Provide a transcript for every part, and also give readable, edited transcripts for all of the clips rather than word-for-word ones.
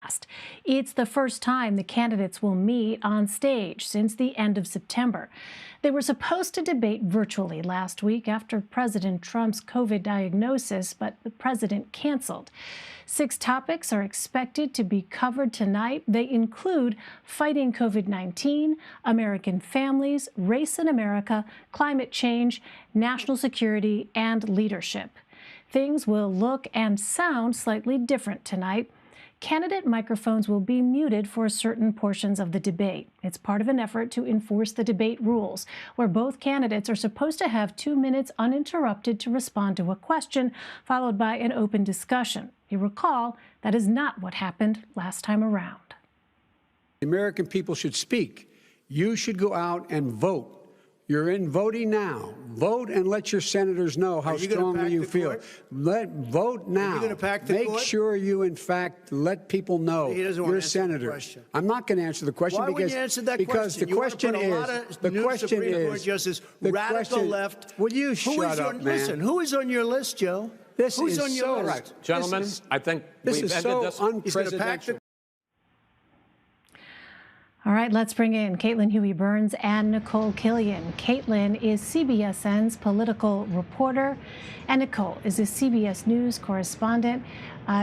broadcast. It's the first time the candidates will meet on stage since the end of September. They were supposed to debate virtually last week after President Trump's COVID diagnosis, but the president canceled. 6 topics are expected to be covered tonight. They include fighting COVID-19, American families, race in America, climate change, national security, and leadership. Things will look and sound slightly different tonight. Candidate microphones will be muted for certain portions of the debate. It's part of an effort to enforce the debate rules, where both candidates are supposed to have 2 minutes uninterrupted to respond to a question, followed by an open discussion. You recall, that is not what happened last time around. The American people should speak. You should go out and vote. You're in voting now. Vote and let your senators know how strongly you feel. Vote now. Are you going to pack the court? Make sure you, in fact, let people know you're a senator. I'm not going to answer the question. Why wouldn't you answer that question? The question is, radical left. Will you shut up, man? Listen, who is on your list, Joe? Who's on your list? Right. Gentlemen, I think this is so unprecedented. All right, let's bring in Caitlin Huey-Burns and Nicole Killian. Caitlin is CBSN's political reporter, and Nicole is a CBS News correspondent.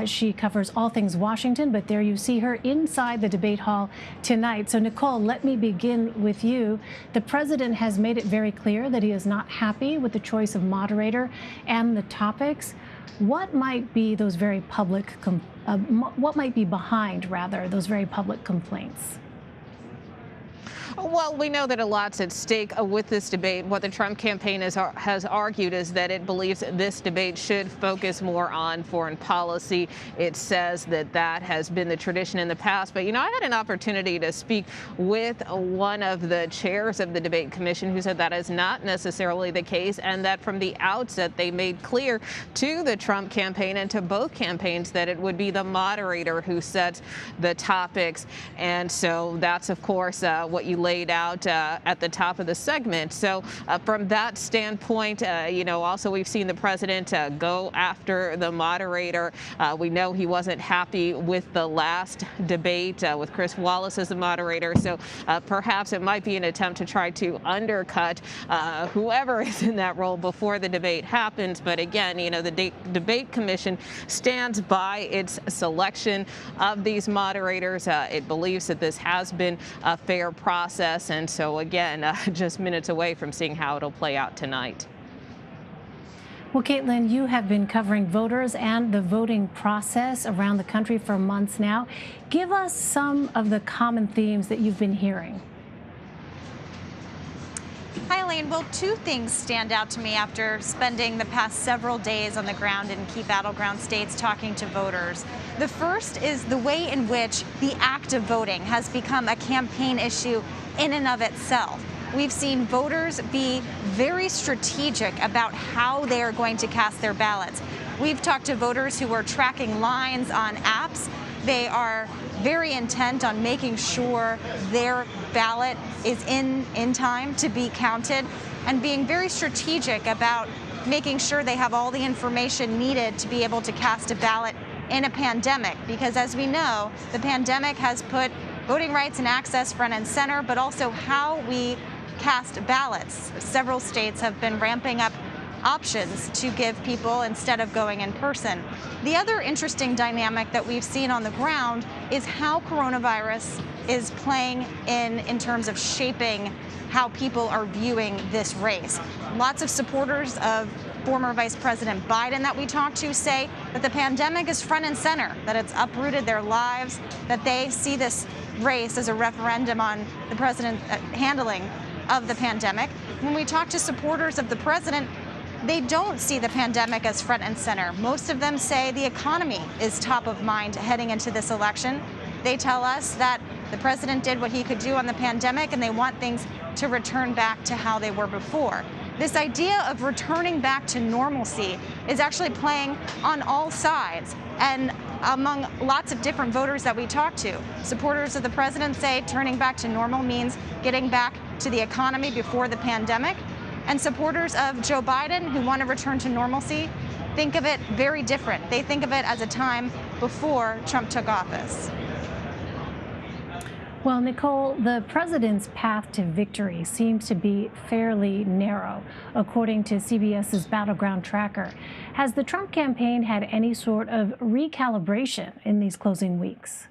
She covers all things Washington, but there you see her inside the debate hall tonight. So, Nicole, let me begin with you. The president has made it very clear that he is not happy with the choice of moderator and the topics. What might be those very public, what might be behind, rather, those very public complaints? Well, we know that a lot's at stake with this debate. What the Trump campaign has argued is that it believes this debate should focus more on foreign policy. It says that that has been the tradition in the past. But, you know, I had an opportunity to speak with one of the chairs of the debate commission who said that is not necessarily the case, and that from the outset they made clear to the Trump campaign and to both campaigns that it would be the moderator who sets the topics. And so that's, of course, what you laid out at the top of the segment. So from that standpoint, you know, also we've seen the president go after the moderator. We know he wasn't happy with the last debate with Chris Wallace as the moderator. So perhaps it might be an attempt to try to undercut whoever is in that role before the debate happens. But again, you know, the debate commission stands by its selection of these moderators. It believes that this has been a fair process. And so, again, just minutes away from seeing how it'll play out tonight. Well, Caitlin, you have been covering voters and the voting process around the country for months now. Give us some of the common themes that you've been hearing. Hi, Elaine. Well, 2 things stand out to me after spending the past several days on the ground in key battleground states talking to voters. The first is the way in which the act of voting has become a campaign issue in and of itself. We've seen voters be very strategic about how they are going to cast their ballots. We've talked to voters who are tracking lines on apps. They are very intent on making sure their ballot is in time to be counted, and being very strategic about making sure they have all the information needed to be able to cast a ballot in a pandemic. Because as we know, the pandemic has put voting rights and access front and center, but also how we cast ballots. Several states have been ramping up options to give people instead of going in person. The other interesting dynamic that we've seen on the ground is how coronavirus is playing in terms of shaping how people are viewing this race. Lots of supporters of former Vice President Biden that we talked to say that the pandemic is front and center, that it's uprooted their lives, that they see this race as a referendum on the president's handling of the pandemic. When we talk to supporters of the president, they don't see the pandemic as front and center. Most of them say the economy is top of mind heading into this election. They tell us that the president did what he could do on the pandemic, and they want things to return back to how they were before. This idea of returning back to normalcy is actually playing on all sides. And among lots of different voters that we talk to, supporters of the president say turning back to normal means getting back to the economy before the pandemic. And supporters of Joe Biden who want to return to normalcy think of it very different. They think of it as a time before Trump took office. Well, Nicole, the president's path to victory seems to be fairly narrow, according to CBS's Battleground Tracker. Has the Trump campaign had any sort of recalibration in these closing weeks?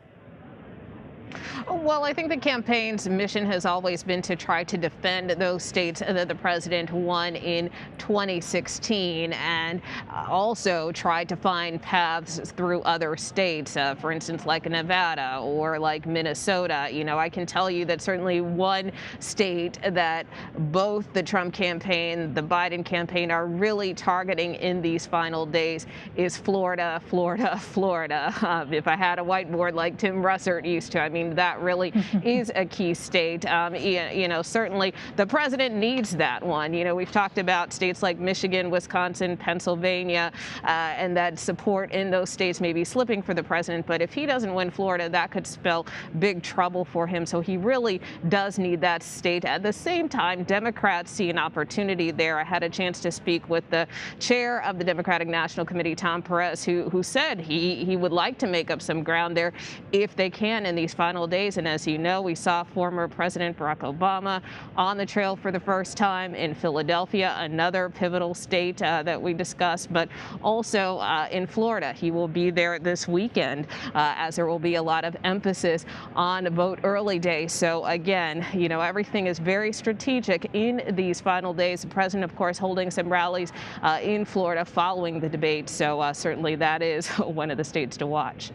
Well, I think the campaign's mission has always been to try to defend those states that the president won in 2016 and also try to find paths through other states, for instance, like Nevada or like Minnesota. You know, I can tell you that certainly one state that both the Trump campaign, the Biden campaign are really targeting in these final days is Florida, Florida, Florida. If I had a whiteboard like Tim Russert used to, I mean, that really is a key state. You know, certainly the president needs that one. You know, we've talked about states like Michigan, Wisconsin, Pennsylvania, and that support in those states may be slipping for the president. But if he doesn't win Florida, that could spell big trouble for him. So he really does need that state. At the same time, Democrats see an opportunity there. I had a chance to speak with the chair of the Democratic National Committee, Tom Perez, who said he would like to make up some ground there if they can in these final days. And as you know, we saw former President Barack Obama on the trail for the first time in Philadelphia, another pivotal state that we discussed, but also in Florida. He will be there this weekend as there will be a lot of emphasis on vote early day. So again, you know, everything is very strategic in these final days. The president, of course, holding some rallies in Florida following the debate. So certainly that is one of the states to watch.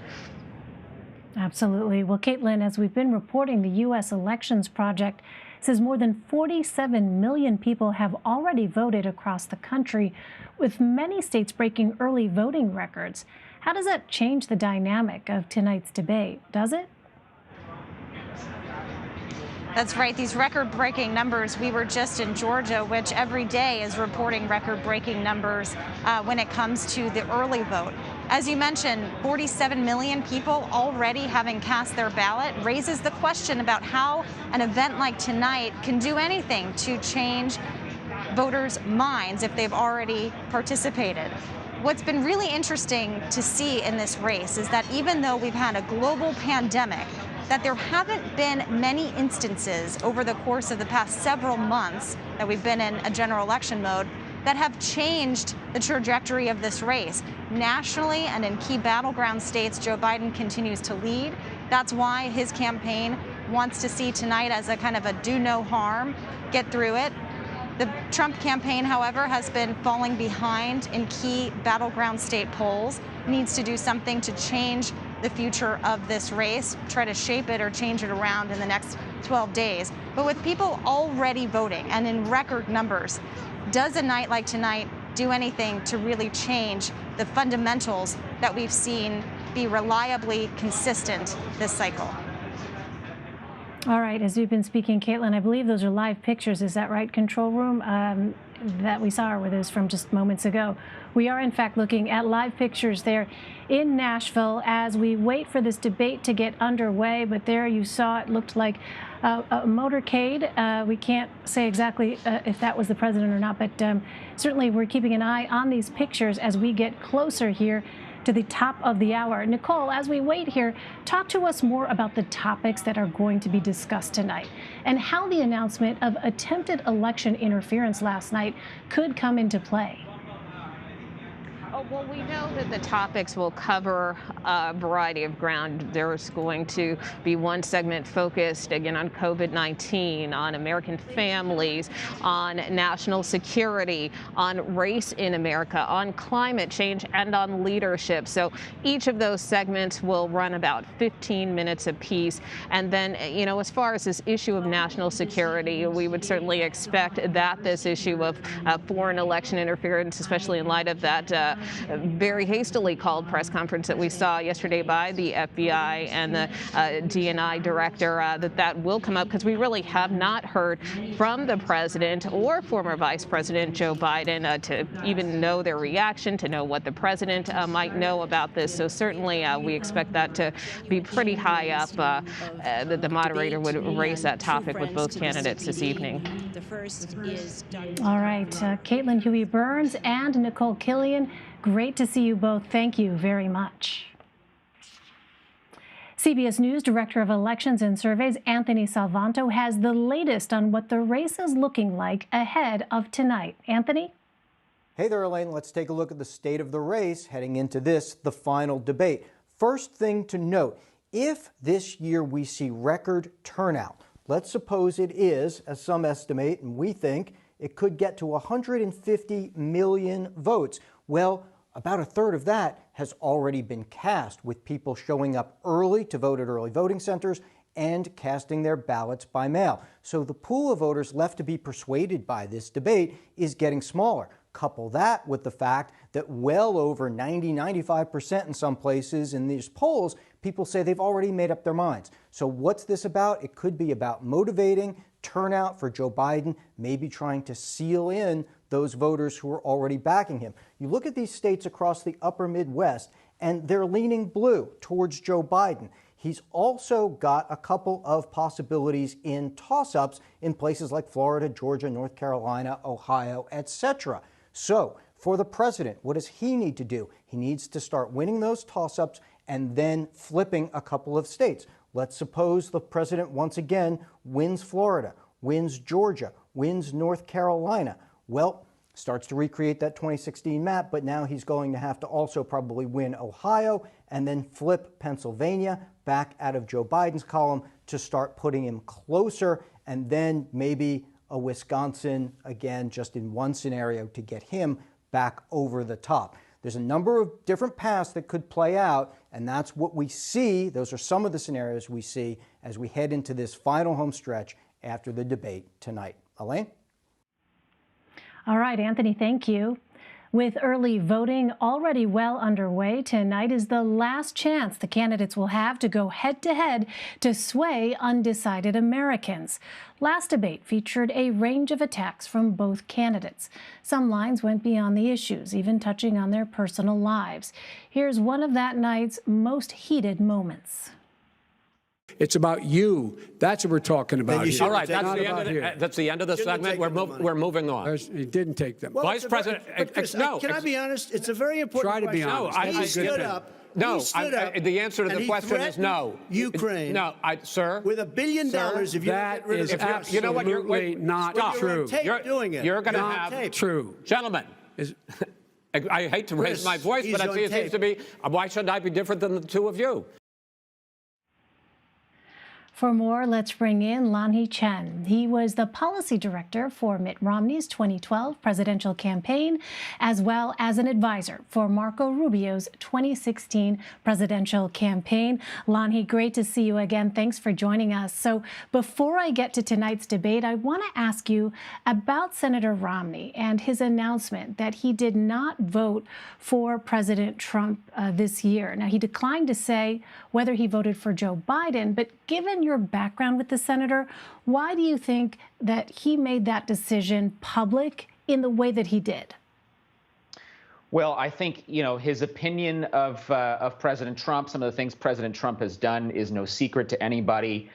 Absolutely. Well, Caitlin, as we've been reporting, the U.S. Elections Project says more than 47 million people have already voted across the country, with many states breaking early voting records. How does that change the dynamic of tonight's debate? Does it? That's right. These record-breaking numbers. We were just in Georgia, which every day is reporting record-breaking numbers when it comes to the early vote. As you mentioned, 47 million people already having cast their ballot raises the question about how an event like tonight can do anything to change voters' minds if they've already participated. What's been really interesting to see in this race is that even though we've had a global pandemic, that there haven't been many instances over the course of the past several months that we've been in a general election mode that have changed the trajectory of this race. Nationally and in key battleground states, Joe Biden continues to lead. That's why his campaign wants to see tonight as a kind of a do no harm, get through it. The Trump campaign, however, has been falling behind in key battleground state polls, needs to do something to change the future of this race, try to shape it or change it around in the next 12 days. But with people already voting and in record numbers, does a night like tonight do anything to really change the fundamentals that we've seen be reliably consistent this cycle? All right, as we've been speaking, Caitlin, I believe those are live pictures. Is that right, control room? That we saw with us from just moments ago. We are, in fact, looking at live pictures there in Nashville as we wait for this debate to get underway. But there you saw it looked like a motorcade. We can't say exactly if that was the president or not, but certainly we're keeping an eye on these pictures as we get closer here to the top of the hour. Nicole, as we wait here, talk to us more about the topics that are going to be discussed tonight and how the announcement of attempted election interference last night could come into play. Well, we know that the topics will cover a variety of ground. There's going to be one segment focused, again, on COVID-19, on American families, on national security, on race in America, on climate change, and on leadership. So each of those segments will run about 15 minutes apiece. And then, you know, as far as this issue of national security, we would certainly expect that this issue of foreign election interference, especially in light of that very hastily called press conference that we saw yesterday by the FBI and the DNI director, that will come up because we really have not heard from the president or former Vice President Joe Biden to even know their reaction, to know what the president might know about this. So certainly we expect that to be pretty high up, that the moderator would raise that topic with both candidates this evening. The first is Dr. All right, Caitlin Huey-Burns and Nicole Killian, great to see you both. Thank you very much. CBS News Director of Elections and Surveys Anthony Salvanto has the latest on what the race is looking like ahead of tonight. Anthony? Hey there, Elaine. Let's take a look at the state of the race heading into this, the final debate. First thing to note, if this year we see record turnout, let's suppose it is, as some estimate, and we think, it could get to 150 million votes. Well, about a third of that has already been cast, with people showing up early to vote at early voting centers and casting their ballots by mail. So the pool of voters left to be persuaded by this debate is getting smaller. Couple that with the fact that well over 90–95% in some places in these polls, people say they've already made up their minds. So what's this about? It could be about motivating turnout for Joe Biden, maybe trying to seal in those voters who are already backing him. You look at these states across the upper Midwest, and they're leaning blue towards Joe Biden. He's also got a couple of possibilities in toss-ups in places like Florida, Georgia, North Carolina, Ohio, etc. So for the president, what does he need to do? He needs to start winning those toss-ups and then flipping a couple of states. Let's suppose the president once again wins Florida, wins Georgia, wins North Carolina. Well, starts to recreate that 2016 map, but now he's going to have to also probably win Ohio and then flip Pennsylvania back out of Joe Biden's column to start putting him closer, and then maybe a Wisconsin again, just in one scenario, to get him back over the top. There's a number of different paths that could play out, and that's what we see. Those are some of the scenarios we see as we head into this final home stretch after the debate tonight. Elaine? All right, Anthony, thank you. With early voting already well underway, tonight is the last chance the candidates will have to go head-to-head to sway undecided Americans. Last debate featured a range of attacks from both candidates. Some lines went beyond the issues, even touching on their personal lives. Here's one of that night's most heated moments. It's about you. That's what we're talking about here. All right, that's the end of the segment. We're moving on. He didn't take them. Well, Vice President, no. Can I be honest? It's a very important Try to be question. honest. He stood up. No, the answer to the and question is no. Ukraine. No, sir. With $1 billion, if you that is absolutely not true. You're going to have true. Gentlemen. I hate to raise my voice, but it seems to be. Why shouldn't I be different than the two of you? For more, let's bring in Lanhee Chen. He was the policy director for Mitt Romney's 2012 presidential campaign, as well as an advisor for Marco Rubio's 2016 presidential campaign. Lanhee, great to see you again. Thanks for joining us. So before I get to tonight's debate, I want to ask you about Senator Romney and his announcement that he did not vote for President Trump this year. Now, he declined to say whether he voted for Joe Biden, but given your background with the senator, why do you think that he made that decision public in the way that he did? Well, I think, his opinion of President Trump, some of the things President Trump has done is no secret to anybody.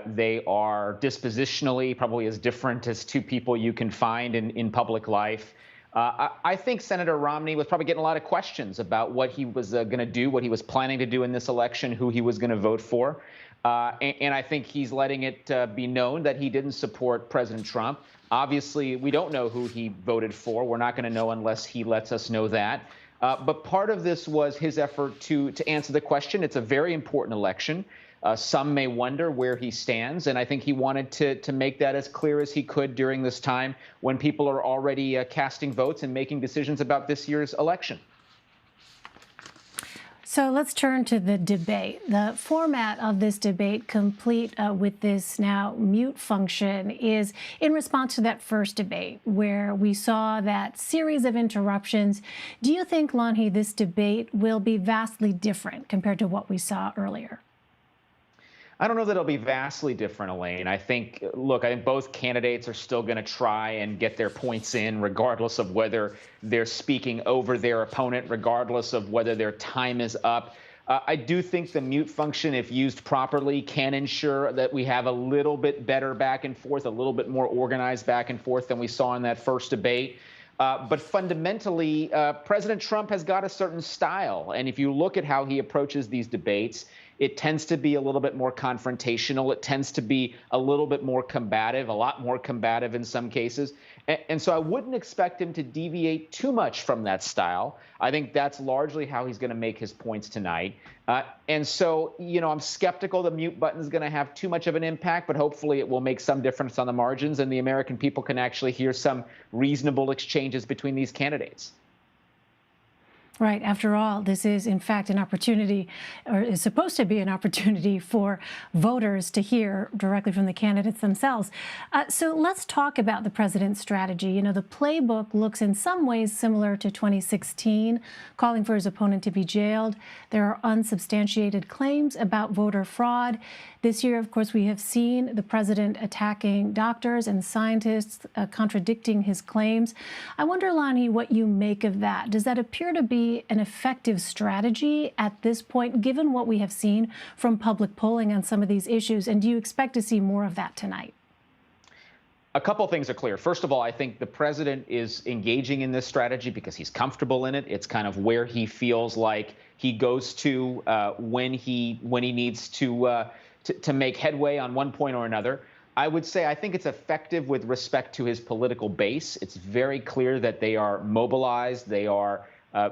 They are dispositionally probably as different as two people you can find in public life. I think Senator Romney was probably getting a lot of questions about what he was going to do, what he was planning to do in this election, who he was going to vote for. And I think he's letting it be known that he didn't support President Trump. Obviously, we don't know who he voted for. We're not going to know unless he lets us know that. But part of this was his effort to answer the question. It's a very important election. Some may wonder where he stands, and I think he wanted to make that as clear as he could during this time when people are already casting votes and making decisions about this year's election. So let's turn to the debate. The format of this debate, complete with this now mute function, is in response to that first debate where we saw that series of interruptions. Do you think, Lanhee, this debate will be vastly different compared to what we saw earlier? I don't know that it'll be vastly different, Elaine. I think both candidates are still going to try and get their points in, regardless of whether they're speaking over their opponent, regardless of whether their time is up. I do think the mute function, if used properly, can ensure that we have a little bit better back and forth, a little bit more organized back and forth than we saw in that first debate. But fundamentally, President Trump has got a certain style. And if you look at how he approaches these debates, It tends to be a little bit more confrontational. It tends to be a little bit more combative, a lot more combative in some cases. And so I wouldn't expect him to deviate too much from that style. I think that's largely how he's going to make his points tonight. And so, I'm skeptical the mute button is going to have too much of an impact, but hopefully it will make some difference on the margins and the American people can actually hear some reasonable exchanges between these candidates. Right. After all, this is, in fact, an opportunity, or is supposed to be an opportunity for voters to hear directly from the candidates themselves. So let's talk about the president's strategy. The playbook looks in some ways similar to 2016, calling for his opponent to be jailed. There are unsubstantiated claims about voter fraud. This year, of course, we have seen the president attacking doctors and scientists, contradicting his claims. I wonder, Lonnie, what you make of that. Does that appear to be an effective strategy at this point, given what we have seen from public polling on some of these issues? And do you expect to see more of that tonight? A couple things are clear. First of all, I think the president is engaging in this strategy because he's comfortable in it. It's kind of where he feels like he goes to when he needs to make headway on one point or another. I would say I think it's effective with respect to his political base. It's very clear that they are mobilized. They are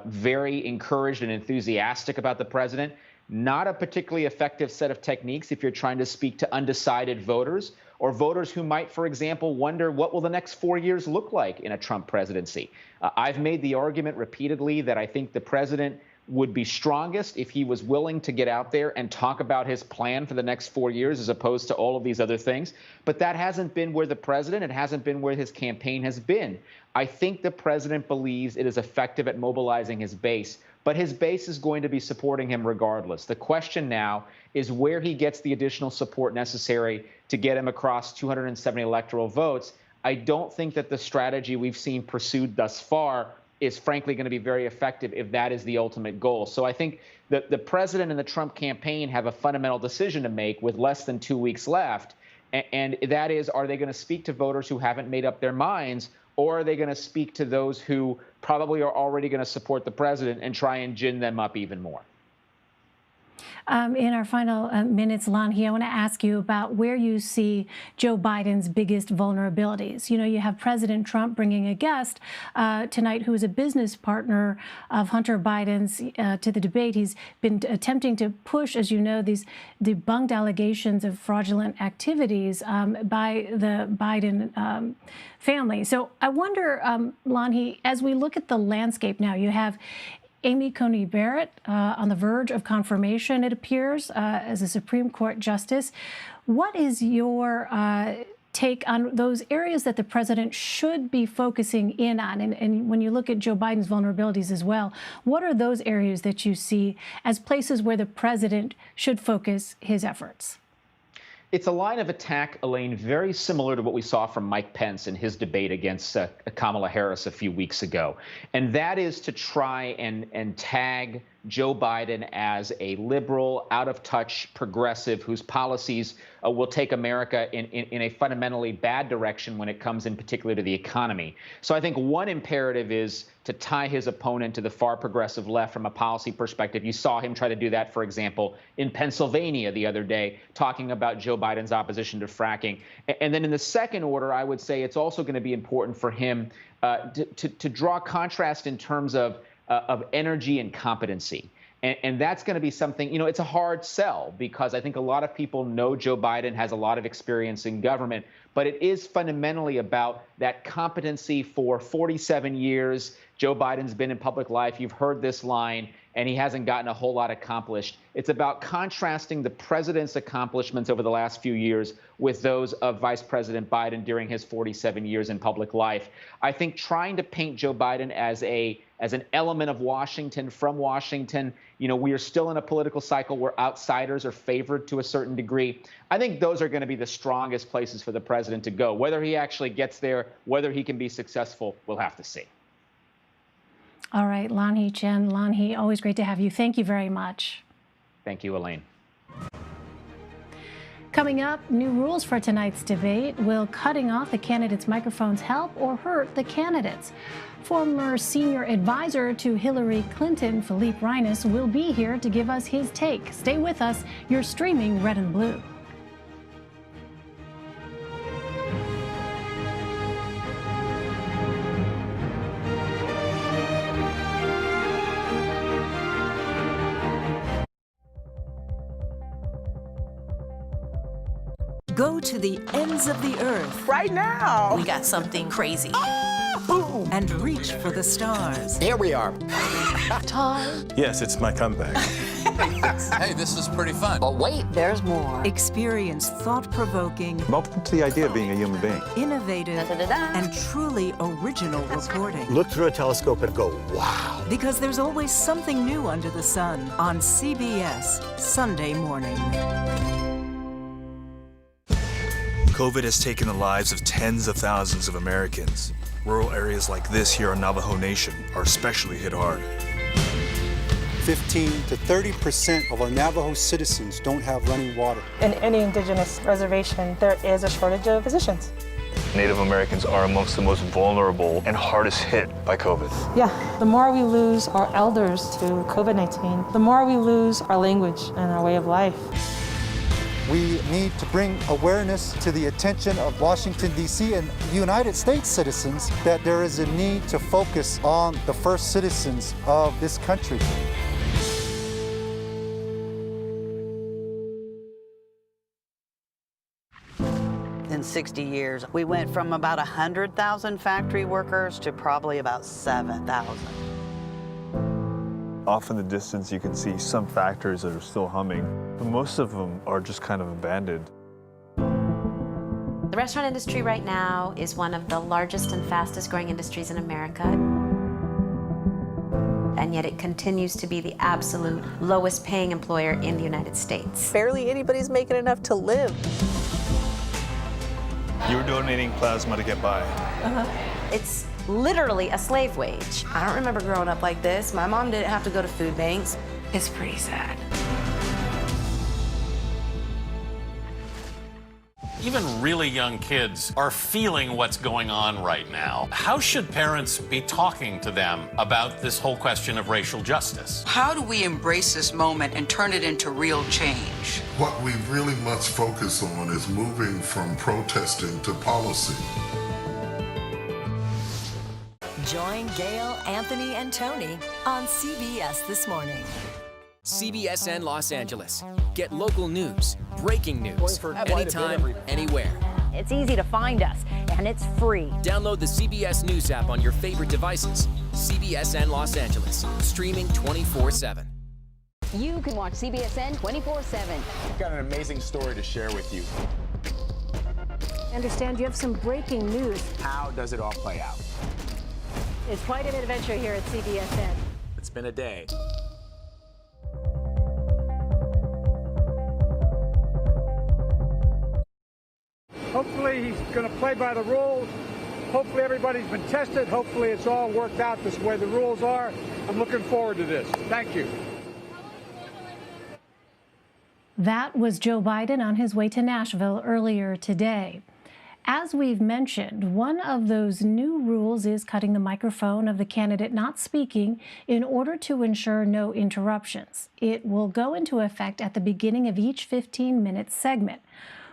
very encouraged and enthusiastic about the president. Not a particularly effective set of techniques if you're trying to speak to undecided voters or voters who might, for example, wonder what will the next 4 years look like in a Trump presidency. I've made the argument repeatedly that I think the president would be strongest if he was willing to get out there and talk about his plan for the next 4 years as opposed to all of these other things. But that hasn't been where the president, it hasn't been where his campaign has been. I think the president believes it is effective at mobilizing his base, but his base is going to be supporting him regardless. The question now is where he gets the additional support necessary to get him across 270 electoral votes. I don't think that the strategy we've seen pursued thus far is frankly going to be very effective if that is the ultimate goal. So I think that the president and the Trump campaign have a fundamental decision to make with less than 2 weeks left. And that is, are they going to speak to voters who haven't made up their minds, or are they going to speak to those who probably are already going to support the president and try and gin them up even more? In our final minutes, Lonnie, I want to ask you about where you see Joe Biden's biggest vulnerabilities. You have President Trump bringing a guest tonight who is a business partner of Hunter Biden's to the debate. He's been attempting to push, as you know, these debunked allegations of fraudulent activities by the Biden family. So I wonder, Lonnie, as we look at the landscape now, you have Amy Coney Barrett on the verge of confirmation, it appears, as a Supreme Court justice. What is your take on those areas that the president should be focusing in on? And when you look at Joe Biden's vulnerabilities as well, what are those areas that you see as places where the president should focus his efforts? It's a line of attack, Elaine, very similar to what we saw from Mike Pence in his debate against Kamala Harris a few weeks ago. And that is to try and tag Joe Biden as a liberal, out-of-touch progressive whose policies will take America in a fundamentally bad direction when it comes in particular to the economy. So I think one imperative is to tie his opponent to the far progressive left from a policy perspective. You saw him try to do that, for example, in Pennsylvania the other day, talking about Joe Biden's opposition to fracking. And then in the second order, I would say it's also going to be important for him to draw contrast in terms of energy and competency. And that's going to be something, it's a hard sell because I think a lot of people know Joe Biden has a lot of experience in government, but it is fundamentally about that competency. For 47 years, Joe Biden's been in public life. You've heard this line, and he hasn't gotten a whole lot accomplished. It's about contrasting the president's accomplishments over the last few years with those of Vice President Biden during his 47 years in public life. I think trying to paint Joe Biden as an element of Washington, from Washington, we are still in a political cycle where outsiders are favored to a certain degree. I think those are going to be the strongest places for the president to go. Whether he actually gets there, whether he can be successful, we'll have to see. All right, Lanhee Chen. Lanhee, always great to have you. Thank you very much. Thank you, Elaine. Coming up, new rules for tonight's debate. Will cutting off the candidates' microphones help or hurt the candidates? Former senior advisor to Hillary Clinton, Philippe Reines, will be here to give us his take. Stay with us. You're streaming Red and Blue. Go to the ends of the earth. Right now. We got something crazy. And reach for the stars. Here we are. Time. Yes, it's my comeback. Hey, this is pretty fun. But wait, there's more. Experience thought-provoking. Welcome to the idea of being a human being. Innovative. And truly original reporting. Look through a telescope and go, wow. Because there's always something new under the sun on CBS Sunday morning. COVID has taken the lives of tens of thousands of Americans. Rural areas like this here on Navajo Nation are especially hit hard. 15 to 30% of our Navajo citizens don't have running water. In any indigenous reservation, there is a shortage of physicians. Native Americans are amongst the most vulnerable and hardest hit by COVID. Yeah, the more we lose our elders to COVID-19, the more we lose our language and our way of life. We need to bring awareness to the attention of Washington, D.C. and United States citizens that there is a need to focus on the first citizens of this country. In 60 years, we went from about 100,000 factory workers to probably about 7,000. Off in the distance, you can see some factories that are still humming, but most of them are just kind of abandoned. The restaurant industry right now is one of the largest and fastest growing industries in America. And yet it continues to be the absolute lowest paying employer in the United States. Barely anybody's making enough to live. You're donating plasma to get by. It's literally a slave wage. I don't remember growing up like this. My mom didn't have to go to food banks. It's pretty sad. Even really young kids are feeling what's going on right now. How should parents be talking to them about this whole question of racial justice? How do we embrace this moment and turn it into real change? What we really must focus on is moving from protesting to policy. Join Gail, Anthony, and Tony on CBS This Morning. CBSN Los Angeles. Get local news, breaking news, anytime, anywhere. It's easy to find us, and it's free. Download the CBS News app on your favorite devices. CBSN Los Angeles, streaming 24/7. You can watch CBSN 24/7. I've got an amazing story to share with you. I understand you have some breaking news. How does it all play out? It's quite an adventure here at CBSN. It's been a day. Hopefully he's going to play by the rules. Hopefully everybody's been tested. Hopefully it's all worked out this way the rules are. I'm looking forward to this. Thank you. That was Joe Biden on his way to Nashville earlier today. As we've mentioned, one of those new rules is cutting the microphone of the candidate not speaking in order to ensure no interruptions. It will go into effect at the beginning of each 15-minute segment.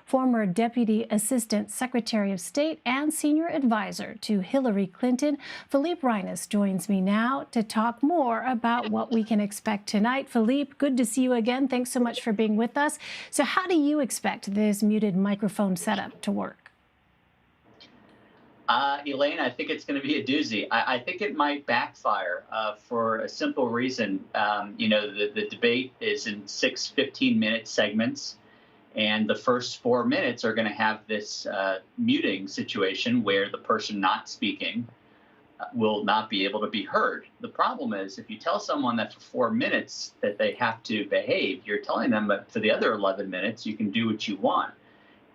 Former Deputy Assistant Secretary of State and Senior Advisor to Hillary Clinton, Philippe Reines, joins me now to talk more about what we can expect tonight. Philippe, good to see you again. Thanks so much for being with us. So how do you expect this muted microphone setup to work? Elaine, I think it's going to be a doozy. I think it might backfire for a simple reason. The debate is in 6 15-minute segments. And the first 4 minutes are going to have this muting situation where the person not speaking will not be able to be heard. The problem is if you tell someone that for 4 minutes that they have to behave, you're telling them that for the other 11 minutes, you can do what you want.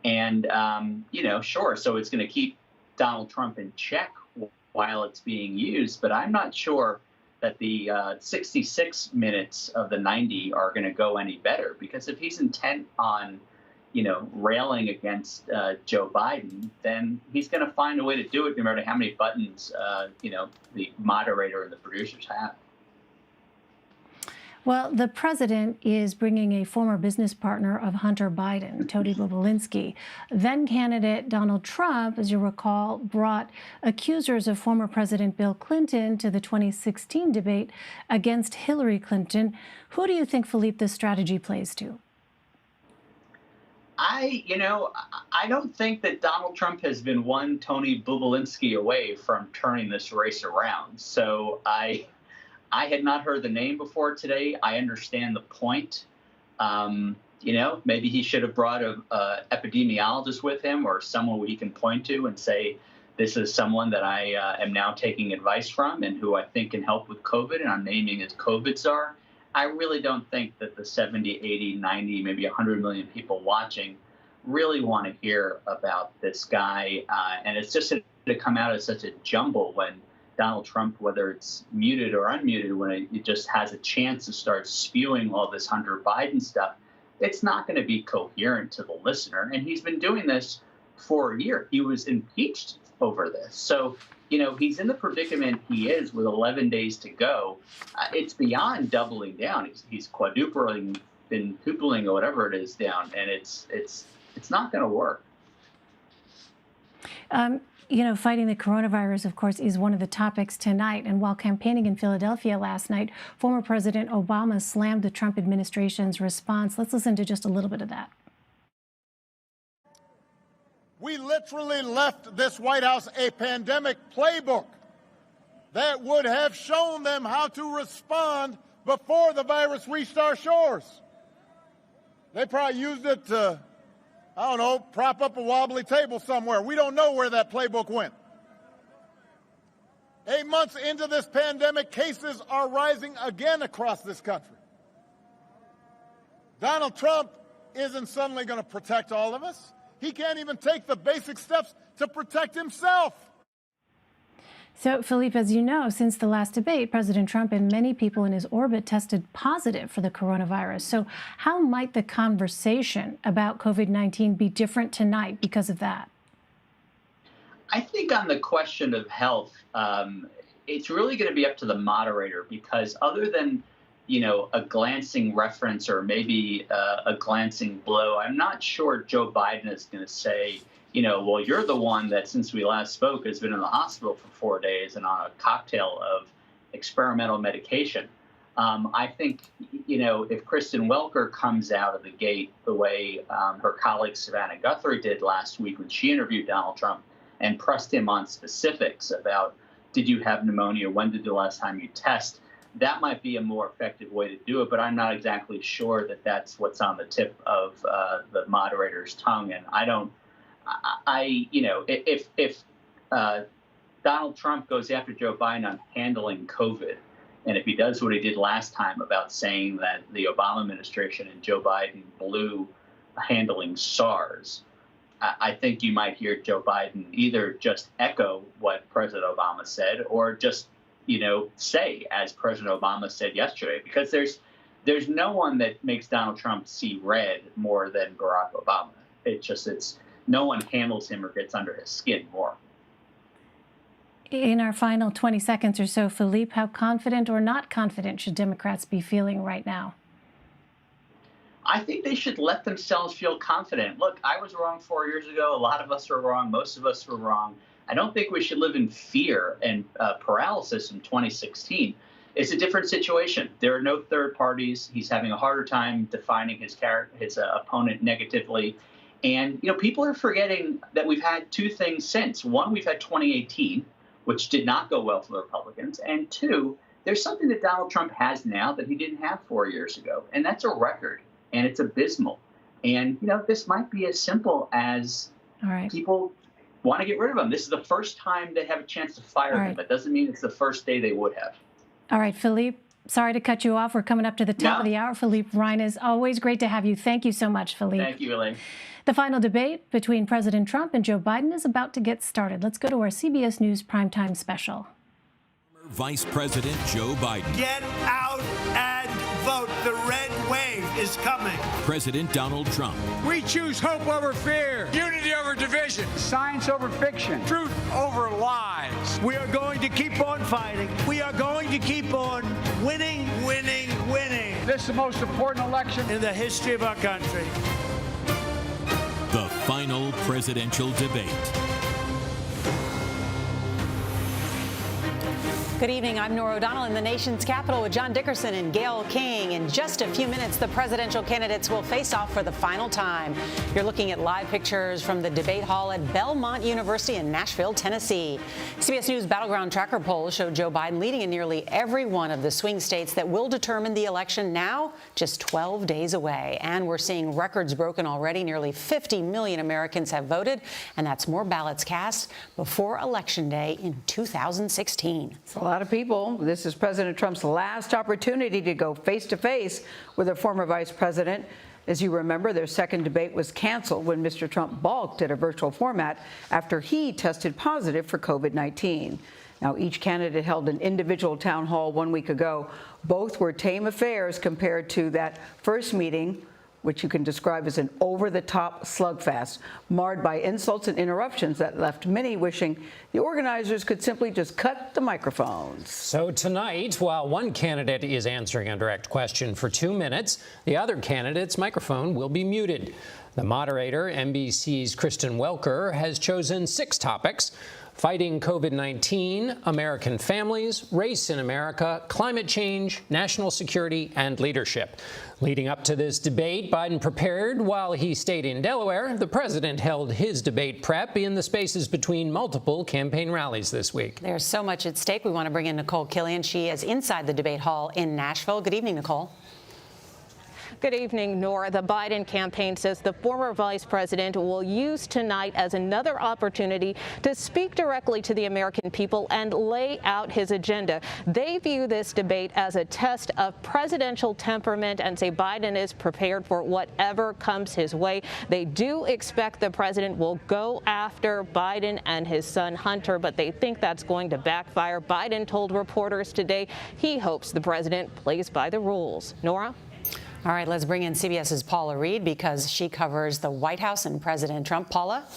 And, sure, so it's going to keep Donald Trump in check while it's being used. But I'm not sure that the 66 minutes of the 90 are going to go any better, because if he's intent on railing against Joe Biden, then he's going to find a way to do it no matter how many buttons, the moderator and the producers have. Well, the president is bringing a former business partner of Hunter Biden, Tony Bobulinski. Then candidate Donald Trump, as you recall, brought accusers of former President Bill Clinton to the 2016 debate against Hillary Clinton. Who do you think, Philippe, this strategy plays to? I don't think that Donald Trump has been one Tony Bobulinski away from turning this race around. So I had not heard the name before today. I understand the point. Maybe he should have brought a epidemiologist with him or someone he can point to and say, this is someone that I am now taking advice from and who I think can help with COVID, and I'm naming as COVID czar. I really don't think that the 70, 80, 90, maybe 100 million people watching really want to hear about this guy. And it's just to come out as such a jumble when Donald Trump, whether it's muted or unmuted, when it just has a chance to start spewing all this Hunter Biden stuff, it's not going to be coherent to the listener. And he's been doing this for a year. He was impeached over this. So, he's in the predicament he is with 11 days to go. It's beyond doubling down. He's quadrupling, quintupling, or whatever it is down, and it's not going to work. Fighting the coronavirus, of course, is one of the topics tonight. And while campaigning in Philadelphia last night, former President Obama slammed the Trump administration's response. Let's listen to just a little bit of that. We literally left this White House a pandemic playbook that would have shown them how to respond before the virus reached our shores. They probably used it to, prop up a wobbly table somewhere. We don't know where that playbook went. 8 months into this pandemic, cases are rising again across this country. Donald Trump isn't suddenly going to protect all of us. He can't even take the basic steps to protect himself. So, Philippe, as you know, since the last debate, President Trump and many people in his orbit tested positive for the coronavirus. So how might the conversation about COVID-19 be different tonight because of that? I think on the question of health, it's really going to be up to the moderator, because other than a glancing reference or maybe a glancing blow, I'm not sure Joe Biden is going to say, well, you're the one that since we last spoke has been in the hospital for 4 days and on a cocktail of experimental medication. I think, if Kristen Welker comes out of the gate the way her colleague Savannah Guthrie did last week when she interviewed Donald Trump and pressed him on specifics about, did you have pneumonia? When did the last time you test? That might be a more effective way to do it, but I'm not exactly sure that that's what's on the tip of the moderator's tongue. And if Donald Trump goes after Joe Biden on handling COVID, and if he does what he did last time about saying that the Obama administration and Joe Biden blew handling SARS, I think you might hear Joe Biden either just echo what President Obama said or just say, as President Obama said yesterday, because there's no one that makes Donald Trump see red more than Barack Obama. It's no one handles him or gets under his skin more. In our final 20 seconds or so, Philippe, how confident or not confident should Democrats be feeling right now? I think they should let themselves feel confident. Look, I was wrong 4 years ago. A lot of us were wrong. Most of us were wrong. I don't think we should live in fear and paralysis in 2016. It's a different situation. There are no third parties. He's having a harder time defining his opponent negatively. And, people are forgetting that we've had two things since. One, we've had 2018, which did not go well for the Republicans. And two, there's something that Donald Trump has now that he didn't have 4 years ago. And that's a record. And it's abysmal. And, this might be as simple as people want to get rid of him. This is the first time they have a chance to fire him. That doesn't mean it's the first day they would have. All right, Philippe, sorry to cut you off. We're coming up to the top of the hour. Philippe Reines, always great to have you. Thank you so much, Philippe. Thank you, Elaine. The final debate between President Trump and Joe Biden is about to get started. Let's go to our CBS News Primetime Special. Vice President Joe Biden. Get out and vote. The red wave is coming. President Donald Trump. We choose hope over fear, unity over division, science over fiction, truth over lies. We are going to keep on fighting. We are going to keep on winning, winning, winning. This is the most important election in the history of our country. The final presidential debate. Good evening. I'm Nora O'Donnell in the nation's capital with John Dickerson and Gayle King. In just a few minutes, the presidential candidates will face off for the final time. You're looking at live pictures from the debate hall at Belmont University in Nashville, Tennessee. CBS News Battleground Tracker polls show Joe Biden leading in nearly every one of the swing states that will determine the election, now just 12 days away. And we're seeing records broken already. Nearly 50 million Americans have voted, and that's more ballots cast before Election Day in 2016. A lot of people. This is President Trump's last opportunity to go face-to-face with a former vice president. As you remember, their second debate was canceled when Mr. Trump balked at a virtual format after he tested positive for COVID-19. Now, each candidate held an individual town hall 1 week ago. Both were tame affairs compared to that first meeting, which you can describe as an over-the-top slugfest, marred by insults and interruptions that left many wishing the organizers could simply just cut the microphones. So tonight, while one candidate is answering a direct question for 2 minutes, the other candidate's microphone will be muted. The moderator, NBC's Kristen Welker, has chosen 6 topics: fighting COVID-19, American families, race in America, climate change, national security, and leadership. Leading up to this debate, Biden prepared while he stayed in Delaware. The president held his debate prep in the spaces between multiple campaign rallies this week. There's so much at stake. We want to bring in Nicole Killian. She is inside the debate hall in Nashville. Good evening, Nicole. Good evening, Nora. The Biden campaign says the former vice president will use tonight as another opportunity to speak directly to the American people and lay out his agenda. They view this debate as a test of presidential temperament and say Biden is prepared for whatever comes his way. They do expect the president will go after Biden and his son Hunter, but they think that's going to backfire. Biden told reporters today he hopes the president plays by the rules. Nora? All right, let's bring in CBS's Paula Reed because she covers the White House and President Trump. Paula?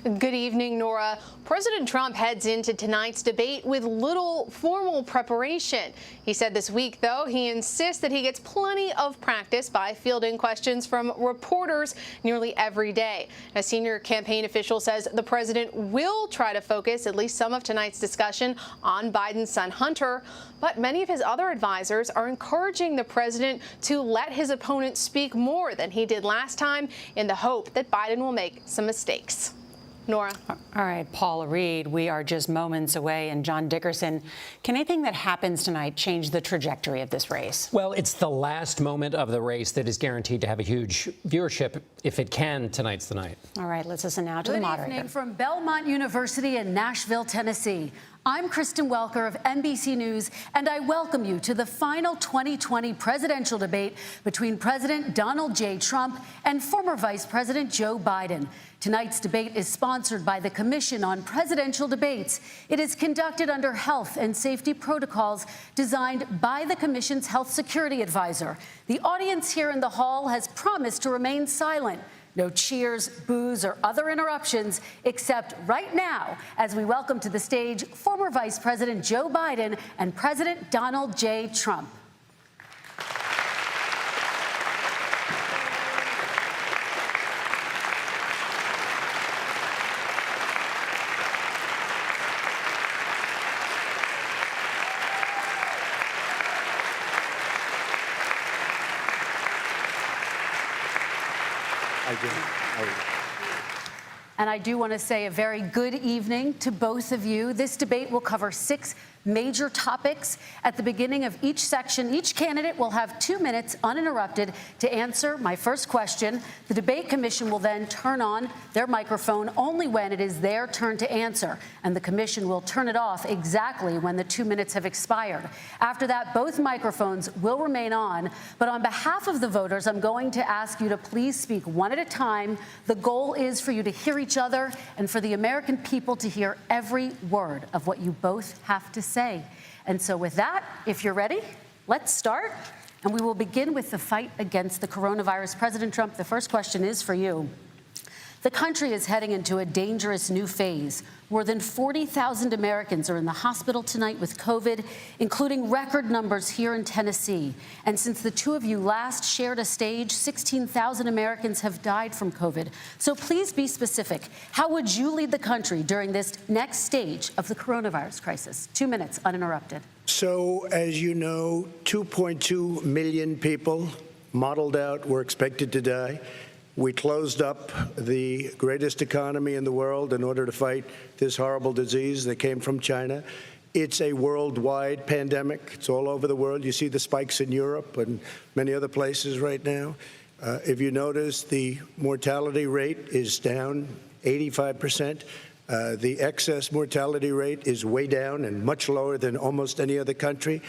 Good evening, Nora. President Trump heads into tonight's debate with little formal preparation. He said this week, though, he insists that he gets plenty of practice by fielding questions from reporters nearly every day. A senior campaign official says the president will try to focus at least some of tonight's discussion on Biden's son Hunter, but many of his other advisors are encouraging the president to let his opponent speak more than he did last time in the hope that Biden will make some mistakes. Nora. All right, Paula Reed, we are just moments away. And John Dickerson, can anything that happens tonight change the trajectory of this race? Well, it's the last moment of the race that is guaranteed to have a huge viewership. If it can, tonight's the night. All right, let's listen now to the moderator. Good evening from Belmont University in Nashville, Tennessee. I'm Kristen Welker of NBC News, and I welcome you to the final 2020 presidential debate between President Donald J. Trump and former Vice President Joe Biden. Tonight's debate is sponsored by the Commission on Presidential Debates. It is conducted under health and safety protocols designed by the Commission's health security advisor. The audience here in the hall has promised to remain silent. No cheers, boos, or other interruptions, except right now, as we welcome to the stage former Vice President Joe Biden and President Donald J. Trump. And I do want to say a very good evening to both of you. This debate will cover 6 major topics. At the beginning of each section, each candidate will have 2 minutes uninterrupted to answer my first question. The debate commission will then turn on their microphone only when it is their turn to answer, and the commission will turn it off exactly when the 2 minutes have expired. After that, both microphones will remain on, but on behalf of the voters, I'm going to ask you to please speak one at a time. The goal is for you to hear each other and for the American people to hear every word of what you both have to say. And so with that, if you're ready, let's start. And we will begin with the fight against the coronavirus. President Trump, the first question is for you. The country is heading into a dangerous new phase. More than 40,000 Americans are in the hospital tonight with COVID, including record numbers here in Tennessee. And since the two of you last shared a stage, 16,000 Americans have died from COVID. So please be specific. How would you lead the country during this next stage of the coronavirus crisis? 2 minutes, uninterrupted. So, as you know, 2.2 million people modeled out were expected to die. We closed up the greatest economy in the world in order to fight this horrible disease that came from China. It's a worldwide pandemic. It's all over the world. You see the spikes in Europe and many other places right now. If you notice, the mortality rate is down 85%. The excess mortality rate is way down and much lower than almost any other country.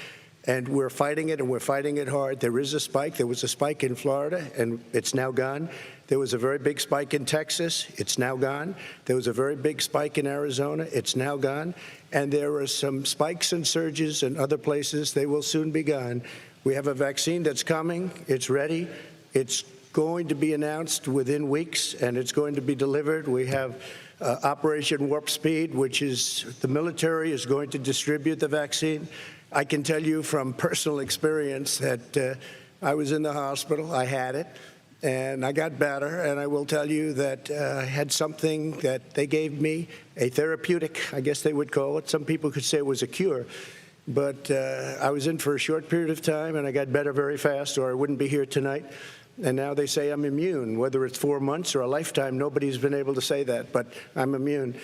And we're fighting it, and we're fighting it hard. There is a spike. There was a spike in Florida, and it's now gone. There was a very big spike in Texas. It's now gone. There was a very big spike in Arizona. It's now gone. And there are some spikes and surges in other places. They will soon be gone. We have a vaccine that's coming. It's ready. It's going to be announced within weeks, and it's going to be delivered. We have Operation Warp Speed, which is the military is going to distribute the vaccine. I can tell you from personal experience that I was in the hospital, I had it, and I got better, and I will tell you that I had something that they gave me, a therapeutic, I guess they would call it. Some people could say it was a cure, but I was in for a short period of time, and I got better very fast, or I wouldn't be here tonight. And now they say I'm immune. Whether it's 4 months or a lifetime, nobody's been able to say that, but I'm immune.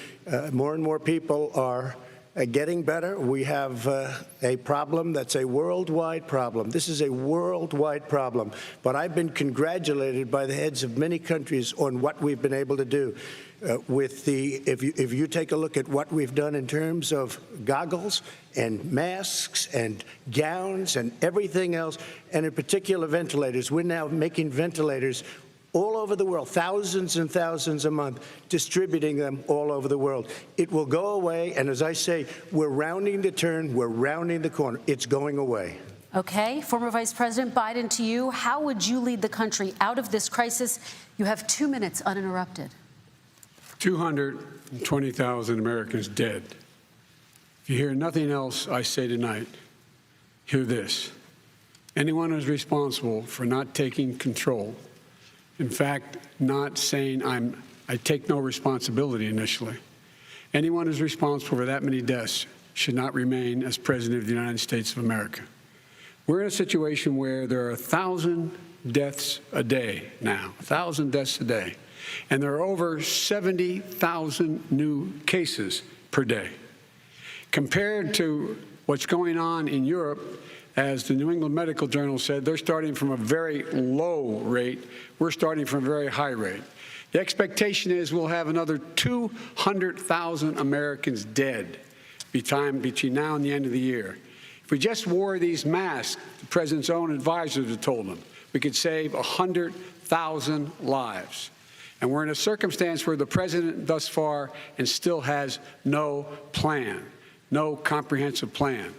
More and more people are getting better. We have a problem that's a worldwide problem. This is a worldwide problem. But I've been congratulated by the heads of many countries on what we've been able to do. If you take a look at what we've done in terms of goggles and masks and gowns and everything else, and in particular ventilators, we're now making ventilators all over the world, thousands and thousands a month, distributing them all over the world. It will go away, and as I say, we're rounding the turn, we're rounding the corner. It's going away. Okay, former Vice President Biden, to you, how would you lead the country out of this crisis? You have 2 minutes uninterrupted. 220,000 Americans dead. If you hear nothing else I say tonight, hear this. Anyone who's responsible for not taking control, in fact, not saying I take no responsibility initially. Anyone who's responsible for that many deaths should not remain as President of the United States of America. We're in a situation where there are 1,000 deaths a day now, 1,000 deaths a day, and there are over 70,000 new cases per day. Compared to what's going on in Europe, as the New England Medical Journal said, they're starting from a very low rate. We're starting from a very high rate. The expectation is we'll have another 200,000 Americans dead between now and the end of the year. If we just wore these masks, the president's own advisors have told him, we could save 100,000 lives. And we're in a circumstance where the president thus far and still has no plan, no comprehensive plan.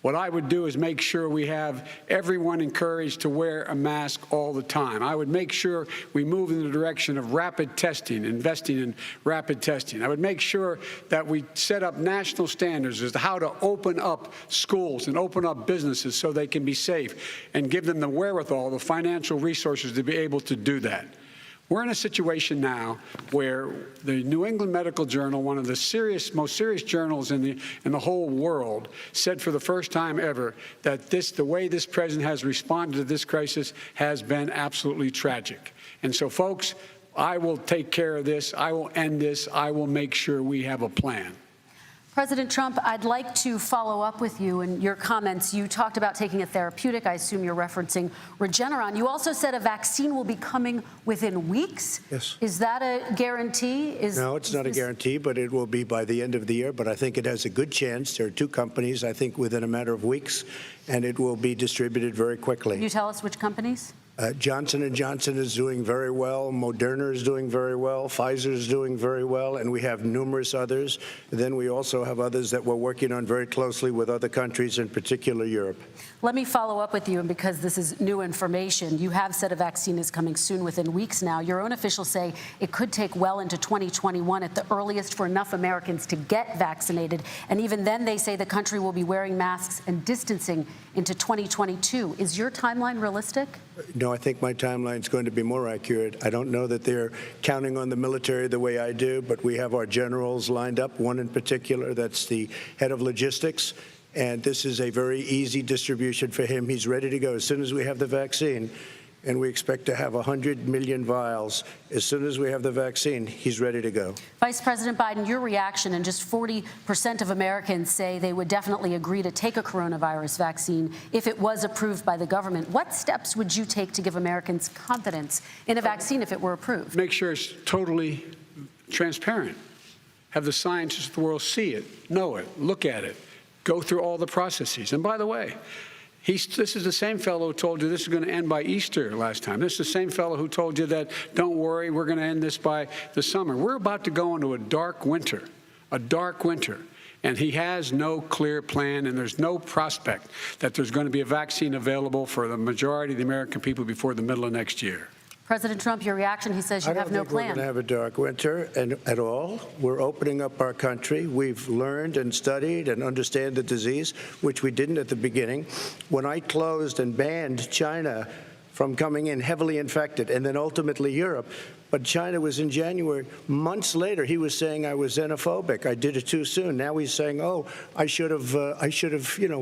What I would do is make sure we have everyone encouraged to wear a mask all the time. I would make sure we move in the direction of rapid testing, investing in rapid testing. I would make sure that we set up national standards as to how to open up schools and open up businesses so they can be safe and give them the wherewithal, the financial resources to be able to do that. We're in a situation now where the New England Medical Journal, one of the most serious journals in the whole world, said for the first time ever that the way this president has responded to this crisis has been absolutely tragic. And so, folks, I will take care of this. I will end this. I will make sure we have a plan. President Trump, I'd like to follow up with you in your comments. You talked about taking a therapeutic. I assume you're referencing Regeneron. You also said a vaccine will be coming within weeks. Yes. Is that a guarantee? No, it's not a guarantee, but it will be by the end of the year. But I think it has a good chance. There are two companies, I think, within a matter of weeks, and it will be distributed very quickly. Can you tell us which companies? Johnson & Johnson is doing very well. Moderna is doing very well. Pfizer is doing very well. And we have numerous others. Then we also have others that we're working on very closely with other countries, in particular Europe. Let me follow up with you, and because this is new information, you have said a vaccine is coming soon, within weeks now. Your own officials say it could take well into 2021 at the earliest for enough Americans to get vaccinated. And even then, they say the country will be wearing masks and distancing into 2022. Is your timeline realistic? No, I think my timeline is going to be more accurate. I don't know that they're counting on the military the way I do, but we have our generals lined up, one in particular that's the head of logistics. And this is a very easy distribution for him. He's ready to go as soon as we have the vaccine. And we expect to have 100 million vials. As soon as we have the vaccine, he's ready to go. Vice President Biden, your reaction, and just 40% of Americans say they would definitely agree to take a coronavirus vaccine if it was approved by the government. What steps would you take to give Americans confidence in a vaccine if it were approved? Make sure it's totally transparent. Have the scientists of the world see it, know it, look at it, go through all the processes. And by the way, this is the same fellow who told you this is going to end by Easter last time. This is the same fellow who told you that, don't worry, we're going to end this by the summer. We're about to go into a dark winter, and he has no clear plan, and there's no prospect that there's going to be a vaccine available for the majority of the American people before the middle of next year. President Trump, your reaction, he says you have no plan. I don't think we're going to have a dark winter at all. We're opening up our country. We've learned and studied and understand the disease, which we didn't at the beginning. When I closed and banned China from coming in heavily infected, and then ultimately Europe, but China was in January. Months later, he was saying I was xenophobic. I did it too soon. Now he's saying, oh, I should have,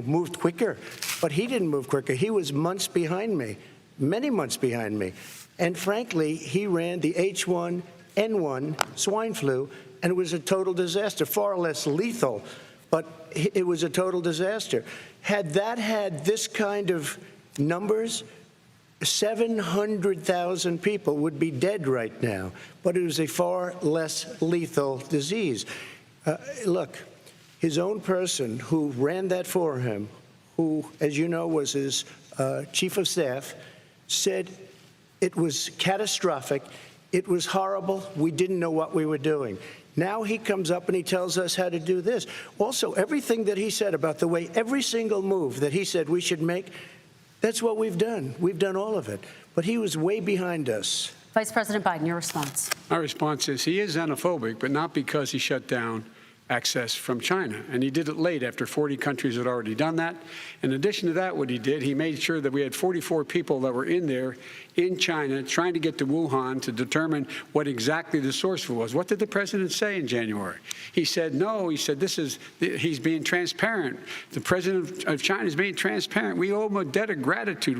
moved quicker. But he didn't move quicker. He was months behind me, many months behind me. And frankly, he ran the H1N1 swine flu, and it was a total disaster, far less lethal, but it was a total disaster. Had that had this kind of numbers, 700,000 people would be dead right now, but it was a far less lethal disease. Look, his own person who ran that for him, who, as you know, was his chief of staff, said it was catastrophic. It was horrible. We didn't know what we were doing. Now he comes up and he tells us how to do this. Also, everything that he said about the way every single move that he said we should make, that's what we've done. We've done all of it. But he was way behind us. Vice President Biden, your response. My response is he is xenophobic, but not because he shut down access from China. And he did it late after 40 countries had already done that. In addition to that, what he did, he made sure that we had 44 people that were in there in China trying to get to Wuhan to determine what exactly the source was. What did the president say in January? He said, no, he said, he's being transparent. The president of China is being transparent. We owe him a debt of gratitude.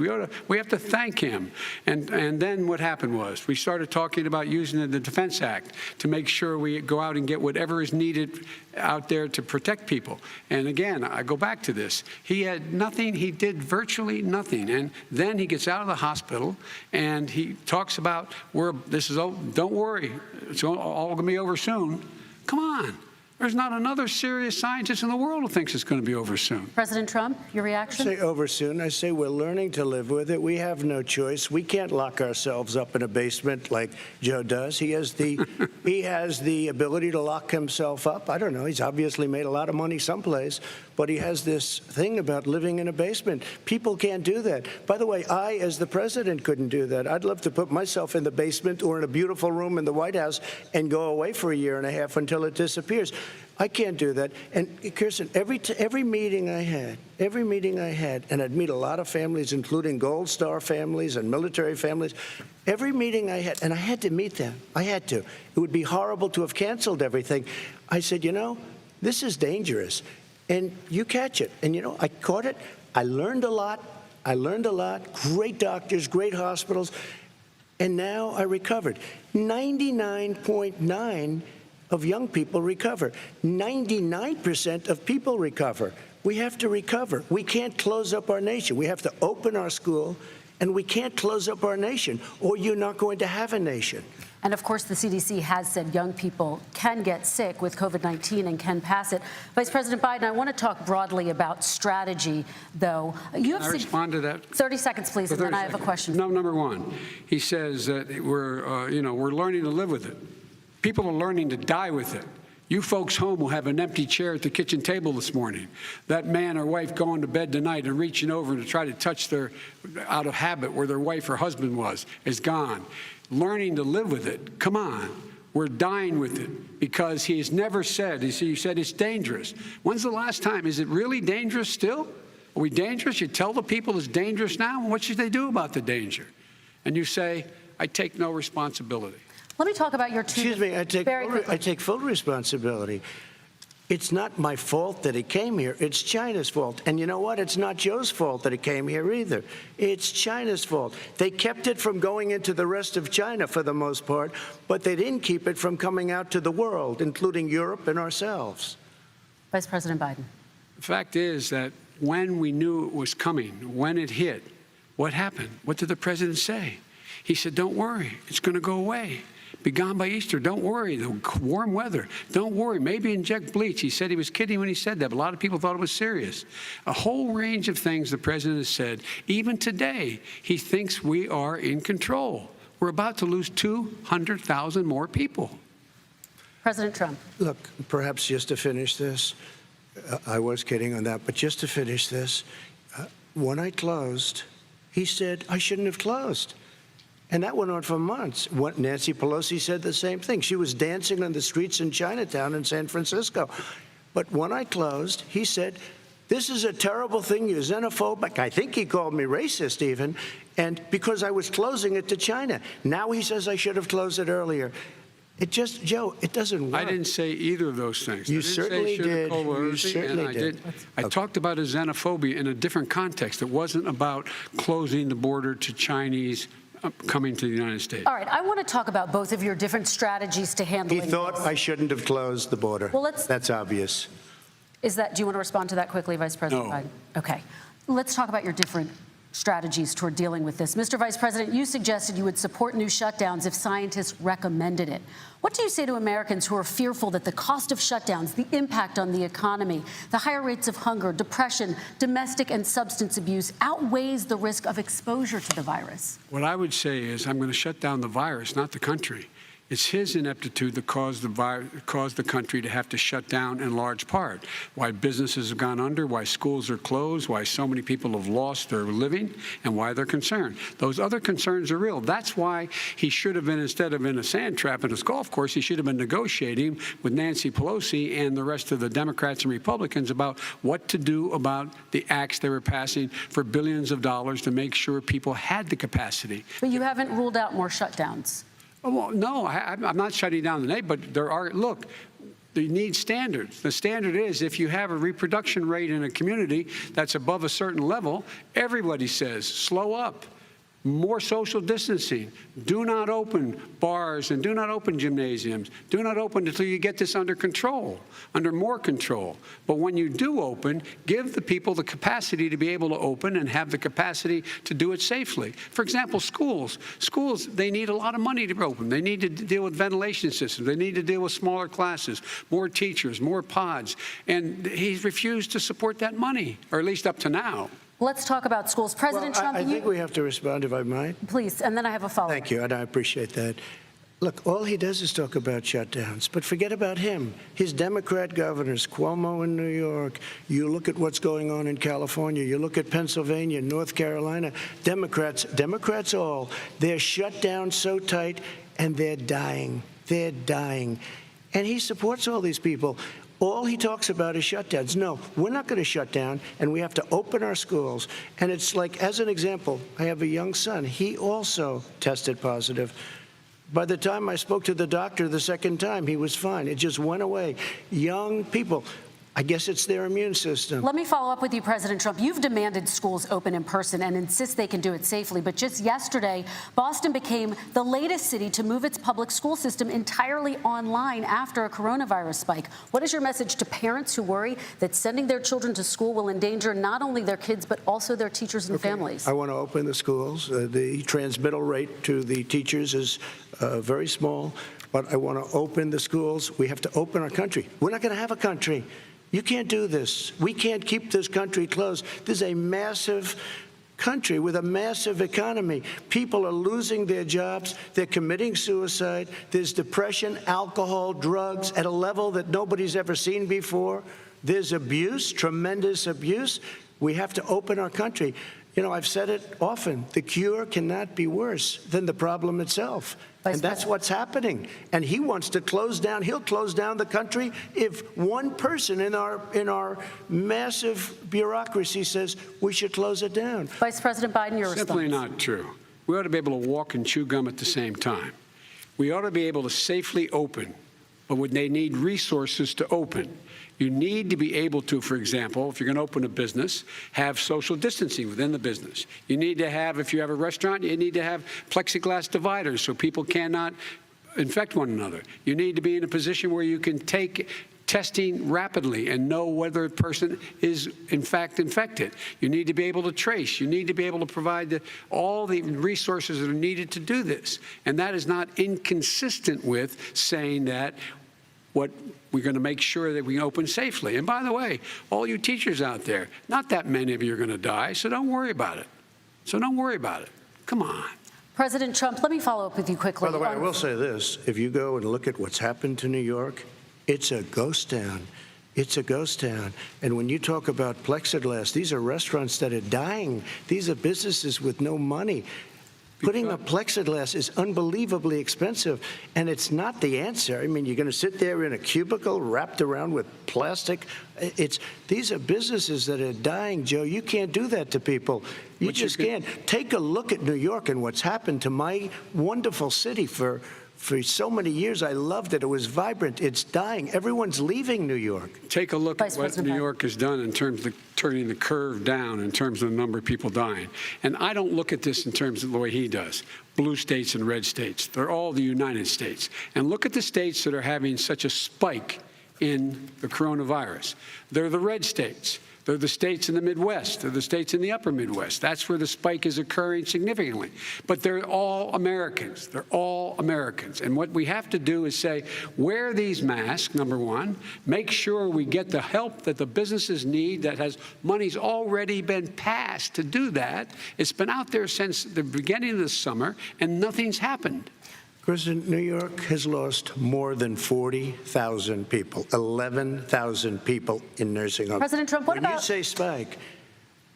We have to thank him. And then what happened was we started talking about using the Defense Act to make sure we go out and get whatever is needed out there to protect people. And again, I go back to this. He had nothing. He did virtually nothing. And then he gets out of the hospital and he talks about, don't worry, it's all going to be over soon. Come on. There's not another serious scientist in the world who thinks it's going to be over soon. President Trump, your reaction? I say over soon. I say we're learning to live with it. We have no choice. We can't lock ourselves up in a basement like Joe does. He has the ability to lock himself up. I don't know. He's obviously made a lot of money someplace, but he has this thing about living in a basement. People can't do that. By the way, I, as the president, couldn't do that. I'd love to put myself in the basement or in a beautiful room in the White House and go away for a year and a half until it disappears. I can't do that. And Kirsten, every meeting I had, and I'd meet a lot of families, including Gold Star families and military families, every meeting I had, and I had to meet them. I had to. It would be horrible to have canceled everything. I said, this is dangerous. And you catch it. And, I caught it. I learned a lot. Great doctors, great hospitals. And now I recovered. 99.9% of young people recover. 99% of people recover. We have to recover. We can't close up our nation. We have to open our school, and we can't close up our nation, or you're not going to have a nation. And of course, the CDC has said young people can get sick with COVID-19 and can pass it. Vice President Biden, I want to talk broadly about strategy, though. You have Can I respond to that? 30 seconds, please, and then I have a question. No, number one, he says that we're learning to live with it. People are learning to die with it. You folks home will have an empty chair at the kitchen table this morning. That man or wife going to bed tonight and reaching over to try to touch their, out of habit, where their wife or husband was, is gone. Learning to live with it. Come on. We're dying with it because he has never said, you said it's dangerous. When's the last time? Is it really dangerous still? Are we dangerous? You tell the people it's dangerous now? What should they do about the danger? And you say, I take no responsibility. Let me talk about your two. Excuse me, I take full responsibility. It's not my fault that it came here. It's China's fault. And you know what? It's not Joe's fault that it came here either. It's China's fault. They kept it from going into the rest of China for the most part, but they didn't keep it from coming out to the world, including Europe and ourselves. Vice President Biden. The fact is that when we knew it was coming, when it hit, what happened? What did the president say? He said, don't worry, it's going to go away. Be gone by Easter. Don't worry. The warm weather. Don't worry. Maybe inject bleach. He said he was kidding when he said that, but a lot of people thought it was serious. A whole range of things the president has said. Even today, he thinks we are in control. We're about to lose 200,000 more people. President Trump. Look, perhaps just to finish this, I was kidding on that, but just to finish this, when I closed, he said I shouldn't have closed. And that went on for months. Nancy Pelosi said the same thing. She was dancing on the streets in Chinatown in San Francisco. But when I closed, he said, this is a terrible thing. You're xenophobic. I think he called me racist even. And because I was closing it to China. Now he says I should have closed it earlier. It just, Joe, it doesn't work. I didn't say either of those things. You certainly did. You certainly did. I talked about a xenophobia in a different context. It wasn't about closing the border to Chinese coming to the United States. All right, I want to talk about both of your different strategies to handling this. He thought I shouldn't have closed the border. Well, that's obvious. Do you want to respond to that quickly, Vice President Biden? Okay. Let's talk about your different strategies toward dealing with this. Mr. Vice President, you suggested you would support new shutdowns if scientists recommended it. What do you say to Americans who are fearful that the cost of shutdowns, the impact on the economy, the higher rates of hunger, depression, domestic and substance abuse outweighs the risk of exposure to the virus? What I would say is I'm going to shut down the virus, not the country. It's his ineptitude that caused the country to have to shut down in large part. Why businesses have gone under, why schools are closed, why so many people have lost their living, and why they're concerned. Those other concerns are real. That's why he should have been, instead of in a sand trap in his golf course, he should have been negotiating with Nancy Pelosi and the rest of the Democrats and Republicans about what to do about the acts they were passing for billions of dollars to make sure people had the capacity. But you haven't ruled out more shutdowns. Well, no, I'm not shutting down the nation, but there are, look, you need standards. The standard is if you have a reproduction rate in a community that's above a certain level, everybody says, slow up. More social distancing. Do not open bars and do not open gymnasiums. Do not open until you get this under control, under more control. But when you do open, give the people the capacity to be able to open and have the capacity to do it safely. For example, schools. Schools, they need a lot of money to open. They need to deal with ventilation systems. They need to deal with smaller classes, more teachers, more pods. And he's refused to support that money, or at least up to now. Let's talk about schools. President Trump, I think we have to respond, if I might. Please, and then I have a follow-up. Thank you, and I appreciate that. Look, all he does is talk about shutdowns, but forget about him. His Democrat governors, Cuomo in New York, you look at what's going on in California, you look at Pennsylvania, North Carolina, Democrats all, they're shut down so tight, and they're dying. They're dying. And he supports all these people. All he talks about is shutdowns. No, we're not going to shut down, and we have to open our schools. And it's like, as an example, I have a young son. He also tested positive. By the time I spoke to the doctor the second time, he was fine. It just went away. Young people. I guess it's their immune system. Let me follow up with you, President Trump. You've demanded schools open in person and insist they can do it safely. But just yesterday, Boston became the latest city to move its public school system entirely online after a coronavirus spike. What is your message to parents who worry that sending their children to school will endanger not only their kids, but also their teachers and families? I want to open the schools. The transmittal rate to the teachers is very small, but I want to open the schools. We have to open our country. We're not going to have a country. You can't do this. We can't keep this country closed. This is a massive country with a massive economy. People are losing their jobs. They're committing suicide. There's depression, alcohol, drugs at a level that nobody's ever seen before. There's abuse, tremendous abuse. We have to open our country. You know, I've said it often. The cure cannot be worse than the problem itself. And that's what's happening. And he wants to close down. He'll close down the country if one person in our massive bureaucracy says we should close it down. Vice President Biden, your response. Simply not true. We ought to be able to walk and chew gum at the same time. We ought to be able to safely open, but when they need resources to open. You need to be able to, for example, if you're going to open a business, have social distancing within the business. You need to have, if you have a restaurant, you need to have plexiglass dividers so people cannot infect one another. You need to be in a position where you can take testing rapidly and know whether a person is in fact infected. You need to be able to trace. You need to be able to provide all the resources that are needed to do this. And that is not inconsistent with saying that what we're going to make sure that we open safely. And by the way, all you teachers out there, not that many of you are going to die, so don't worry about it. Come on. President Trump, let me follow up with you quickly. By the way, I will say this. If you go and look at what's happened to New York, it's a ghost town. It's a ghost town. And when you talk about plexiglass, these are restaurants that are dying. These are businesses with no money. Putting up plexiglass is unbelievably expensive, and it's not the answer. I mean, you're going to sit there in a cubicle wrapped around with plastic. These are businesses that are dying, Joe. You can't do that to people. You just can't. Take a look at New York and what's happened to my wonderful city for so many years. I loved it. It was vibrant. It's dying. Everyone's leaving New York. Take a look at what New York has done in terms of turning the curve down in terms of the number of people dying. And I don't look at this in terms of the way he does. Blue states and red states. They're all the United States. And look at the states that are having such a spike in the coronavirus. They're the red states. They're the states in the Midwest. They're the states in the upper Midwest. That's where the spike is occurring significantly. But they're all Americans. They're all Americans. And what we have to do is say, wear these masks, number one. Make sure we get the help that the businesses need that has money's already been passed to do that. It's been out there since the beginning of the summer, and nothing's happened. President, New York has lost more than 40,000 people, 11,000 people in nursing homes. President Trump, what about... When you say spike,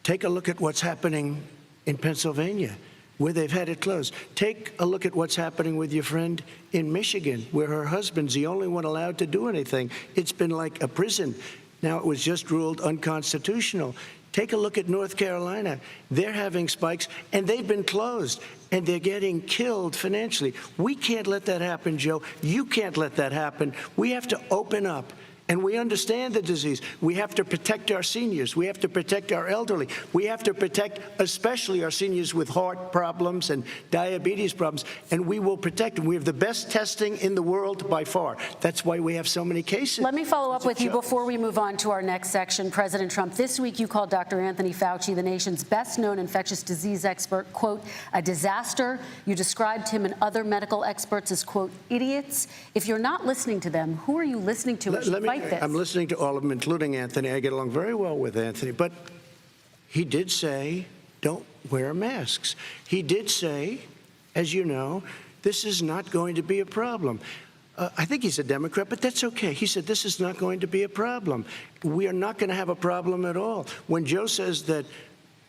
take a look at what's happening in Pennsylvania, where they've had it closed. Take a look at what's happening with your friend in Michigan, where her husband's the only one allowed to do anything. It's been like a prison. Now, it was just ruled unconstitutional. Take a look at North Carolina. They're having spikes, and they've been closed, and they're getting killed financially. We can't let that happen, Joe. You can't let that happen. We have to open up. And we understand the disease. We have to protect our seniors. We have to protect our elderly. We have to protect especially our seniors with heart problems and diabetes problems. And we will protect them. We have the best testing in the world by far. That's why we have so many cases. Let me follow up with you before we move on to our next section. President Trump, this week you called Dr. Anthony Fauci, the nation's best-known infectious disease expert, quote, a disaster. You described him and other medical experts as, quote, idiots. If you're not listening to them, who are you listening to? I'm listening to all of them, including Anthony. I get along very well with Anthony. But he did say, don't wear masks. He did say, as you know, this is not going to be a problem. I think he's a Democrat, but that's okay. He said this is not going to be a problem. We are not going to have a problem at all. When Joe says that,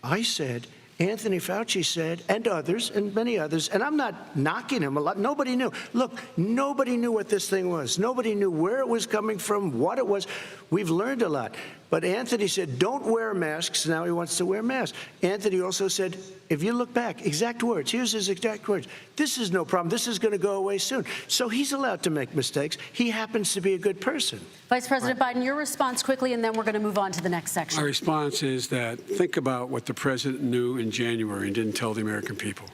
I said, Anthony Fauci said, and others, and many others, and I'm not knocking him a lot. Nobody knew. Look, nobody knew what this thing was. Nobody knew where it was coming from, what it was. We've learned a lot. But Anthony said, don't wear masks. Now he wants to wear masks. Anthony also said, if you look back, exact words, here's his exact words, this is no problem, this is going to go away soon. So he's allowed to make mistakes. He happens to be a good person. Vice President Biden, your response quickly, and then we're going to move on to the next section. My response is that think about what the president knew in January and didn't tell the American people.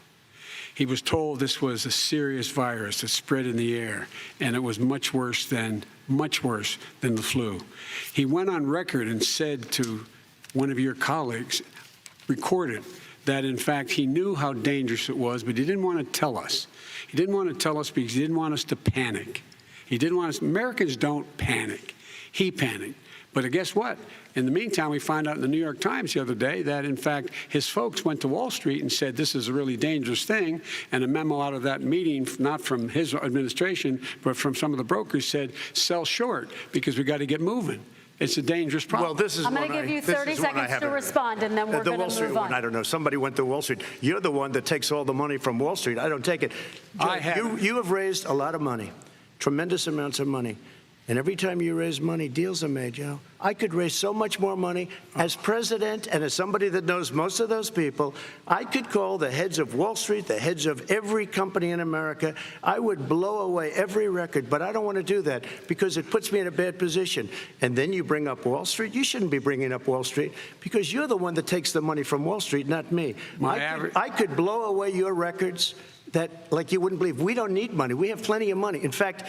He was told this was a serious virus that spread in the air, and it was much worse than the flu. He went on record and said to one of your colleagues, recorded, that, in fact, he knew how dangerous it was, but he didn't want to tell us. He didn't want to tell us because he didn't want us to panic. He didn't want us. Americans don't panic. He panicked. But guess what? In the meantime, we found out in the New York Times the other day that, in fact, his folks went to Wall Street and said this is a really dangerous thing. And a memo out of that meeting, not from his administration, but from some of the brokers, said sell short because we got to get moving. It's a dangerous problem. Well, this is I'm going to give you 30 seconds to respond, and then we're going to move on. The Wall Street one, I don't know. Somebody went to Wall Street. You're the one that takes all the money from Wall Street. I don't take it. I have. You have raised a lot of money, tremendous amounts of money. And every time you raise money, deals are made, you know. I could raise so much more money. As president and as somebody that knows most of those people, I could call the heads of Wall Street, the heads of every company in America. I would blow away every record, but I don't want to do that because it puts me in a bad position. And then you bring up Wall Street. You shouldn't be bringing up Wall Street because you're the one that takes the money from Wall Street, not me. I could blow away your records that, like you wouldn't believe. We don't need money. We have plenty of money. In fact,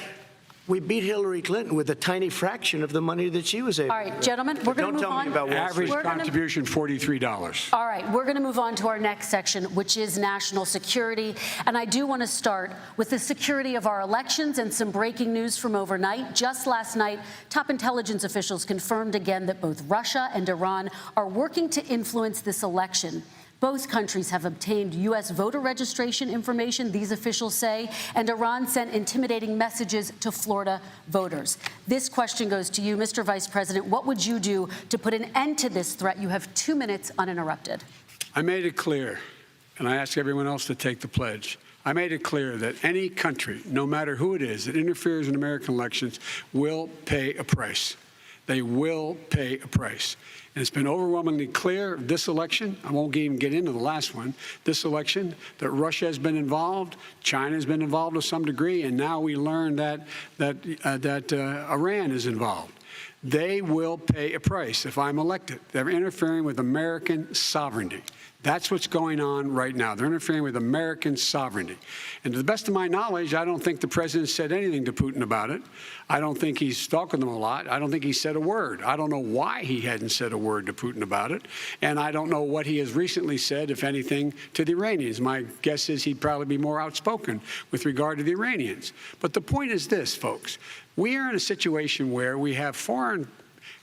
we beat Hillary Clinton with a tiny fraction of the money that she was able to. All right, gentlemen, we're going to move on. Don't tell me about Wall Street. Average contribution, $43. All right, we're going to move on to our next section, which is national security. And I do want to start with the security of our elections and some breaking news from overnight. Just last night, top intelligence officials confirmed again that both Russia and Iran are working to influence this election. Both countries have obtained U.S. voter registration information, these officials say, and Iran sent intimidating messages to Florida voters. This question goes to you, Mr. Vice President. What would you do to put an end to this threat? You have 2 minutes uninterrupted. I made it clear, and I ask everyone else to take the pledge. I made it clear that any country, no matter who it is, that interferes in American elections will pay a price. They will pay a price. And it's been overwhelmingly clear this election, I won't even get into the last one, this election, that Russia has been involved, China has been involved to some degree, and now we learn that Iran is involved. They will pay a price if I'm elected. They're interfering with American sovereignty. That's what's going on right now. They're interfering with American sovereignty. And to the best of my knowledge, I don't think the president said anything to Putin about it. I don't think he's stalking them a lot. I don't think he said a word. I don't know why he hadn't said a word to Putin about it. And I don't know what he has recently said, if anything, to the Iranians. My guess is he'd probably be more outspoken with regard to the Iranians. But the point is this, folks. We are in a situation where we have foreign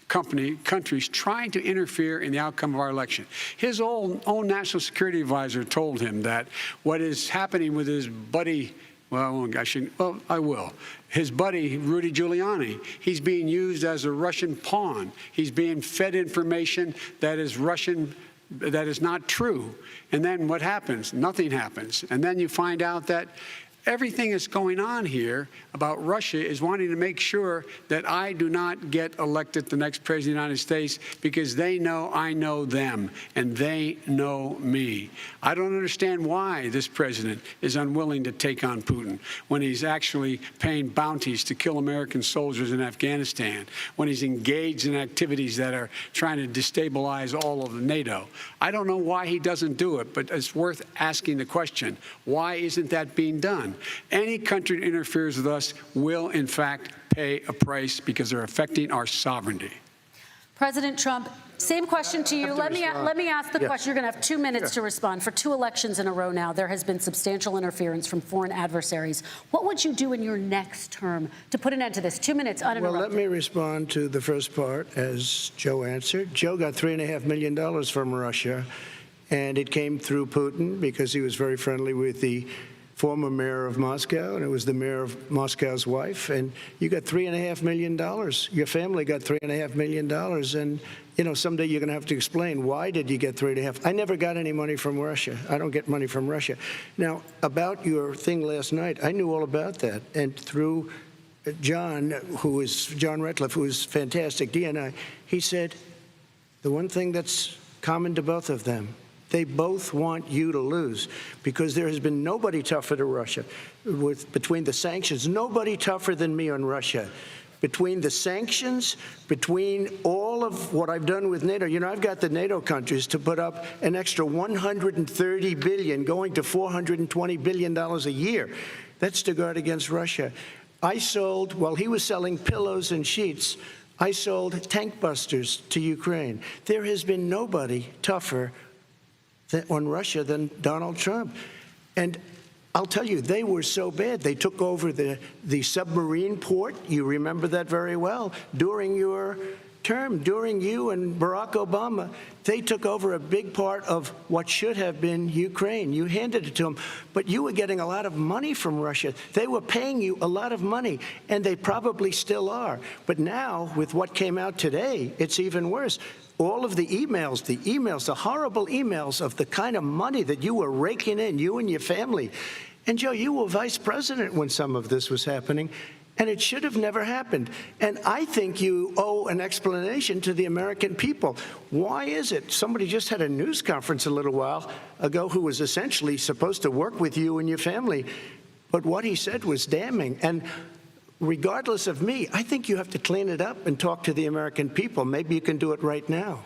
countries trying to interfere in the outcome of our election. His own national security advisor told him that what is happening with his buddy, I will. His buddy, Rudy Giuliani, he's being used as a Russian pawn. He's being fed information that is Russian, that is not true. And then what happens? Nothing happens. And then you find out that everything that's going on here about Russia is wanting to make sure that I do not get elected the next president of the United States because they know I know them and they know me. I don't understand why this president is unwilling to take on Putin when he's actually paying bounties to kill American soldiers in Afghanistan, when he's engaged in activities that are trying to destabilize all of NATO. I don't know why he doesn't do it, but it's worth asking the question, why isn't that being done? Any country that interferes with us will, in fact, pay a price because they're affecting our sovereignty. President Trump, same question to you. Let me ask the question. You're going to have 2 minutes to respond. For 2 elections in a row now, there has been substantial interference from foreign adversaries. What would you do in your next term to put an end to this? 2 minutes uninterrupted. Well, let me respond to the first part, as Joe answered. Joe got $3.5 million from Russia, and it came through Putin because he was very friendly with the former mayor of Moscow, and it was the mayor of Moscow's wife, and you got $3.5 million. Your family got $3.5 million, and, you know, someday you're going to have to explain, why did you get 3.5? I never got any money from Russia. I don't get money from Russia. Now, about your thing last night, I knew all about that, and through John Ratcliffe, who is fantastic, DNI, he said, the one thing that's common to both of them, They both want you to lose because there has been nobody tougher to Russia. Between the sanctions, nobody tougher than me on Russia. Between the sanctions, between all of what I've done with NATO, I've got the NATO countries to put up an extra $130 billion, going to $420 billion a year. That's to guard against Russia. I sold, while he was selling pillows and sheets, I sold tank busters to Ukraine. There has been nobody tougher on Russia than Donald Trump. And I'll tell you, they were so bad. They took over the submarine port. You remember that very well. During your term, during you and Barack Obama, they took over a big part of what should have been Ukraine. You handed it to them, but you were getting a lot of money from Russia. They were paying you a lot of money, and they probably still are. But now, with what came out today, it's even worse. All of the emails, the horrible emails of the kind of money that you were raking in, you and your family. And, Joe, you were vice president when some of this was happening, and it should have never happened. And I think you owe an explanation to the American people. Why is it? Somebody just had a news conference a little while ago who was essentially supposed to work with you and your family, but what he said was damning. And regardless of me, I think you have to clean it up and talk to the American people. Maybe you can do it right now.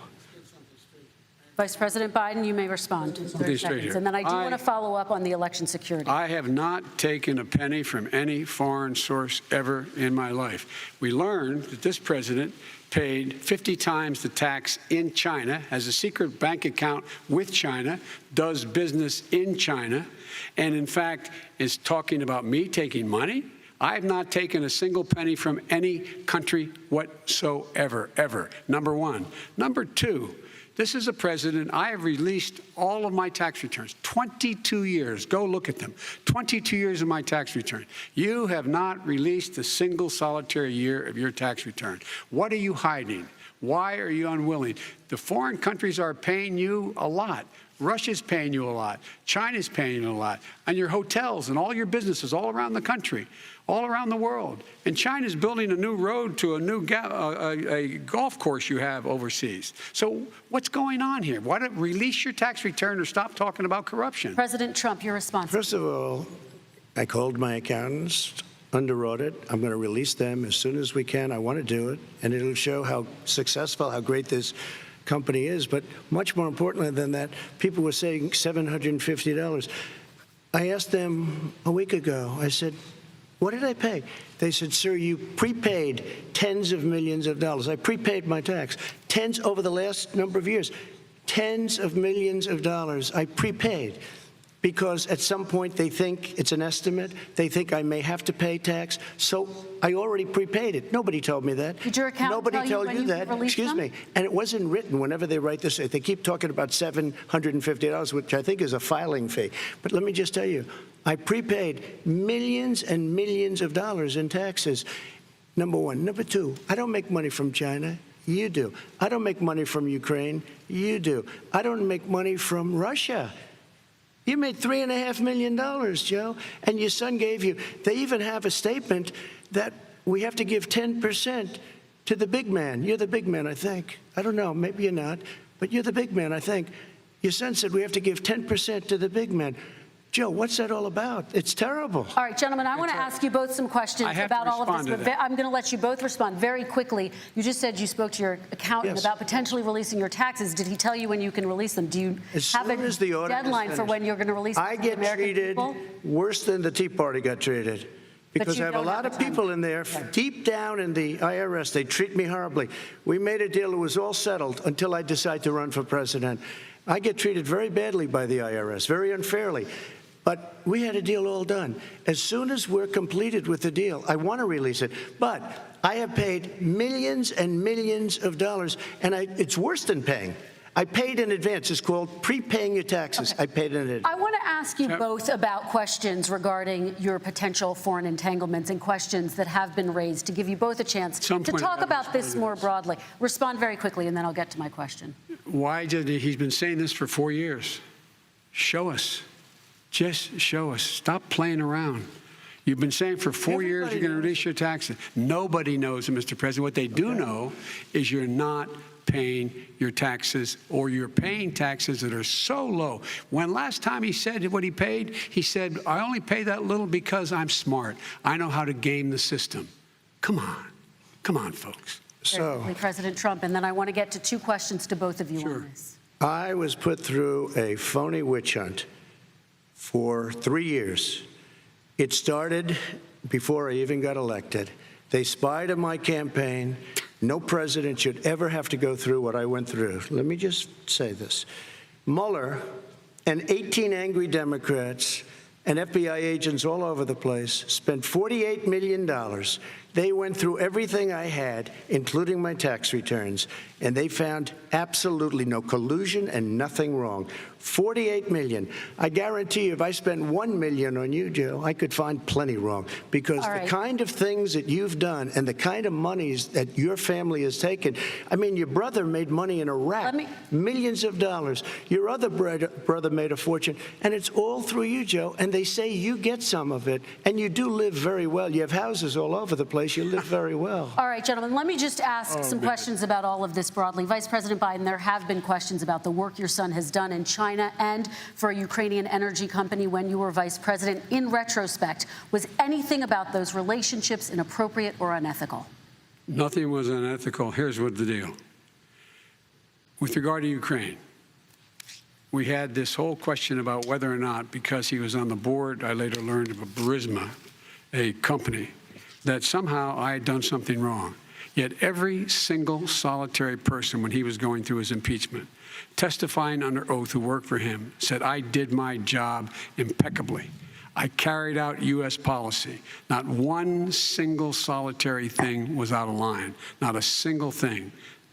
Vice President Biden, you may respond in 30 seconds. And then I do want to follow up on the election security. I have not taken a penny from any foreign source ever in my life. We learned that this president paid 50 times the tax in China, has a secret bank account with China, does business in China, and in fact is talking about me taking money. I have not taken a single penny from any country whatsoever, ever, number one. Number two, this is a president, I have released all of my tax returns, 22 years. Go look at them. 22 years of my tax return. You have not released a single solitary year of your tax return. What are you hiding? Why are you unwilling? The foreign countries are paying you a lot. Russia's paying you a lot. China's paying you a lot. And your hotels and all your businesses all around the country, all around the world. And China's building a new road to a new a golf course you have overseas. So what's going on here? Why don't release your tax return or stop talking about corruption? President Trump, your response. First of all, I called my accountants under audit. I'm going to release them as soon as we can. I want to do it. And it'll show how successful, how great this company is. But much more importantly than that, people were saying $750. I asked them a week ago, I said, what did I pay? They said, sir, you prepaid tens of millions of dollars. I prepaid my tax. Tens over the last number of years. Tens of millions of dollars I prepaid. Because at some point they think it's an estimate. They think I may have to pay tax. So I already prepaid it. Nobody told me that. Did your accountant Nobody tell told you that. Excuse me. And it wasn't written whenever they write this. They keep talking about $750, which I think is a filing fee. But let me just tell you, I prepaid millions and millions of dollars in taxes. Number one. Number two, I don't make money from China. You do. I don't make money from Ukraine. You do. I don't make money from Russia. You made $3.5 million, Joe, and your son gave you. They even have a statement that we have to give 10% to the big man. You're the big man, I think. I don't know, maybe you're not, but you're the big man, I think. Your son said we have to give 10% to the big man. Joe, what's that all about? It's terrible. All right, gentlemen, I want to ask you both some questions about all of this. But I'm going to let you both respond very quickly. You just said you spoke to your accountant about potentially releasing your taxes. Did he tell you when you can release them? Do you have a deadline for when you're going to release them? I get treated worse than the Tea Party got treated. Because I have a lot of people in there, deep down in the IRS, they treat me horribly. We made a deal, it was all settled until I decide to run for president. I get treated very badly by the IRS, very unfairly. But we had a deal all done. As soon as we're completed with the deal, I want to release it. But I have paid millions and millions of dollars, and it's worse than paying. I paid in advance. It's called prepaying your taxes. I paid in advance. I want to ask you both about questions regarding your potential foreign entanglements and questions that have been raised to give you both a chance to talk about this more broadly. Respond very quickly, and then I'll get to my question. Why did he's been saying this for 4 years? Show us. Just show us. Stop playing around. You've been saying for 4 years you're going to reduce your taxes. Nobody knows it, Mr. President. What they do know is you're not paying your taxes, or you're paying taxes that are so low. When last time he said what he paid, he said, I only pay that little because I'm smart. I know how to game the system. Come on, folks. So, President Trump, and then I want to get to two questions to both of you on this. I was put through a phony witch hunt for 3 years. It started before I even got elected. They spied on my campaign. No president should ever have to go through what I went through. Let me just say this. Mueller and 18 angry Democrats and FBI agents all over the place spent $48 million. They went through everything I had, including my tax returns, and they found absolutely no collusion and nothing wrong. $48 million. I guarantee you, if I spent $1 million on you, Joe, I could find plenty wrong, because the kind of things that you've done and the kind of monies that your family has taken. I mean, your brother made money in Iraq, millions of dollars. Your other brother made a fortune, and it's all through you, Joe. And they say you get some of it, and you do live very well. You have houses all over the place. You live very well. All right, gentlemen, let me just ask some questions about all of this broadly. Vice President Biden, there have been questions about the work your son has done in China and for a Ukrainian energy company when you were vice president. In retrospect, was anything about those relationships inappropriate or unethical? Nothing was unethical. Here's what the deal. With regard to Ukraine, we had this whole question about whether or not, because he was on the board, I later learned of a Burisma, a company, that somehow I had done something wrong. Yet every single solitary person, when he was going through his impeachment, testifying under oath who worked for him, said, I did my job impeccably. I carried out U.S. policy. Not one single solitary thing was out of line. Not a single thing,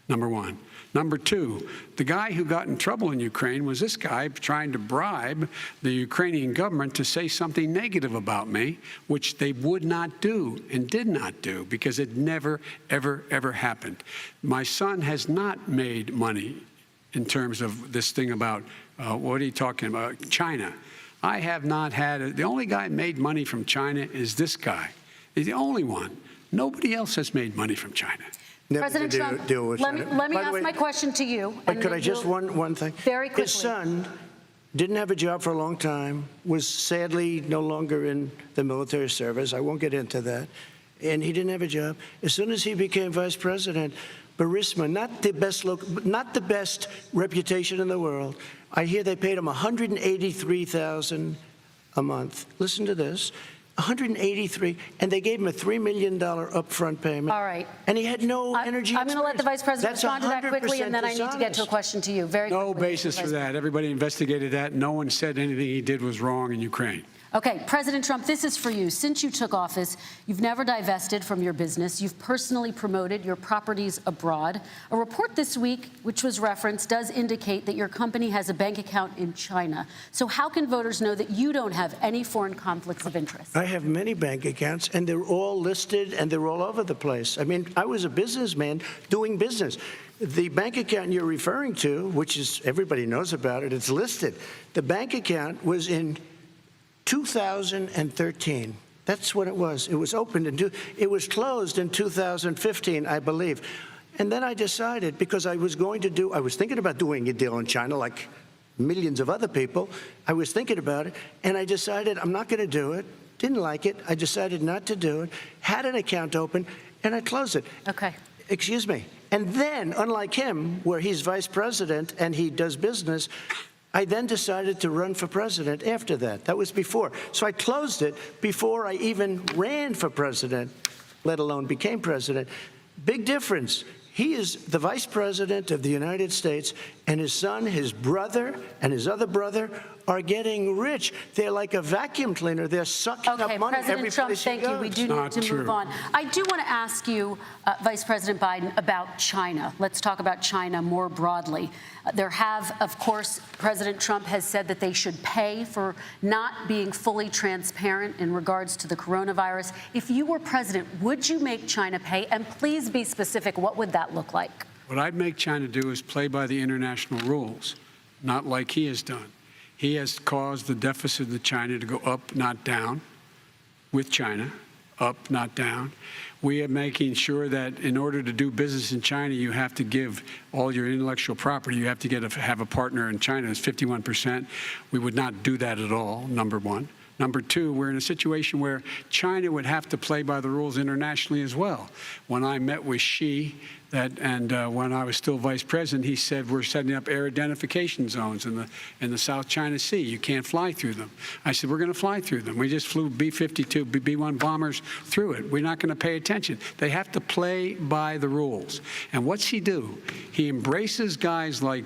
number one. Number two, the guy who got in trouble in Ukraine was this guy trying to bribe the Ukrainian government to say something negative about me, which they would not do and did not do, because it never, ever, ever happened. My son has not made money in terms of this thing about, what are you talking about, China. I have not had, the only guy who made money from China is this guy. He's the only one. Nobody else has made money from China. President Trump, let me ask my question to you. But could I just one thing? Very quickly. His son didn't have a job for a long time, was sadly no longer in the military service. I won't get into that. And he didn't have a job. As soon as he became vice president, Burisma, not the best reputation in the world. I hear they paid him $183,000 a month. Listen to this. $183, and they gave him a $3 million upfront payment. All right. And he had no energy. I'm going to let the vice president respond to that quickly, and then I need to get to a question to you. Very quickly. No basis for that. Everybody investigated that. No one said anything he did was wrong in Ukraine. Okay, President Trump, this is for you. Since you took office, you've never divested from your business. You've personally promoted your properties abroad. A report this week, which was referenced, does indicate that your company has a bank account in China. So how can voters know that you don't have any foreign conflicts of interest? I have many bank accounts, and they're all listed, and they're all over the place. I mean, I was a businessman doing business. The bank account you're referring to, which is, everybody knows about it, it's listed. The bank account was in 2013. That's what it was. It was opened it was closed in 2015, I believe. And then I decided, because I was thinking about doing a deal in China like millions of other people. I was thinking about it, and I decided I'm not going to do it. Didn't like it. I decided not to do it. Had an account open, and I closed it. Okay. Excuse me. And then, unlike him, where he's vice president and he does business, I then decided to run for president after that. That was before. So I closed it before I even ran for president, let alone became president. Big difference. He is the vice president of the United States, and his son, his brother, and his other brother are getting rich. They're like a vacuum cleaner. They're sucking up money every Trump, place he goes. thank you. We do need to move on. I do want to ask you, Vice President Biden, about China. Let's talk about China more broadly. There have, of course, President Trump has said that they should pay for not being fully transparent in regards to the coronavirus. If you were president, would you make China pay? And please be specific. What would that look like? What I'd make China do is play by the international rules, not like he has done. He has caused the deficit of China to go up, not down. with China, up, not down. We are making sure that in order to do business in China, you have to give all your intellectual property. You have to have a partner in China. It's 51%. We would not do that at all, number one. Number two, we're in a situation where China would have to play by the rules internationally as well. When I met with Xi, when I was still vice president, he said we're setting up air identification zones in the South China Sea. You can't fly through them. I said we're going to fly through them. We just flew B-52, B-1 bombers through it. We're not going to pay attention. They have to play by the rules. And what's he do? He embraces guys like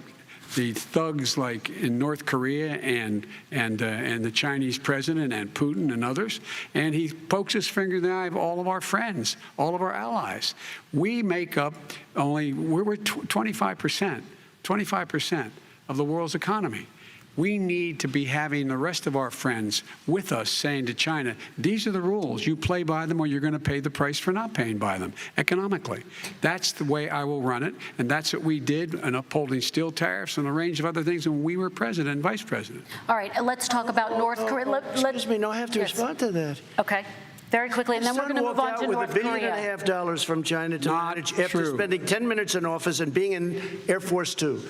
the thugs like in North Korea and the Chinese president and Putin and others, and he pokes his finger in the eye of all of our friends, all of our allies. We make up we're 25% of the world's economy. We need to be having the rest of our friends with us saying to China, these are the rules. You play by them or you're going to pay the price for not paying by them economically. That's the way I will run it. And that's what we did in upholding steel tariffs and a range of other things when we were president and vice president. All right, let's talk about North Korea. Excuse me, no, I have to respond to that. Okay. Very quickly, and then we're going to move on to North Korea. With $1.5 billion from China to manage after spending 10 minutes in office and being in Air Force Two,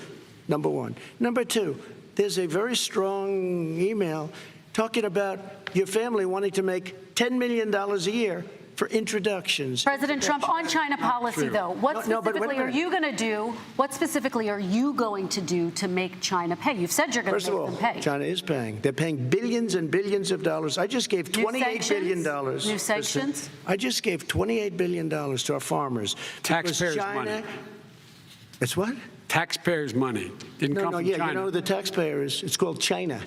number one. Number two, there's a very strong email talking about your family wanting to make $10 million a year for introductions. President Trump, on China policy, though, what specifically are you going to do? What specifically are you going to do to make China pay? You've said you're going to make them pay. First of all, China is paying. They're paying billions and billions of dollars. I just gave $28 billion. New sanctions? I just gave $28 billion to our farmers. Taxpayers' money. It's what? Taxpayers' money. Didn't come from China. You know the taxpayer is, it's called China.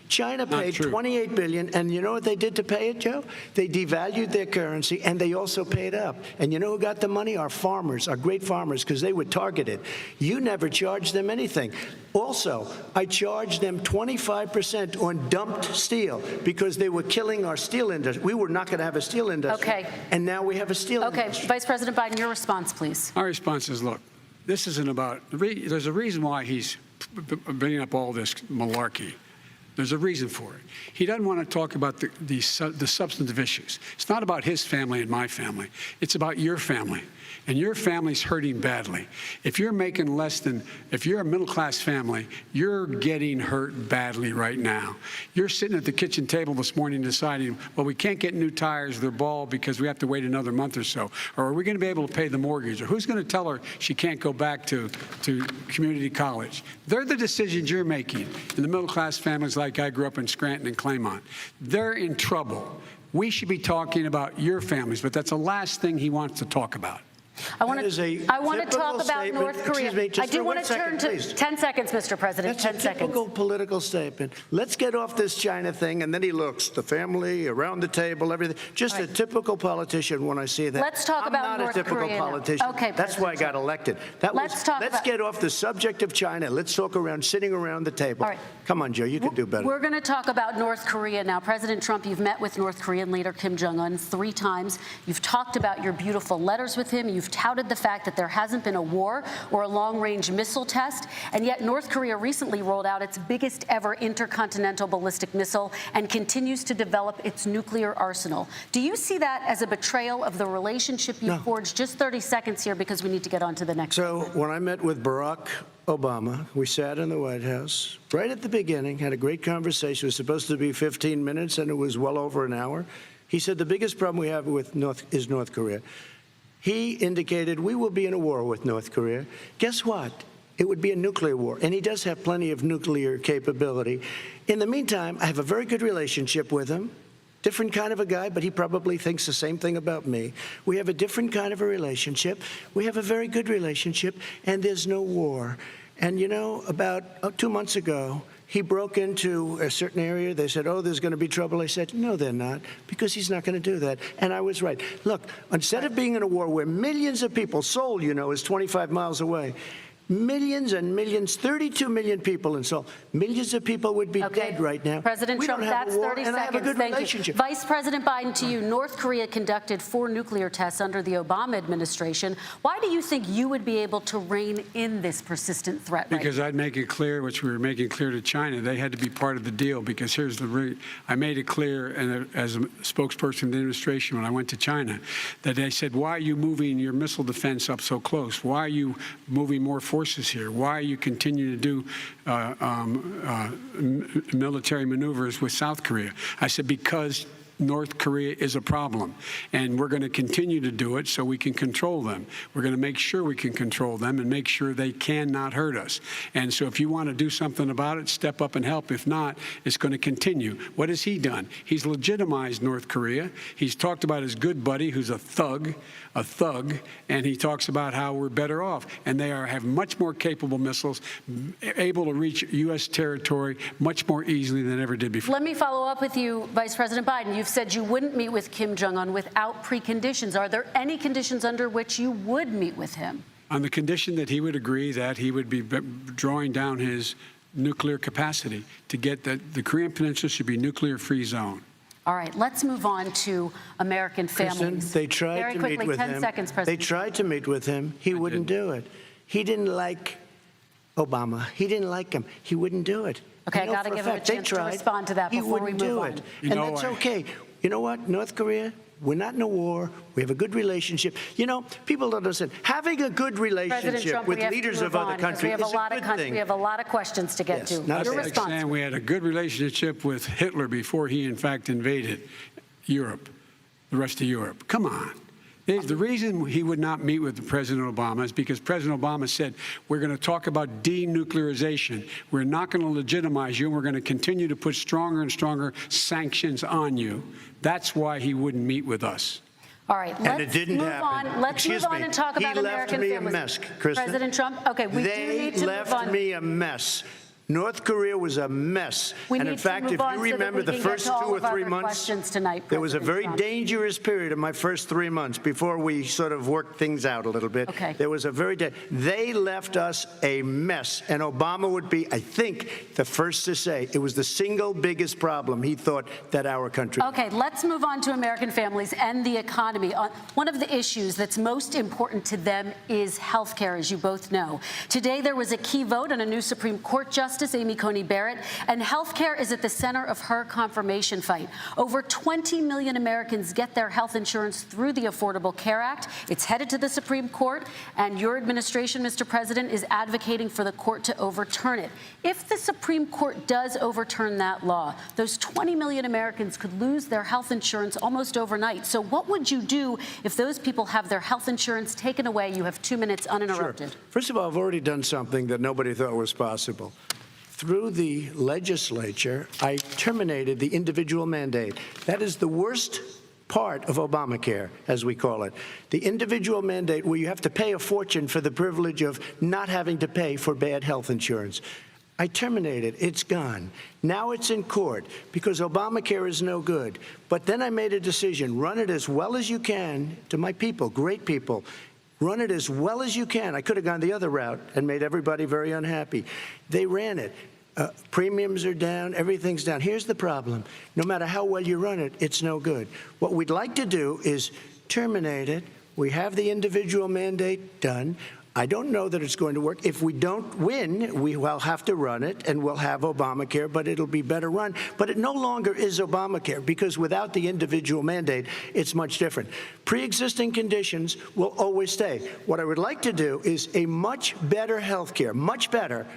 China paid $28 billion, and you know what they did to pay it, Joe? They devalued their currency, and they also paid up. And you know who got the money? Our farmers, our great farmers, because they were targeted. You never charged them anything. Also, I charged them 25% on dumped steel because they were killing our steel industry. We were not going to have a steel industry. Okay. And now we have a steel industry. Okay, Vice President Biden, your response, please. My response is, look, this isn't about, there's a reason why he's bringing up all this malarkey. There's a reason for it. He doesn't want to talk about the substantive issues. It's not about his family and my family. It's about your family. And your family's hurting badly. If you're making less than, if you're a middle-class family, you're getting hurt badly right now. You're sitting at the kitchen table this morning deciding, well, we can't get new tires, they're bald because we have to wait another month or so. Or are we going to be able to pay the mortgage? Or who's going to tell her she can't go back to community college? They're the decisions you're making in the middle-class families like I grew up in Scranton and Claymont. They're in trouble. We should be talking about your families, but that's the last thing he wants to talk about. I want to talk about North Korea. I do want to turn to 10 seconds, Mr. President. 10 seconds. That's a typical political statement. Let's get off this China thing, and then he looks, the family, around the table, everything. Just a typical politician when I see that. Let's talk about North Korea. I'm not a typical politician. Okay, that's why I got elected. Let's get off the subject of China. Let's talk sitting around the table. All right. Come on, Joe, you can do better. We're going to talk about North Korea now. President Trump, you've met with North Korean leader Kim Jong-un 3 times. You've talked about your beautiful letters with him. You've touted the fact that there hasn't been a war or a long-range missile test, and yet North Korea recently rolled out its biggest ever intercontinental ballistic missile and continues to develop its nuclear arsenal. Do you see that as a betrayal of the relationship you forged? Just 30 seconds here because we need to get on to the next. So when I met with Barack Obama, we sat in the White House right at the beginning, had a great conversation. It was supposed to be 15 minutes, and it was well over an hour. He said the biggest problem we have with North Korea. He indicated we will be in a war with North Korea. Guess what? It would be a nuclear war, and he does have plenty of nuclear capability. In the meantime, I have a very good relationship with him. Different kind of a guy, but he probably thinks the same thing about me. We have a different kind of a relationship. We have a very good relationship, and there's no war. And, you know, about 2 months ago, he broke into a certain area. They said, oh, there's going to be trouble. I said, no, they're not, because he's not going to do that. And I was right. Look, instead of being in a war where millions of people, Seoul, you know, is 25 miles away, Millions and millions, 32 million people installed. Millions of people would be dead right now. President Trump, that's 30 seconds. And I have a good relationship. Vice President Biden, to you, North Korea conducted 4 nuclear tests under the Obama administration. Why do you think you would be able to rein in this persistent threat? Because I'd make it clear, which we were making clear to China, they had to be part of the deal. Because here's I made it clear, and as a spokesperson of the administration when I went to China, that they said, why are you moving your missile defense up so close? Why are you moving more forces here? Why are you continuing to do military maneuvers with South Korea? I said, because North Korea is a problem, and we're going to continue to do it so we can control them. We're going to make sure we can control them and make sure they cannot hurt us. And so if you want to do something about it, step up and help. If not, it's going to continue. What has he done? He's legitimized North Korea. He's talked about his good buddy, who's a thug, and he talks about how we're better off. And they have much more capable missiles, able to reach U.S. territory much more easily than ever did before. Let me follow up with you, Vice President Biden. You've said you wouldn't meet with Kim Jong-un without preconditions. Are there any conditions under which you would meet with him? On the condition that he would agree that he would be drawing down his nuclear capacity to get that the Korean Peninsula should be a nuclear-free zone. All right, let's move on to American families. Kristen, they tried to meet with him. 10 seconds, President. They tried to meet with him. He wouldn't do it. He didn't like Obama. He didn't like him. He wouldn't do it. Okay, I got to give him a chance to respond to that before we move on. And that's okay. You know what, North Korea, we're not in a war. We have a good relationship. You know, people don't understand. Having a good relationship with leaders of other countries is a good thing. We have a lot of questions to get to. That's like saying we had a good relationship with Hitler before he, in fact, invaded Europe, the rest of Europe. Come on. The reason he would not meet with President Obama is because President Obama said, we're going to talk about denuclearization. We're not going to legitimize you, and we're going to continue to put stronger and stronger sanctions on you. That's why he wouldn't meet with us. All right, let's move on. Let's move on and talk about American families. He left me a mess, Kristen. President Trump, okay, we do need to move on. They left me a mess. North Korea was a mess. And in fact, if you remember the first 2 or 3 months, there was a very dangerous period in my first 3 months before we sort of worked things out a little bit. Okay. There was a they left us a mess. And Obama would be, I think, the first to say it was the single biggest problem he thought that our country had. Okay, let's move on to American families and the economy. One of the issues that's most important to them is health care, as you both know. Today, there was a key vote on a new Supreme Court justice, Amy Coney Barrett, and health care is at the center of her confirmation fight. Over 20 million Americans get their health insurance through the Affordable Care Act. It's headed to the Supreme Court, and your administration, Mr. President, is advocating for the court to overturn it. If the Supreme Court does overturn that law, those 20 million Americans could lose their health insurance almost overnight. So what would you do if those people have their health insurance taken away? You have 2 minutes uninterrupted. Sure. First of all, I've already done something that nobody thought was possible. Through the legislature, I terminated the individual mandate. That is the worst part of Obamacare, as we call it. The individual mandate where you have to pay a fortune for the privilege of not having to pay for bad health insurance. I terminated. It's gone. Now it's in court because Obamacare is no good. But then I made a decision. Run it as well as you can to my people, great people. Run it as well as you can. I could have gone the other route and made everybody very unhappy. They ran it. Premiums are down. Everything's down. Here's the problem. No matter how well you run it, it's no good. What we'd like to do is terminate it. We have the individual mandate done. I don't know that it's going to work. If we don't win, we will have to run it, and we'll have Obamacare, but it'll be better run. But it no longer is Obamacare, because without the individual mandate, it's much different. Pre-existing conditions will always stay. What I would like to do is a much better health care, much better,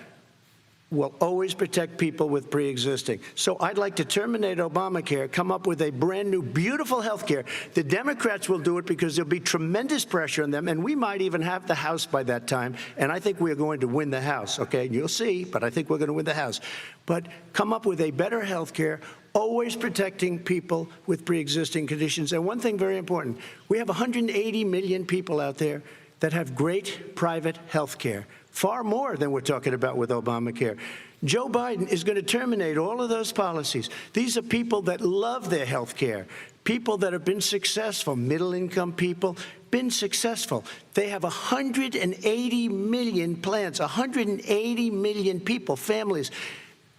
will always protect people with pre-existing. So I'd like to terminate Obamacare, come up with a brand new, beautiful health care. The Democrats will do it because there'll be tremendous pressure on them, and we might even have the House by that time, and I think we're going to win the House, okay? You'll see, but I think we're going to win the House. But come up with a better health care, always protecting people with pre-existing conditions. And one thing very important, we have 180 million people out there that have great private health care. Far more than we're talking about with Obamacare. Joe Biden is going to terminate all of those policies. These are people that love their health care, people that have been successful, middle-income people, been successful. They have 180 million plans, 180 million people, families.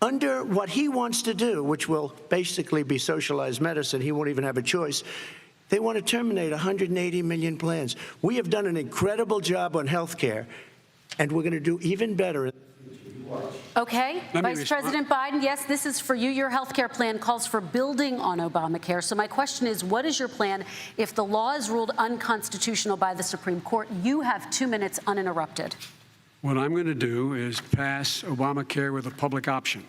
Under what he wants to do, which will basically be socialized medicine, he won't even have a choice, they want to terminate 180 million plans. We have done an incredible job on health care, and we're going to do even better. Okay, Vice President Biden, yes, this is for you. Your health care plan calls for building on Obamacare. So my question is, what is your plan if the law is ruled unconstitutional by the Supreme Court? You have 2 minutes uninterrupted. What I'm going to do is pass Obamacare with a public option.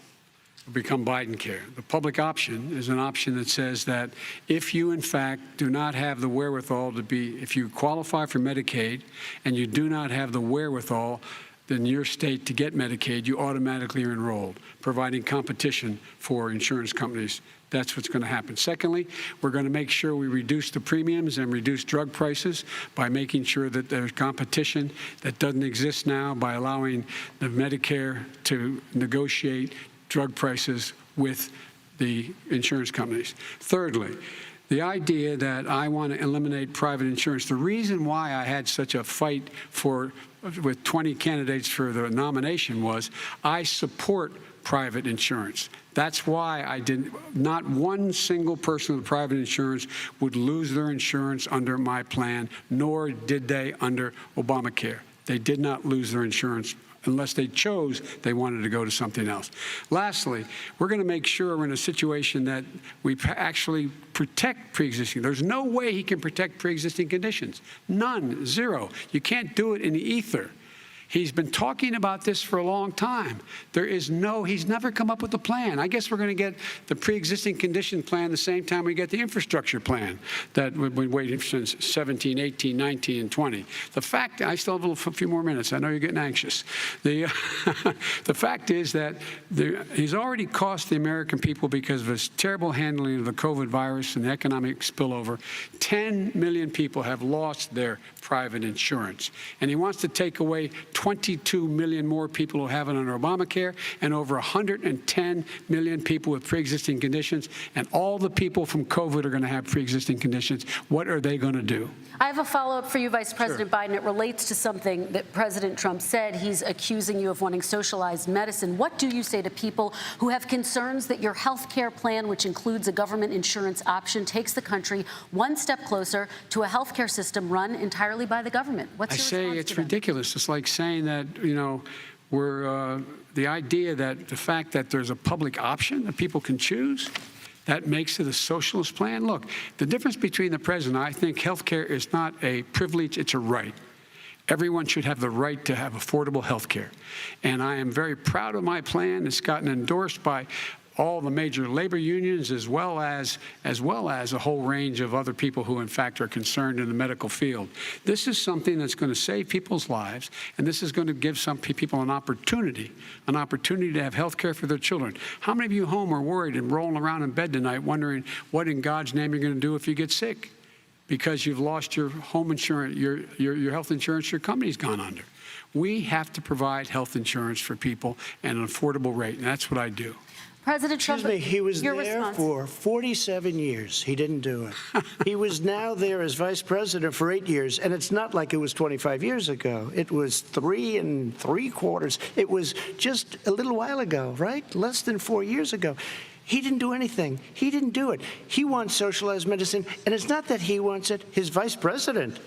It'll become Biden care. The public option is an option that says that if you, in fact, do not have the wherewithal to be, if you qualify for Medicaid and you do not have the wherewithal in your state to get Medicaid, you automatically are enrolled, providing competition for insurance companies. That's what's going to happen. Secondly, we're going to make sure we reduce the premiums and reduce drug prices by making sure that there's competition that doesn't exist now by allowing the Medicare to negotiate drug prices with the insurance companies. Thirdly, the idea that I want to eliminate private insurance, the reason why I had such a fight with 20 candidates for the nomination was I support private insurance. That's why not one single person with private insurance would lose their insurance under my plan, nor did they under Obamacare. They did not lose their insurance unless they chose they wanted to go to something else. Lastly, we're going to make sure we're in a situation that we actually protect pre-existing. There's no way he can protect pre-existing conditions. None, zero. You can't do it in the ether. He's been talking about this for a long time. He's never come up with a plan. I guess we're going to get the pre-existing condition plan the same time we get the infrastructure plan that we've been waiting since 17, 18, 19, and 20. The fact, I still have a few more minutes. I know you're getting anxious. The fact is that he's already cost the American people, because of his terrible handling of the COVID virus and the economic spillover, 10 million people have lost their private insurance. And he wants to take away 22 million more people who have it under Obamacare, and over 110 million people with pre-existing conditions, and all the people from COVID are going to have pre-existing conditions. What are they going to do? I have a follow-up for you, Vice President Biden. It relates to something that President Trump said. He's accusing you of wanting socialized medicine. What do you say to people who have concerns that your health care plan, which includes a government insurance option, takes the country one step closer to a health care system run entirely by the government? What's your response to them? It's ridiculous. It's like saying that, the idea that the fact that there's a public option that people can choose, that makes it a socialist plan. Look, the difference between the president, I think health care is not a privilege, it's a right. Everyone should have the right to have affordable health care. And I am very proud of my plan. It's gotten endorsed by all the major labor unions, as well as a whole range of other people who, in fact, are concerned in the medical field. This is something that's going to save people's lives, and this is going to give some people an opportunity to have health care for their children. How many of you home are worried and rolling around in bed tonight wondering what in God's name you're going to do if you get sick? Because you've lost your home insurance, your health insurance, your company's gone under. We have to provide health insurance for people at an affordable rate, and that's what I do. President Trump, he was there response. for 47 years. He didn't do it. He was now there as vice president for 8 years, and it's not like it was 25 years ago. It was 3 3/4. It was just a little while ago, right? Less than 4 years ago. He didn't do anything. He didn't do it. He wants socialized medicine, and it's not that he wants it. His vice president,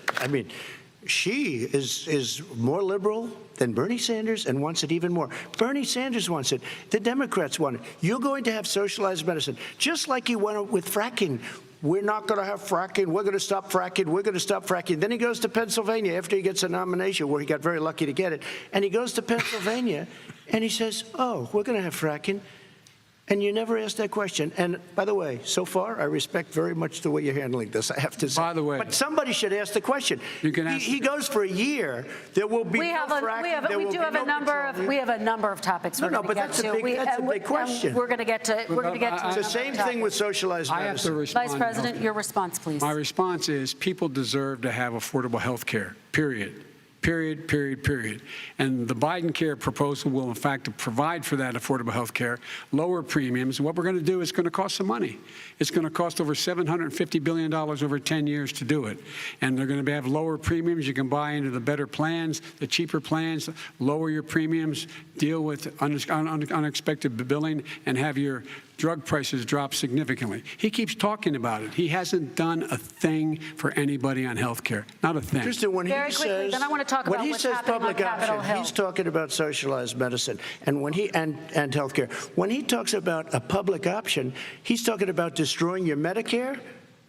she is more liberal than Bernie Sanders and wants it even more. Bernie Sanders wants it. The Democrats want it. You're going to have socialized medicine, just like he went with fracking. We're not going to have fracking. We're going to stop fracking. We're going to stop fracking. Then he goes to Pennsylvania after he gets a nomination, where he got very lucky to get it. And he goes to Pennsylvania and he says, oh, we're going to have fracking. And you never asked that question. And by the way, so far, I respect very much the way you're handling this, I have to say. By the way. But somebody should ask the question. You can ask. He goes for a year. There will be no fracking. We have a number of topics we're going to get to. That's a big question. We're going to get to. It's the same thing with socialized medicine. I have to respond. Vice President, your response, please. My response is people deserve to have affordable health care, period. period, period, period. And the Biden care proposal will, in fact, provide for that affordable health care, lower premiums. What we're going to do is going to cost some money. It's going to cost over $750 billion over 10 years to do it. And they're going to have lower premiums. You can buy into the better plans, the cheaper plans, lower your premiums, deal with unexpected billing, and have your drug prices drop significantly. He keeps talking about it. He hasn't done a thing for anybody on health care. Not a thing. Kristen, when Very he quickly, says, then I want to talk about what's happening on public Capitol option, Hill. he's talking about socialized medicine and when he and health care. When he talks about a public option, he's talking about destroying your Medicare,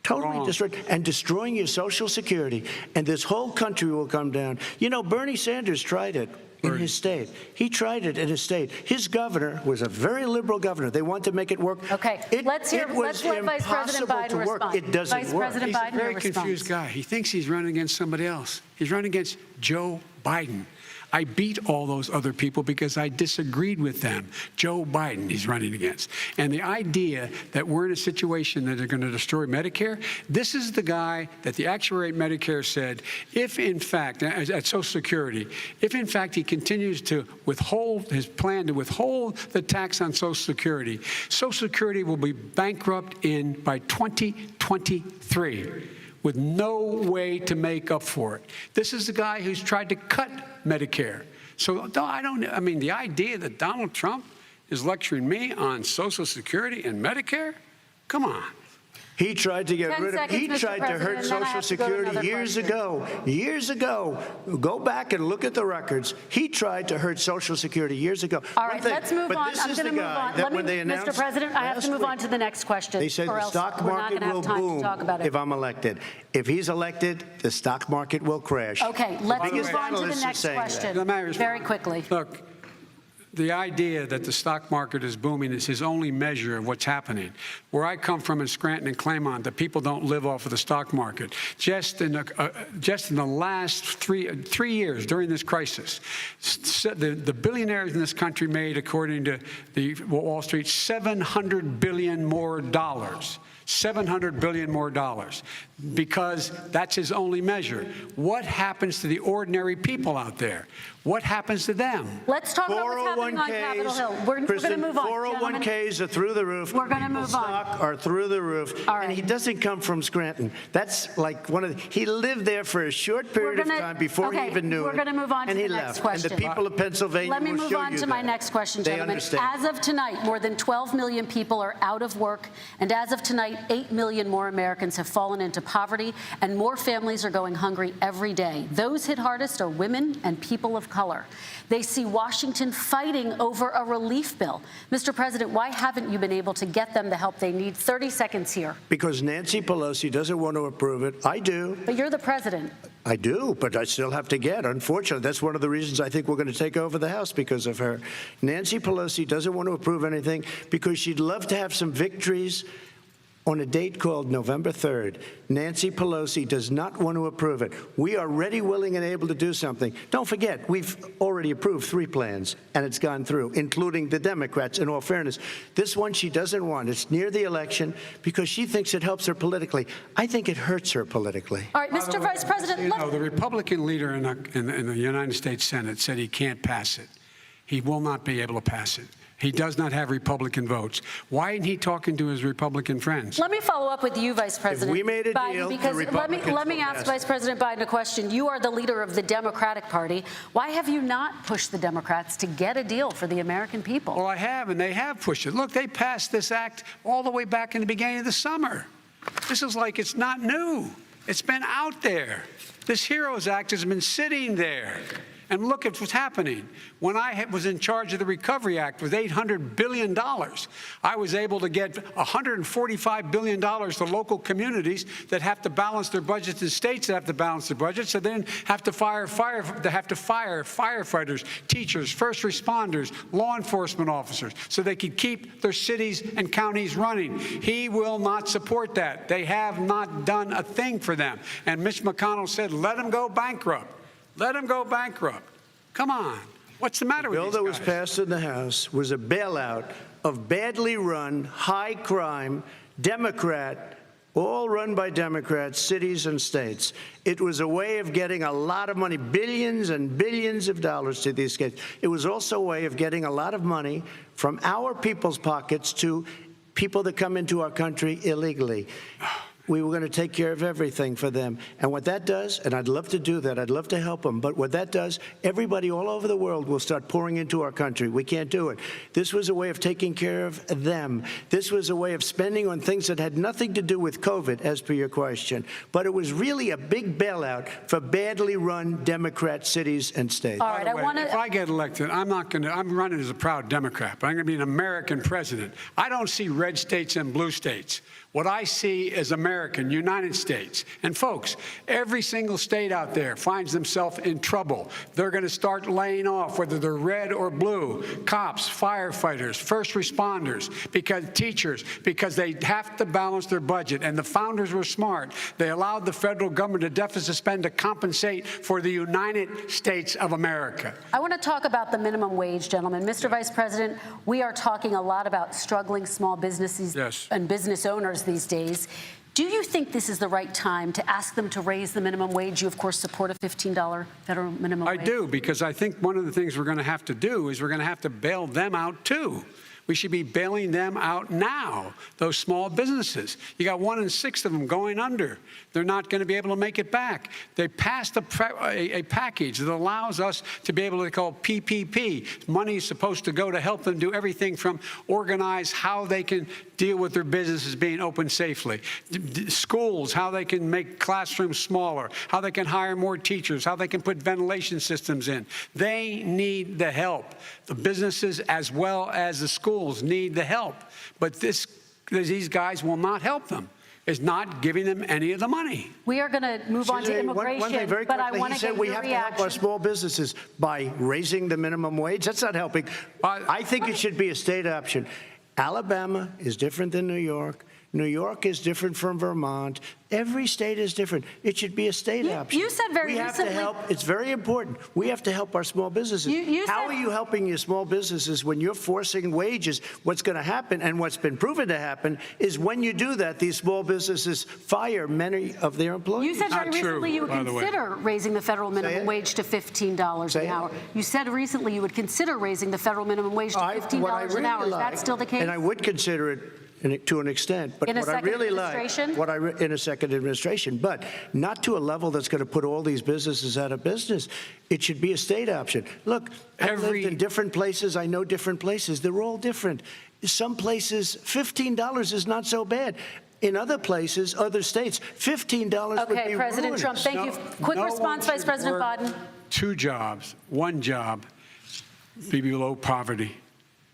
totally destroyed, and destroying your Social Security. And this whole country will come down. You know, Bernie Sanders tried it in his state. He tried it in his state. His governor was a very liberal governor. They wanted to make it work. Okay, let's let Vice President Biden respond. It doesn't Vice work. President He's Biden, a very your confused response. guy. He thinks he's running against somebody else. He's running against Joe Biden. I beat all those other people because I disagreed with them. Joe Biden he's running against. And the idea that we're in a situation that they're going to destroy Medicare, this is the guy that the actuary at Medicare said, if in fact, at Social Security, if in fact he continues to withhold his plan to withhold the tax on Social Security, Social Security will be bankrupt by 2023. With no way to make up for it. This is the guy who's tried to cut Medicare. So I mean, the idea that Donald Trump is lecturing me on Social Security and Medicare? Come on. He tried to get 10 rid of seconds, He Mr. tried to hurt President, and then I Social have to go to Security another years question. ago. Years ago. Go back and look at the records. He tried to hurt Social Security years ago. All right, let's move on. This I'm is going to the move guy on. that when they announced Mr. President, I have to move last on to the next question. They said or the else stock we're not market going to will have time boom to talk about it. if I'm elected. If he's elected, the stock market will crash. Okay, let's biggest move on to the analysts are next saying that. question. Very quickly. Look, the idea that the stock market is booming is his only measure of what's happening. Where I come from in Scranton and Claymont, the people don't live off of the stock market. Just in the last three years during this crisis, the billionaires in this country made, according to the Wall Street, $700 billion more dollars. $700 billion more dollars, because that's his only measure. What happens to the ordinary people out there? What happens to them? Let's talk about what's happening on Capitol Hill. We're going to move on. 401ks are through the roof. We're going to move on. Stock are through the roof. All right. And he doesn't come from Scranton. That's like he lived there for a short period of time before he even knew it. We're going to move on to and the he next left. question. And the people of Pennsylvania Let me will move show on you to my that. next question, They gentlemen. understand. As of tonight, more than 12 million people are out of work. And as of tonight, 8 million more Americans have fallen into poverty, and more families are going hungry every day. Those hit hardest are women and people of color. They see Washington fighting over a relief bill. Mr. President, why haven't you been able to get them the help they need? 30 seconds here. Because Nancy Pelosi doesn't want to approve it. I do. But you're the president. I do, but I still have to get. Unfortunately, that's one of the reasons I think we're going to take over the House, because of her. Nancy Pelosi doesn't want to approve anything because she'd love to have some victories on a date called November 3rd. Nancy Pelosi does not want to approve it. We are ready, willing, and able to do something. Don't forget, we've already approved 3 plans, and it's gone through, including the Democrats, in all fairness. This one she doesn't want. It's near the election because she thinks it helps her politically. I think it hurts her politically. All right, Mr. Vice President. You know, the Republican leader in the United States Senate said he can't pass it. He will not be able to pass it. He does not have Republican votes. Why isn't he talking to his Republican friends? Let me follow up with you, Vice President we made a Biden, deal, because the Republicans let me will ask pass Vice President Biden a question. You are the leader of the Democratic Party. Why have you not pushed the Democrats to get a deal for the American people? Well, I have, and they have pushed it. Look, they passed this act all the way back in the beginning of the summer. This is like it's not new. It's been out there. This HEROES Act has been sitting there. And look at what's happening. When I was in charge of the Recovery Act with $800 billion, I was able to get $145 billion to local communities that have to balance their budgets and states that have to balance their budgets, so then have to fire firefighters, teachers, first responders, law enforcement officers, so they could keep their cities and counties running. He will not support that. They have not done a thing for them. And Mitch McConnell said, let them go bankrupt. Let them go bankrupt. Come on. What's the matter with these guys? The bill that was passed in the House was a bailout of badly run, high-crime, Democrat all run by Democrats, cities and states. It was a way of getting a lot of money, billions and billions of dollars to these states. It was also a way of getting a lot of money from our people's pockets to people that come into our country illegally. We were going to take care of everything for them. And what that does, and I'd love to do that, I'd love to help them, but what that does, everybody all over the world will start pouring into our country. We can't do it. This was a way of taking care of them. This was a way of spending on things that had nothing to do with COVID, as per your question. But it was really a big bailout for badly run Democrat cities and states. All right, if I get elected, I'm running as a proud Democrat, but I'm going to be an American president. I don't see red states and blue states. What I see is American, United States. And folks, every single state out there finds themselves in trouble. They're going to start laying off, whether they're red or blue, cops, firefighters, first responders, because they have to balance their budget. And the founders were smart. They allowed the federal government to deficit spend to compensate for the United States of America. I want to talk about the minimum wage, gentlemen. Mr. Vice President, we are talking a lot about struggling small businesses and business owners these days. Do you think this is the right time to ask them to raise the minimum wage? You, of course, support a $15 federal minimum wage. I do, because I think one of the things we're going to have to do is we're going to have to bail them out, too. We should be bailing them out now, those small businesses. You got 1 in 6 of them going under. They're not going to be able to make it back. They passed a package that allows us to be able to call PPP. Money is supposed to go to help them do everything from organize how they can deal with their businesses being open safely. Schools, how they can make classrooms smaller, how they can hire more teachers, how they can put ventilation systems in. They need the help. The businesses as well as the schools need the help. But these guys will not help them. Is not giving them any of the money. We are going to move on to immigration, one thing very but I quickly, want he to get said we your have reaction. to help our small businesses by raising the minimum wage. That's not helping. I think it should be a state option. Alabama is different than New York. New York is different from Vermont. Every state is different. It should be a state option. You said very recently. We have to help. It's very important. We have to help our small businesses. How are you helping your small businesses when you're forcing wages? What's going to happen, and what's been proven to happen, is when you do that, these small businesses fire many of their employees. You said very recently you would consider raising the federal minimum wage to $15 an hour. You said recently you would consider raising the federal minimum wage to $15 an hour. Is that still the case? And I would consider it to an extent, but what I really like, in a second administration, but not to a level that's going to put all these businesses out of business. It should be a state option. Look, I've lived in different places. I know different places. They're all different. Some places, $15 is not so bad. In other places, other states, $15 would be President ruined. Trump, thank you. Quick response, Vice President Biden. 2 jobs, 1 job, be below poverty.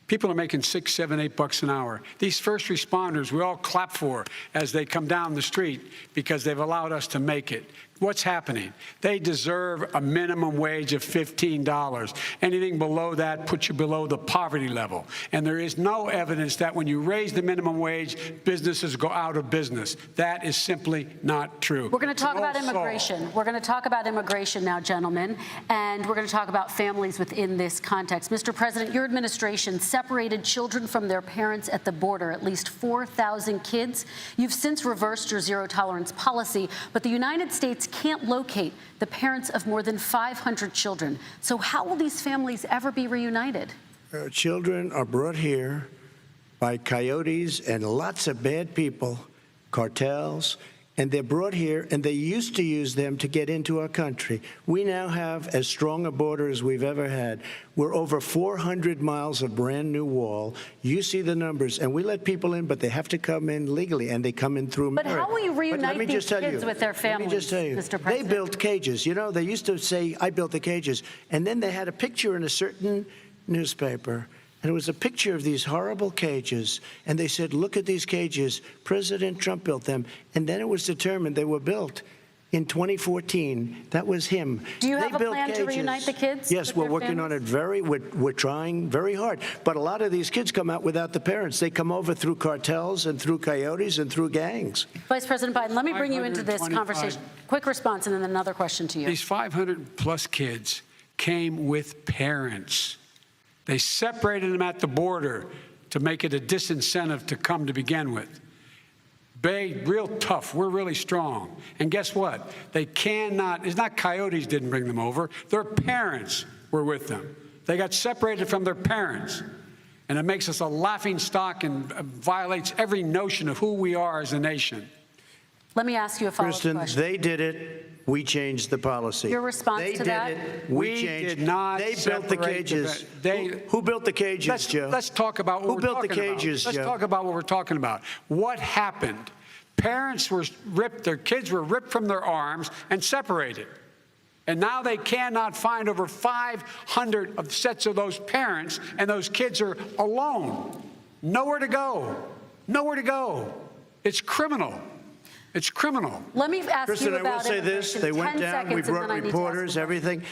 People are making $6, $7, $8 an hour. These first responders, we all clap for as they come down the street because they've allowed us to make it. What's happening? They deserve a minimum wage of $15. Anything below that puts you below the poverty level. And there is no evidence that when you raise the minimum wage, businesses go out of business. That is simply not true. We're going to talk about immigration. We're going to talk about immigration now, gentlemen, and we're going to talk about families within this context. Mr. President, your administration separated children from their parents at the border, at least 4,000 kids. You've since reversed your zero-tolerance policy, but the United States can't locate the parents of more than 500 children. So how will these families ever be reunited? Children are brought here by coyotes and lots of bad people, cartels, and they're brought here, and they used to use them to get into our country. We now have as strong a border as we've ever had. We're over 400 miles of brand new wall. You see the numbers, and we let people in, but they have to come in legally, and they come in through merit. But how will you reunite these kids with their families, Let me just tell you, Mr. President? they built cages. You know, they used to say, I built the cages, and then they had a picture in a certain newspaper, and it was a picture of these horrible cages. And they said, look at these cages. President Trump built them. And then it was determined they were built in 2014. That was him. Do you have a plan to reunite the kids? Yes, we're working on it we're trying very hard. But a lot of these kids come out without the parents. They come over through cartels and through coyotes and through gangs. Vice President Biden, let me bring you into this conversation. Quick response and then another question to you. These 500+ kids came with parents. They separated them at the border to make it a disincentive to come to begin with. real tough. We're really strong. And guess what? They cannot, it's not coyotes didn't bring them over. Their parents were with them. They got separated from their parents. And it makes us a laughing stock and violates every notion of who we are as a nation. Let me ask you a follow-up question. Kristen, they did it. We changed the policy. Your response to that? They did it. We changed. Did not they built the cages. Who built the cages, Joe? Let's talk about what Who we're built the talking cages, about. Joe? Let's talk about what we're talking about. What happened? Parents were ripped, their kids were ripped from their arms and separated. And now they cannot find over 500 of sets of those parents, and those kids are alone. Nowhere to go. Nowhere to go. It's criminal. It's criminal. Let me ask Kristen, you about I will say this. They went down. We brought reporters, everything.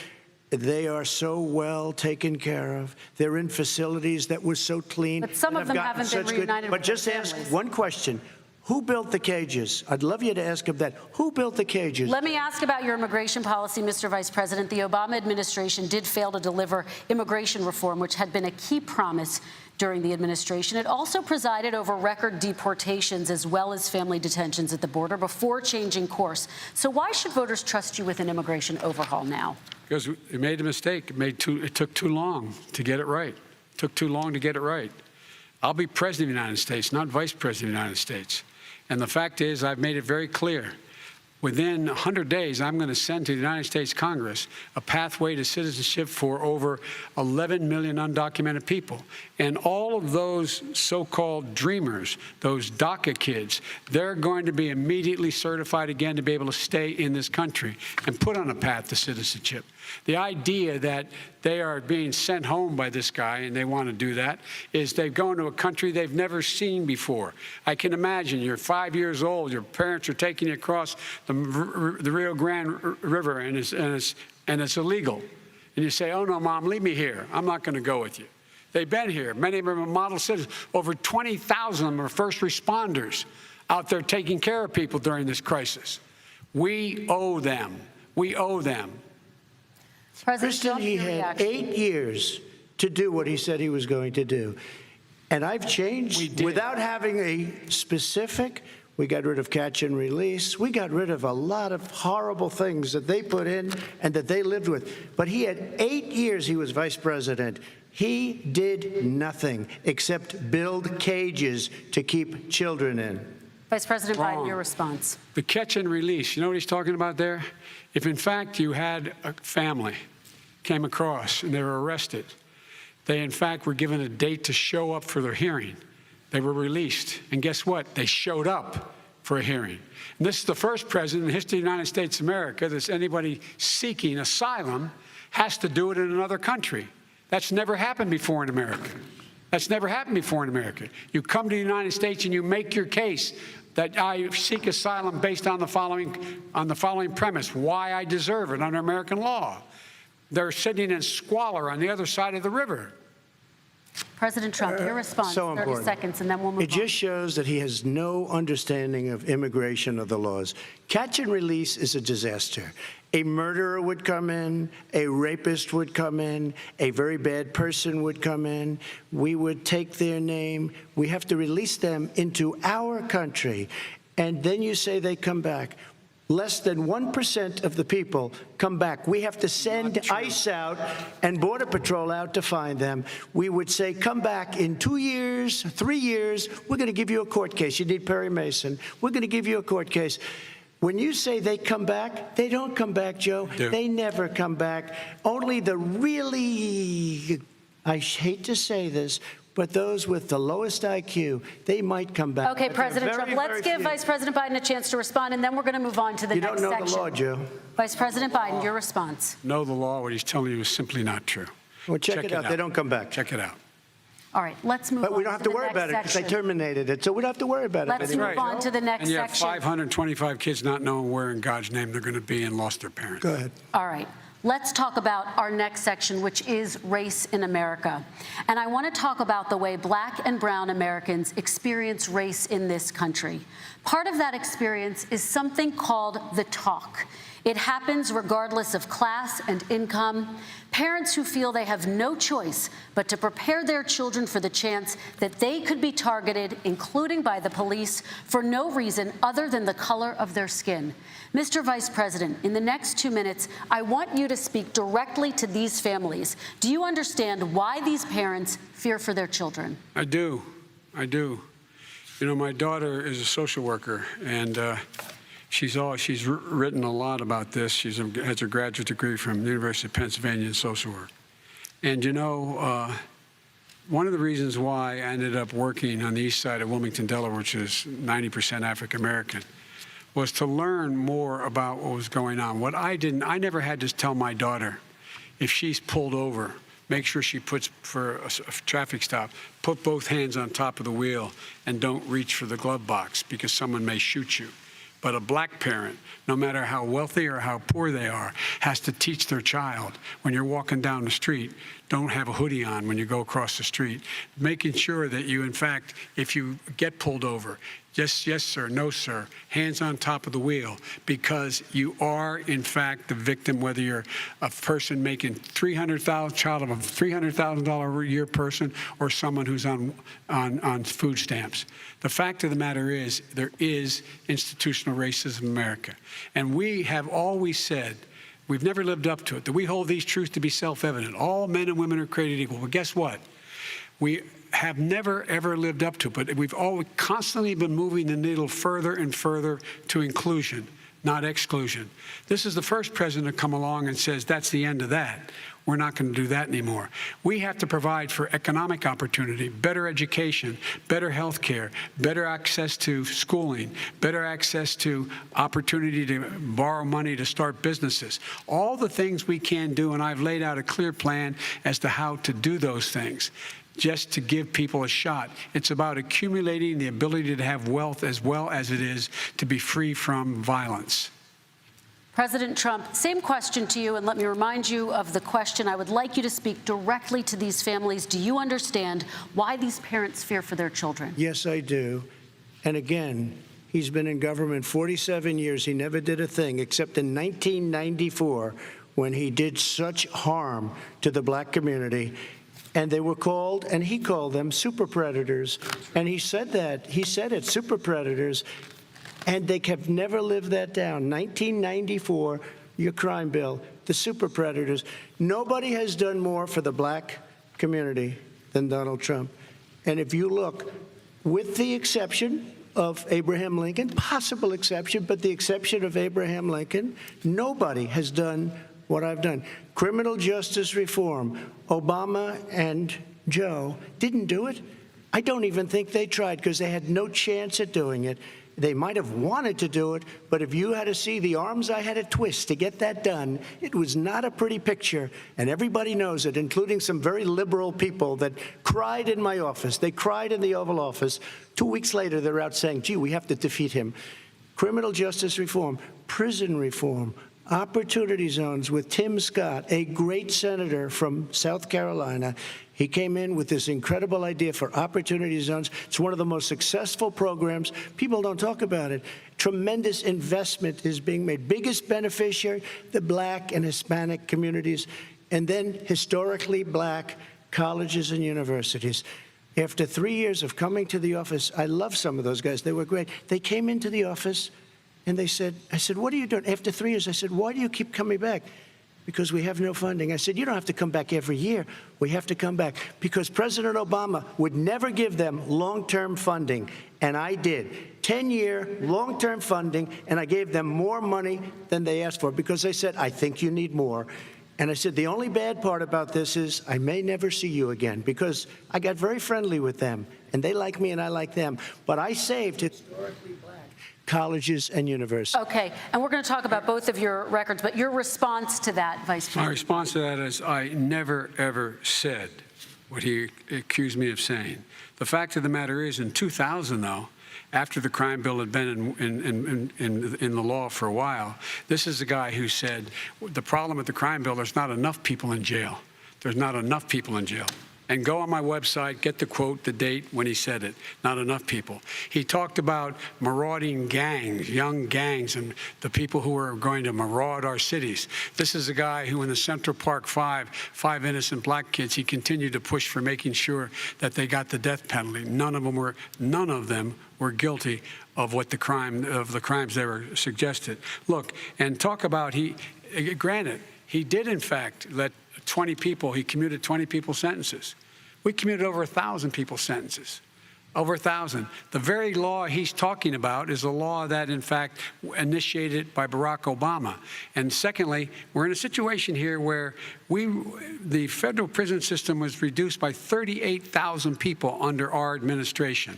They are so well taken care of. They're in facilities that were so clean. But some of them haven't been reunited But with just their ask families. one question. Who built the cages? I'd love you to ask him that. Who built the cages? Let me ask about your immigration policy, Mr. Vice President. The Obama administration did fail to deliver immigration reform, which had been a key promise during the administration. It also presided over record deportations as well as family detentions at the border before changing course. So why should voters trust you with an immigration overhaul now? Because it made a mistake. It took too long to get it right. It took too long to get it right. I'll be president of the United States, not vice president of the United States. And the fact is, I've made it very clear. Within 100 days, I'm going to send to the United States Congress a pathway to citizenship for over 11 million undocumented people. And all of those so-called dreamers, those DACA kids, they're going to be immediately certified again to be able to stay in this country and put on a path to citizenship. The idea that they are being sent home by this guy, and they want to do that, is they've gone to a country they've never seen before. I can imagine you're 5 years old, your parents are taking you across the Rio Grande River, and it's illegal. And you say, oh, no, Mom, leave me here. I'm not going to go with you. They've been here. Many of them are model citizens. Over 20,000 of them are first responders out there taking care of people during this crisis. We owe them. We owe them. Kristen, he had 8 years to do what he said he was going to do. And I've changed without having a specific. We got rid of catch and release. We got rid of a lot of horrible things that they put in and that they lived with. But he had 8 years he was vice president. He did nothing except build cages to keep children in. Vice President Biden, your response. The catch and release, you know what he's talking about there? If, in fact, you had a family came across and they were arrested, they, in fact, were given a date to show up for their hearing. They were released. And guess what? They showed up for a hearing. And this is the first president in the history of the United States of America that anybody seeking asylum has to do it in another country. That's never happened before in America. That's never happened before in America. You come to the United States and you make your case that I seek asylum based on the following premise, why I deserve it under American law. They're sitting in squalor on the other side of the river. President Trump, your response, so 30 important. seconds, and then we'll move on. It just shows that he has no understanding of immigration or the laws. Catch and release is a disaster. A murderer would come in, a rapist would come in, a very bad person would come in. We would take their name. We have to release them into our country. And then you say they come back. Less than 1% of the people come back. We have to send ICE out and Border Patrol out to find them. We would say, come back in 2 years, 3 years. We're going to give you a court case. You need Perry Mason. We're going to give you a court case. When you say they come back, they don't come back, Joe. They never come back. Only the really, I hate to say this, but those with the lowest IQ, they might come back. Okay, President Trump, let's give Vice President Biden a chance to respond, and then we're going to move on to the next section. You don't know the law, Joe. Vice President Biden, your response. Know the law. What he's telling you is simply not true. Well, check it out. They don't come back. Check it out. All right, let's move on. But we don't have to worry about it because they terminated it, so we don't have to worry about it. Let's move on to the next section. And you have section. 525 kids not knowing where in God's name they're going to be and lost their parents. Go ahead. All right. Let's talk about our next section, which is race in America. And I want to talk about the way Black and brown Americans experience race in this country. Part of that experience is something called the talk. It happens regardless of class and income. Parents who feel they have no choice but to prepare their children for the chance that they could be targeted, including by the police, for no reason other than the color of their skin. Mr. Vice President, in the next 2 minutes, I want you to speak directly to these families. Do you understand why these parents fear for their children? I do. I do. You know, my daughter is a social worker, and she's written a lot about this. She has her graduate degree from the University of Pennsylvania in social work. And you know, one of the reasons why I ended up working on the east side of Wilmington, Delaware, which is 90% African American, was to learn more about what was going on. I never had to tell my daughter, if she's pulled over, make sure she puts, for a traffic stop, put both hands on top of the wheel and don't reach for the glove box because someone may shoot you. But a black parent, no matter how wealthy or how poor they are, has to teach their child, when you're walking down the street, don't have a hoodie on when you go across the street. Making sure that you, in fact, if you get pulled over, just yes, sir, no, sir, hands on top of the wheel, because you are, in fact, the victim, whether you're a person making child of a $300,000 a year person or someone who's on food stamps. The fact of the matter is, there is institutional racism in America. And we have always said, we've never lived up to it, that we hold these truths to be self-evident. All men and women are created equal. Well, guess what? We have never, ever lived up to it, but we've always constantly been moving the needle further and further to inclusion, not exclusion. This is the first president to come along and says, that's the end of that. We're not going to do that anymore. We have to provide for economic opportunity, better education, better health care, better access to schooling, better access to opportunity to borrow money to start businesses. All the things we can do, and I've laid out a clear plan as to how to do those things, just to give people a shot. It's about accumulating the ability to have wealth as well as it is to be free from violence. President Trump, same question to you, and let me remind you of the question. I would like you to speak directly to these families. Do you understand why these parents fear for their children? Yes, I do. And again, he's been in government 47 years. He never did a thing except in 1994 when he did such harm to the black community. And they were called, and he called them super predators. And he said that. He said it, super predators. And they have never lived that down. 1994, your crime bill, the super predators. Nobody has done more for the black community than Donald Trump. And if you look, with the exception of Abraham Lincoln, possible exception, but the exception of Abraham Lincoln, nobody has done what I've done. Criminal justice reform, Obama and Joe didn't do it. I don't even think they tried because they had no chance at doing it. They might have wanted to do it, but if you had to see the arms I had to twist to get that done, it was not a pretty picture, and everybody knows it, including some very liberal people that cried in my office. They cried in the Oval Office. 2 weeks later, they're out saying, gee, we have to defeat him. Criminal justice reform, prison reform, opportunity zones with Tim Scott, a great senator from South Carolina. He came in with this incredible idea for opportunity zones. It's one of the most successful programs. People don't talk about it. Tremendous investment is being made. Biggest beneficiary, the black and Hispanic communities, and then historically black colleges and universities. After 3 years of coming to the office, I love some of those guys. They were great. They came into the office and they said, I said, what are you doing? After 3 years, I said, why do you keep coming back? Because we have no funding. I said, you don't have to come back every year. We have to come back because President Obama would never give them long-term funding, and I did. 10-year long-term funding, and I gave them more money than they asked for because they said, I think you need more. And I said, the only bad part about this is I may never see you again because I got very friendly with them, and they like me and I like them. But I saved historically black colleges and universities. Okay, and we're going to talk about both of your records, but your response to that, Vice President? My response to that is I never, ever said what he accused me of saying. The fact of the matter is, in 2000, though, after the crime bill had been in the law for a while. This is a guy who said, the problem with the crime bill, there's not enough people in jail. There's not enough people in jail. And go on my website, get the quote, the date when he said it. Not enough people. He talked about marauding gangs, young gangs, and the people who are going to maraud our cities. This is a guy who in the Central Park five innocent black kids, he continued to push for making sure that they got the death penalty. None of them were guilty of the crimes they were suggested. Look, and talk about granted, he did in fact let 20 people, he commuted 20 people's sentences. We commuted over 1,000 people's sentences. Over 1,000. The very law he's talking about is a law that, in fact, initiated by Barack Obama. And secondly, we're in a situation here where the federal prison system was reduced by 38,000 people under our administration.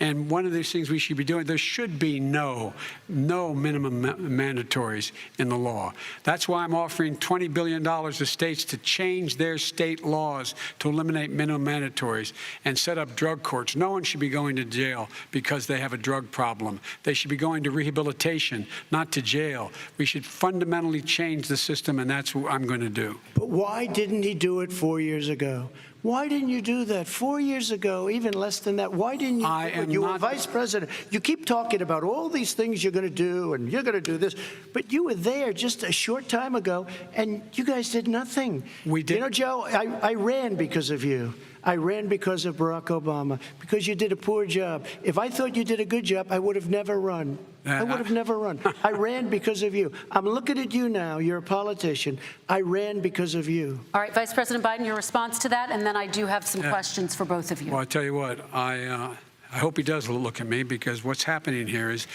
And one of these things we should be doing, there should be no minimum mandatories in the law. That's why I'm offering $20 billion to states to change their state laws to eliminate minimum mandatories and set up drug courts. No one should be going to jail because they have a drug problem. They should be going to rehabilitation, not to jail. We should fundamentally change the system, and that's what I'm going to do. But why didn't he do it 4 years ago? Why didn't you do that 4 years ago, even less than that? Why didn't you? You were vice president. You keep talking about all these things you're going to do, and you're going to do this, but you were there just a short time ago, and you guys did nothing. We did. You know, Joe, I ran because of you. I ran because of Barack Obama, because you did a poor job. If I thought you did a good job, I would have never run. I would have never run. I ran because of you. I'm looking at you now. You're a politician. I ran because of you. All right, Vice President Biden, your response to that, and then I do have some questions for both of you. Well, I tell you what, I hope he does look at me, because what's happening here is,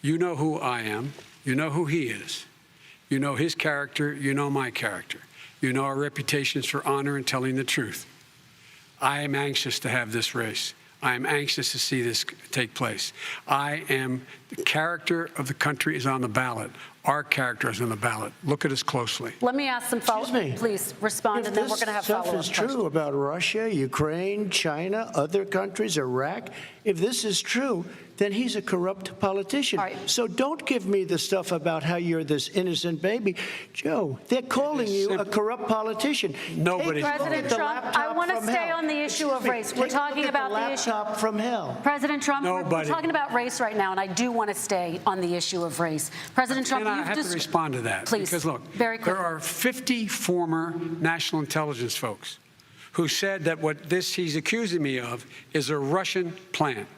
you know who I am. You know who he is. You know his character. You know my character. You know our reputations for honor and telling the truth. I am anxious to have this race. I am anxious to see this take place. The character of the country is on the ballot. Our character is on the ballot. Look at us closely. Let me ask some follow-up. Please respond, and then we're going to have follow-up questions. If this stuff is true about Russia, Ukraine, China, other countries, Iraq, if this is true, then he's a corrupt politician. So don't give me the stuff about how you're this innocent baby. Joe, they're calling you a corrupt politician. Nobody. President Trump, I want to stay on the issue of race. We're talking about the issue. Laptop from hell. President Trump, we're talking about race right now, and I do want to stay on the issue of race. President Trump, I have to respond to that. Please, because look, very quickly. There are 50 former national intelligence folks who said that what he's accusing me of is a Russian plant.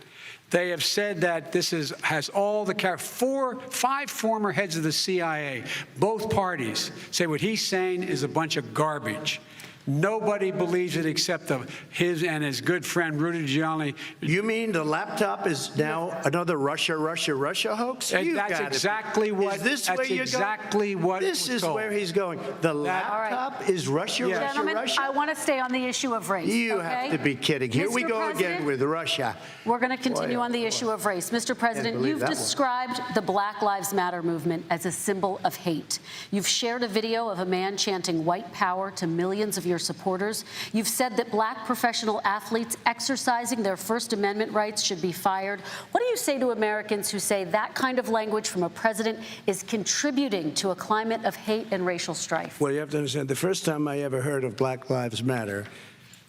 They have said that this has all the five former heads of the CIA, both parties, say what he's saying is a bunch of garbage. Nobody believes it except his and his good friend Rudy Giuliani. You mean the laptop is now another Russia hoax? That's exactly what. Is this where you're going? This is where he's going. The laptop is Russia. Gentlemen, I want to stay on the issue of race. You have to be kidding. Here we go again with Russia. We're going to continue on the issue of race. Mr. President, you've described the Black Lives Matter movement as a symbol of hate. You've shared a video of a man chanting white power to millions of your supporters. You've said that black professional athletes exercising their First Amendment rights should be fired. What do you say to Americans who say that kind of language from a president is contributing to a climate of hate and racial strife? Well, you have to understand, the first time I ever heard of Black Lives Matter,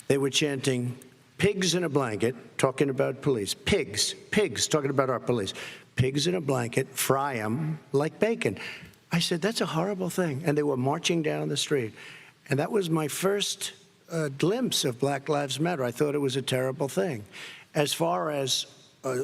they were chanting pigs in a blanket, talking about police. Pigs, talking about our police. Pigs in a blanket, fry them like bacon. I said, that's a horrible thing. And they were marching down the street. And that was my first glimpse of Black Lives Matter. I thought it was a terrible thing. As far as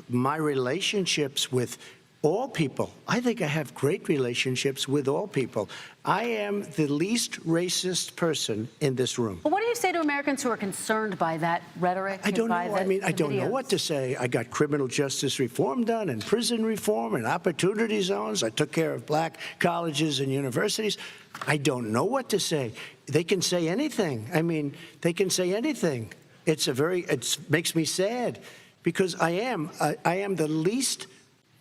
my relationships with all people, I think I have great relationships with all people. I am the least racist person in this room. Well, what do you say to Americans who are concerned by that rhetoric? I don't know. I don't know what to say. I got criminal justice reform done, and prison reform, and opportunity zones. I took care of black colleges and universities. I don't know what to say. They can say anything. I mean, they can say anything. It makes me sad, because I am the least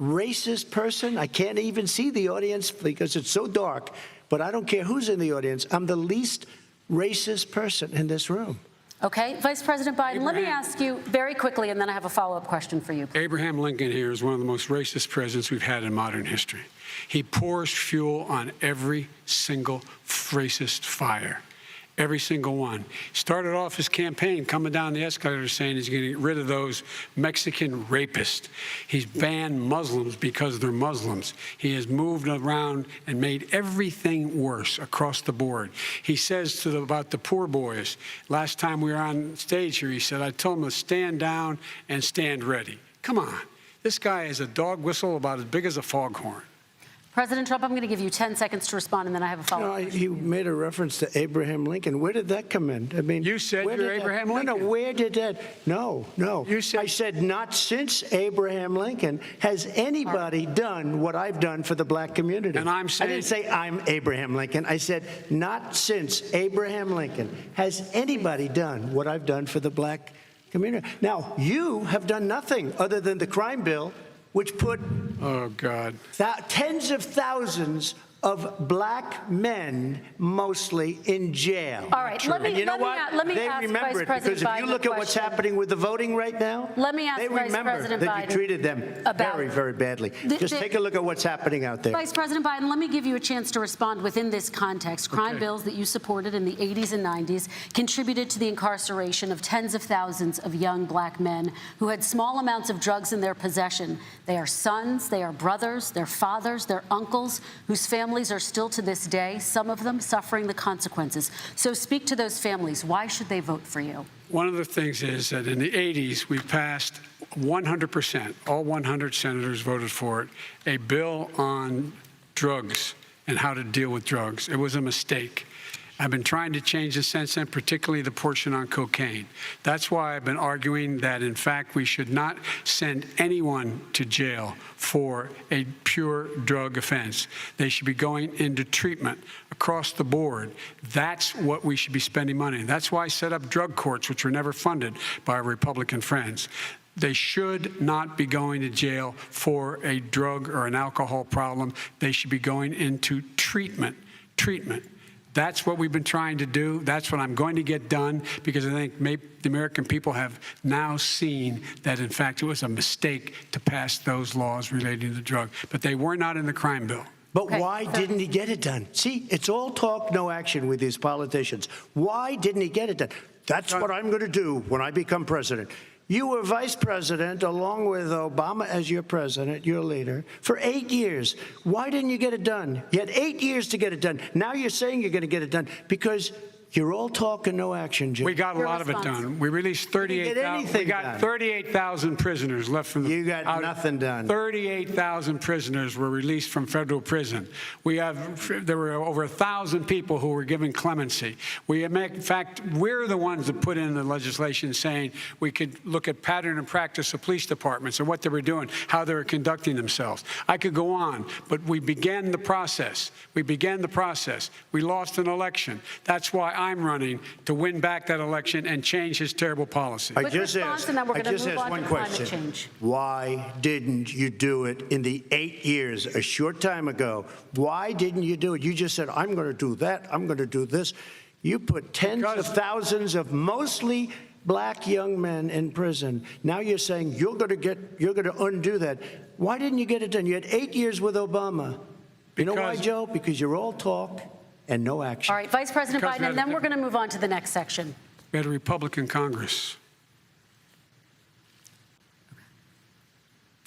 racist person. I can't even see the audience because it's so dark, but I don't care who's in the audience. I'm the least racist person in this room. Okay, Vice President Biden, let me ask you very quickly, and then I have a follow-up question for you. Abraham Lincoln here is one of the most racist presidents we've had in modern history. He pours fuel on every single racist fire. Every single one. Started off his campaign coming down the escalator saying he's going to get rid of those Mexican rapists. He's banned Muslims because they're Muslims. He has moved around and made everything worse across the board. He says about the poor boys, last time we were on stage here, he said, I told them to stand down and stand ready. Come on. This guy is a dog whistle about as big as a foghorn. President Trump, I'm going to give you 10 seconds to respond, and then I have a follow-up. He made a reference to Abraham Lincoln. Where did that come in? I mean, you said you're Abraham Lincoln. No, where did that? No. You said, I said not since Abraham Lincoln has anybody done what I've done for the black community. And I'm saying, I didn't say I'm Abraham Lincoln. I said not since Abraham Lincoln has anybody done what I've done for the black community. Now, you have done nothing other than the crime bill, which put tens of thousands of black men, mostly, in jail. All right, let me ask remember Vice President because if you look at what's happening with the voting right now, let me ask they Vice remember President that Biden you treated them very, very badly. Just take a look at what's happening out there. Vice President Biden, let me give you a chance to respond within this context. Crime bills that you supported in the 80s and 90s contributed to the incarceration of tens of thousands of young black men who had small amounts of drugs in their possession. They are sons, they are brothers, they're fathers, they're uncles, whose families are still to this day, some of them suffering the consequences. So speak to those families. Why should they vote for you? One of the things is that in the 80s, we passed 100%, all 100 senators voted for it, a bill on drugs and how to deal with drugs. It was a mistake. I've been trying to change the sense, and particularly the portion on cocaine. That's why I've been arguing that, in fact, we should not send anyone to jail for a pure drug offense. They should be going into treatment across the board. That's what we should be spending money on. That's why I set up drug courts, which were never funded by our Republican friends. They should not be going to jail for a drug or an alcohol problem. They should be going into treatment. That's what we've been trying to do. That's what I'm going to get done, because I think the American people have now seen that, in fact, it was a mistake to pass those laws relating to the drug. But they were not in the crime bill. But why didn't he get it done? See, it's all talk, no action with these politicians. Why didn't he get it done? That's what I'm going to do when I become president. You were vice president along with Obama as your president, your leader, for 8 years. Why didn't you get it done? You had 8 years to get it done. Now you're saying you're going to get it done because you're all talk and no action, Jim. We got a lot of it done. We released 38,000. We got 38,000 prisoners left from the. You got nothing done. 38,000 prisoners were released from federal prison. There were over 1,000 people who were given clemency. In fact, we're the ones that put in the legislation saying we could look at pattern and practice of police departments and what they were doing, how they were conducting themselves. I could go on, but we began the process. We lost an election. That's why I'm running to win back that election and change his terrible policy. I just asked one question. Why didn't you do it in the 8 years, a short time ago? Why didn't you do it? You just said, I'm going to do that, I'm going to do this. You put tens of thousands of mostly black young men in prison. Now you're saying you're going to undo that. Why didn't you get it done? You had 8 years with Obama. You know why, Joe? Because you're all talk and no action. All right, Vice President Biden, and then we're going to move on to the next section. We had a Republican Congress.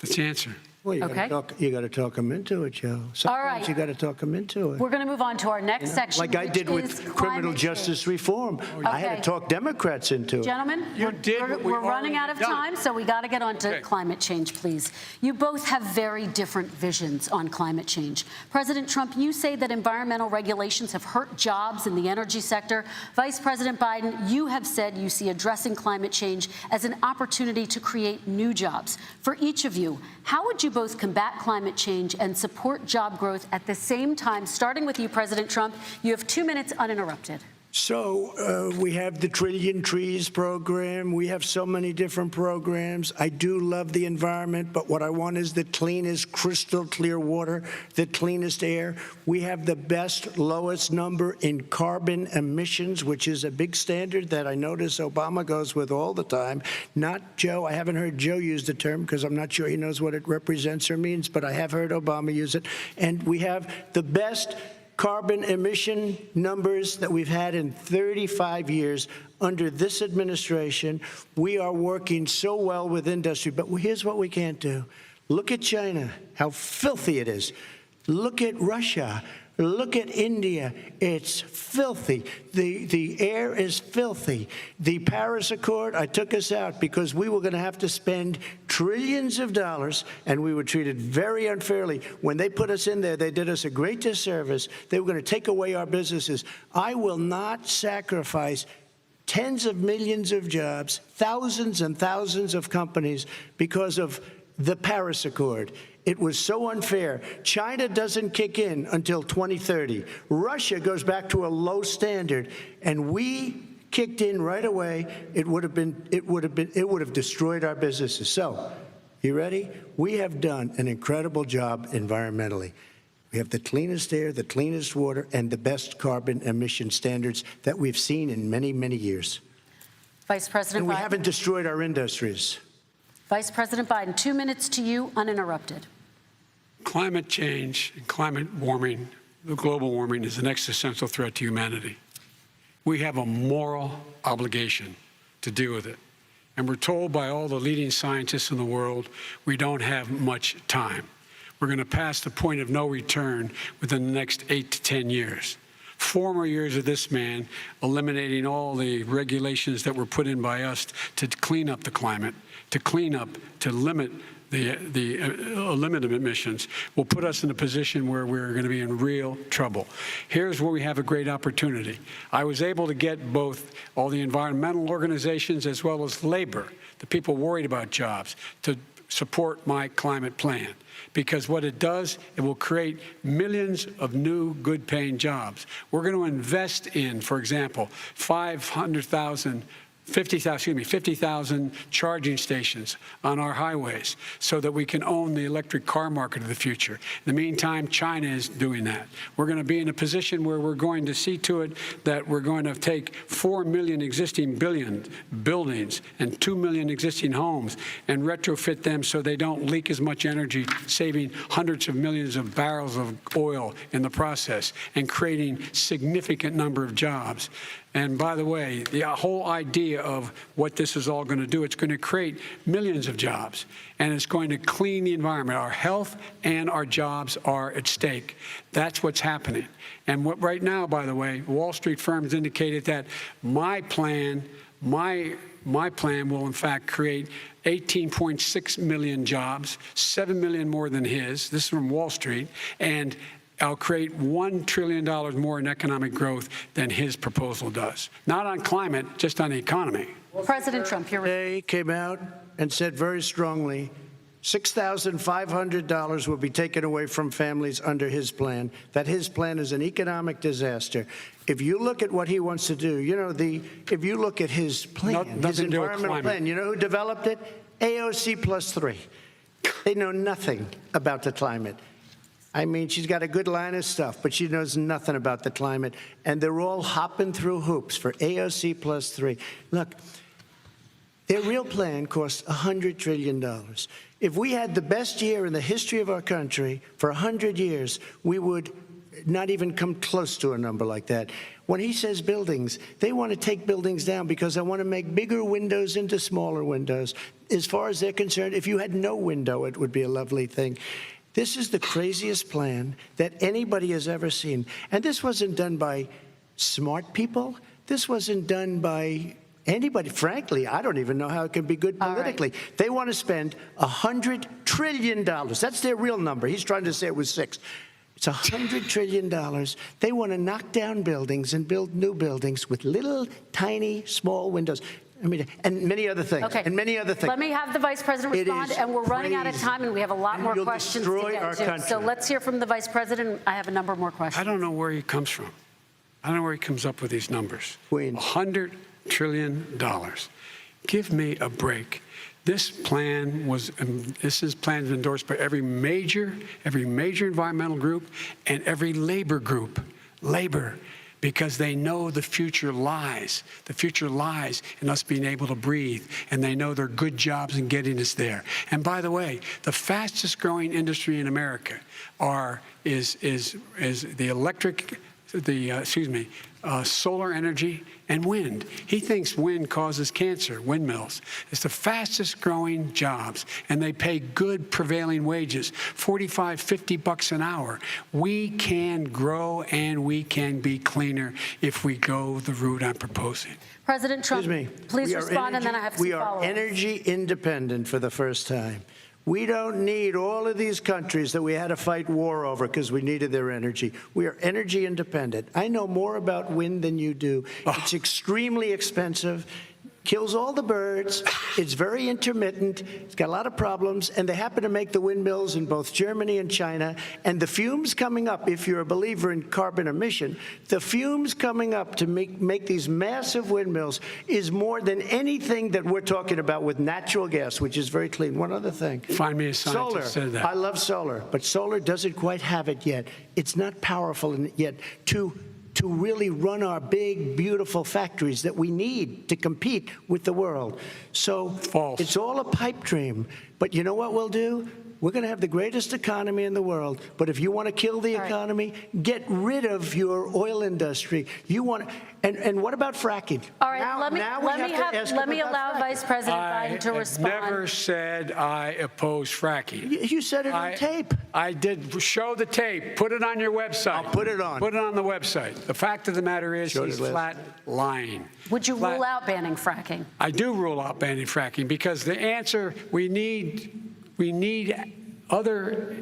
That's the answer. Well, you got to talk them into it, Joe. Sometimes you got to talk them into it. We're going to move on to our next section, like I did with criminal justice reform. I had to talk Democrats into it. Gentlemen, we're running out of time, so we got to get on to climate change, please. You both have very different visions on climate change. President Trump, you say that environmental regulations have hurt jobs in the energy sector. Vice President Biden, you have said you see addressing climate change as an opportunity to create new jobs. For each of you, how would you both combat climate change and support job growth at the same time? Starting with you, President Trump, you have 2 minutes uninterrupted. So we have the Trillion Trees program. We have so many different programs. I do love the environment, but what I want is the cleanest, crystal clear water, the cleanest air. We have the best, lowest number in carbon emissions, which is a big standard that I notice Obama goes with all the time. Not Joe. I haven't heard Joe use the term because I'm not sure he knows what it represents or means, but I have heard Obama use it. And we have the best carbon emission numbers that we've had in 35 years under this administration. We are working so well with industry, but here's what we can't do. Look at China, how filthy it is. Look at Russia. Look at India. It's filthy. The air is filthy. The Paris Accord, I took us out because we were going to have to spend trillions of dollars, and we were treated very unfairly. When they put us in there, they did us a great disservice. They were going to take away our businesses. I will not sacrifice tens of millions of jobs, thousands and thousands of companies because of the Paris Accord. It was so unfair. China doesn't kick in until 2030. Russia goes back to a low standard, and we kicked in right away. It would have destroyed our businesses. So, you ready? We have done an incredible job environmentally. We have the cleanest air, the cleanest water, and the best carbon emission standards that we've seen in many, many years. Vice President Biden. And we haven't destroyed our industries. Vice President Biden, 2 minutes to you, uninterrupted. Climate change and climate warming, the global warming, is an existential threat to humanity. We have a moral obligation to deal with it. And we're told by all the leading scientists in the world we don't have much time. We're going to pass the point of no return within the next 8 to 10 years. 4 more years of this man eliminating all the regulations that were put in by us to clean up the climate, to limit limit of emissions will put us in a position where we're going to be in real trouble. Here's where we have a great opportunity. I was able to get both all the environmental organizations as well as labor, the people worried about jobs, to support my climate plan. Because what it does, it will create millions of new good-paying jobs. We're going to invest in, for example, 50,000 charging stations on our highways so that we can own the electric car market of the future. In the meantime, China is doing that. We're going to be in a position where we're going to see to it that we're going to take 4 million existing buildings and 2 million existing homes and retrofit them so they don't leak as much energy, saving hundreds of millions of barrels of oil in the process and creating significant number of jobs. And by the way, the whole idea of what this is all going to do, it's going to create millions of jobs, and it's going to clean the environment. Our health and our jobs are at stake. That's what's happening. And what right now, by the way, Wall Street firms indicated that my plan will in fact create 18.6 million jobs, 7 million more than his. This is from Wall Street. And I'll create $1 trillion more in economic growth than his proposal does. Not on climate, just on the economy. President Trump, here today came out and said very strongly, $6,500 will be taken away from families under his plan, that his plan is an economic disaster. If you look at what he wants to do, if you look at his plan, his environmental plan, you know who developed it? AOC +3. They know nothing about the climate. I mean, she's got a good line of stuff, but she knows nothing about the climate. And they're all hopping through hoops for AOC +3. Look, their real plan costs $100 trillion. If we had the best year in the history of our country for 100 years, we would not even come close to a number like that. When he says buildings, they want to take buildings down because they want to make bigger windows into smaller windows. As far as they're concerned, if you had no window, it would be a lovely thing. This is the craziest plan that anybody has ever seen. And this wasn't done by smart people. This wasn't done by anybody. Frankly, I don't even know how it can be good politically. Right. They want to spend $100 trillion. That's their real number. He's trying to say it was 6. It's $100 trillion. They want to knock down buildings and build new buildings with little, tiny, small windows. I mean, and many other things. Okay. And many other things. Let me have the Vice President respond, and we're running out of time, and we have a lot more questions to get to. So let's hear from the Vice President. I have a number more questions. I don't know where he comes from. I don't know where he comes up with these numbers. Queens. $100 trillion. Give me a break. This plan was, endorsed by every major environmental group and every labor group. Because they know the future lies. The future lies in us being able to breathe, and they know there are good jobs in getting us there. And by the way, the fastest growing industry in America is solar energy and wind. He thinks wind causes cancer, windmills. It's the fastest growing jobs, and they pay good prevailing wages, $45, $50 an hour. We can grow and we can be cleaner if we go the route I'm proposing. President Trump, please respond, and then I have some We are follow-ups. energy independent for the first time. We don't need all of these countries that we had to fight war over because we needed their energy. We are energy independent. I know more about wind than you do. It's extremely expensive, kills all the birds. It's very intermittent. It's got a lot of problems, and they happen to make the windmills in both Germany and China. And the fumes coming up, if you're a believer in carbon emission, the fumes coming up to make these massive windmills is more than anything that we're talking about with natural gas, which is very clean. One other thing. Find me a scientist Solar. who said that. I love solar, but solar doesn't quite have it yet. It's not powerful yet to really run our big, beautiful factories that we need to compete with the world. So it's all a pipe dream. But you know what we'll do? We're going to have the greatest economy in the world. But if you want to kill the economy, get rid of your oil industry. And what about fracking? All right, let me allow Vice President Biden to respond. I never said I oppose fracking. You said it on tape. I did. Show the tape. Put it on your website. I'll put it on. Put it on the website. The fact of the matter is he's flat lying. Would you rule out banning fracking? I do rule out banning fracking because the answer, we need other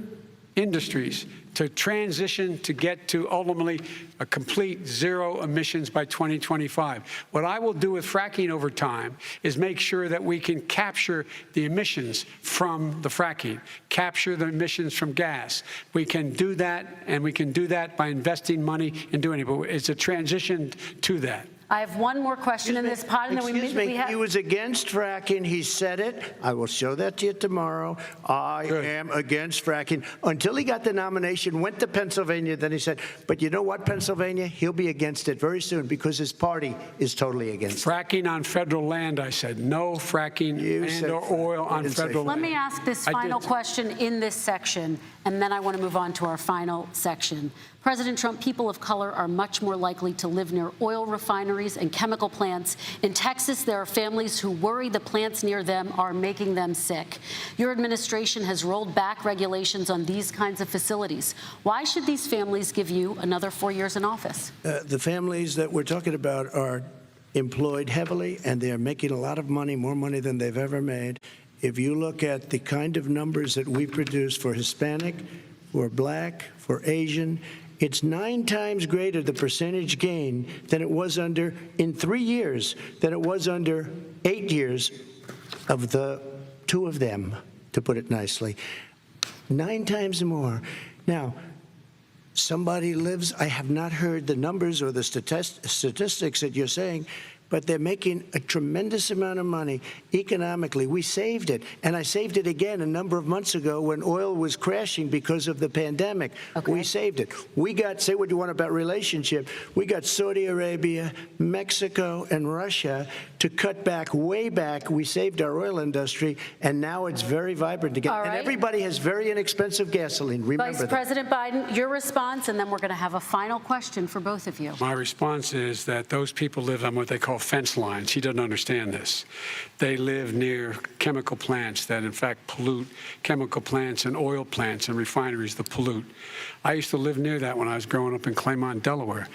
industries to transition to get to ultimately a complete zero emissions by 2025. What I will do with fracking over time is make sure that we can capture the emissions from the fracking, capture the emissions from gas. We can do that, and we can do that by investing money in doing it. But it's a transition to that. I have one more question in this pod, and then we have. He was against fracking. He said it. I will show that to you tomorrow. I am against fracking. Until he got the nomination, went to Pennsylvania, then he said, but you know what, Pennsylvania? He'll be against it very soon because his party is totally against it. Fracking on federal land, I said. No fracking or oil on federal land. Let me ask this final question in this section, and then I want to move on to our final section. President Trump, people of color are much more likely to live near oil refineries and chemical plants. In Texas, there are families who worry the plants near them are making them sick. Your administration has rolled back regulations on these kinds of facilities. Why should these families give you another 4 years in office? The families that we're talking about are employed heavily, and they're making a lot of money, more money than they've ever made. If you look at the kind of numbers that we produce for Hispanic, for Black, for Asian, it's 9 times greater, the percentage gain, than it was in 3 years, than it was under 8 years of the 2 of them, to put it nicely. 9 times more. Now, somebody lives, I have not heard the numbers or the statistics that you're saying, but they're making a tremendous amount of money economically. We saved it, and I saved it again a number of months ago when oil was crashing because of the pandemic. We saved it. We got, say what you want about relationship, we got Saudi Arabia, Mexico, and Russia to cut back, way back. We saved our oil industry, and now it's very vibrant again. And everybody has very inexpensive gasoline. Remember Vice President Biden, your response, and then we're going to have a final question for both of you. My response is that those people live on what they call fence lines. He doesn't understand this. They live near chemical plants that, in fact, pollute, chemical plants and oil plants and refineries that pollute. I used to live near that when I was growing up in Claymont, Delaware.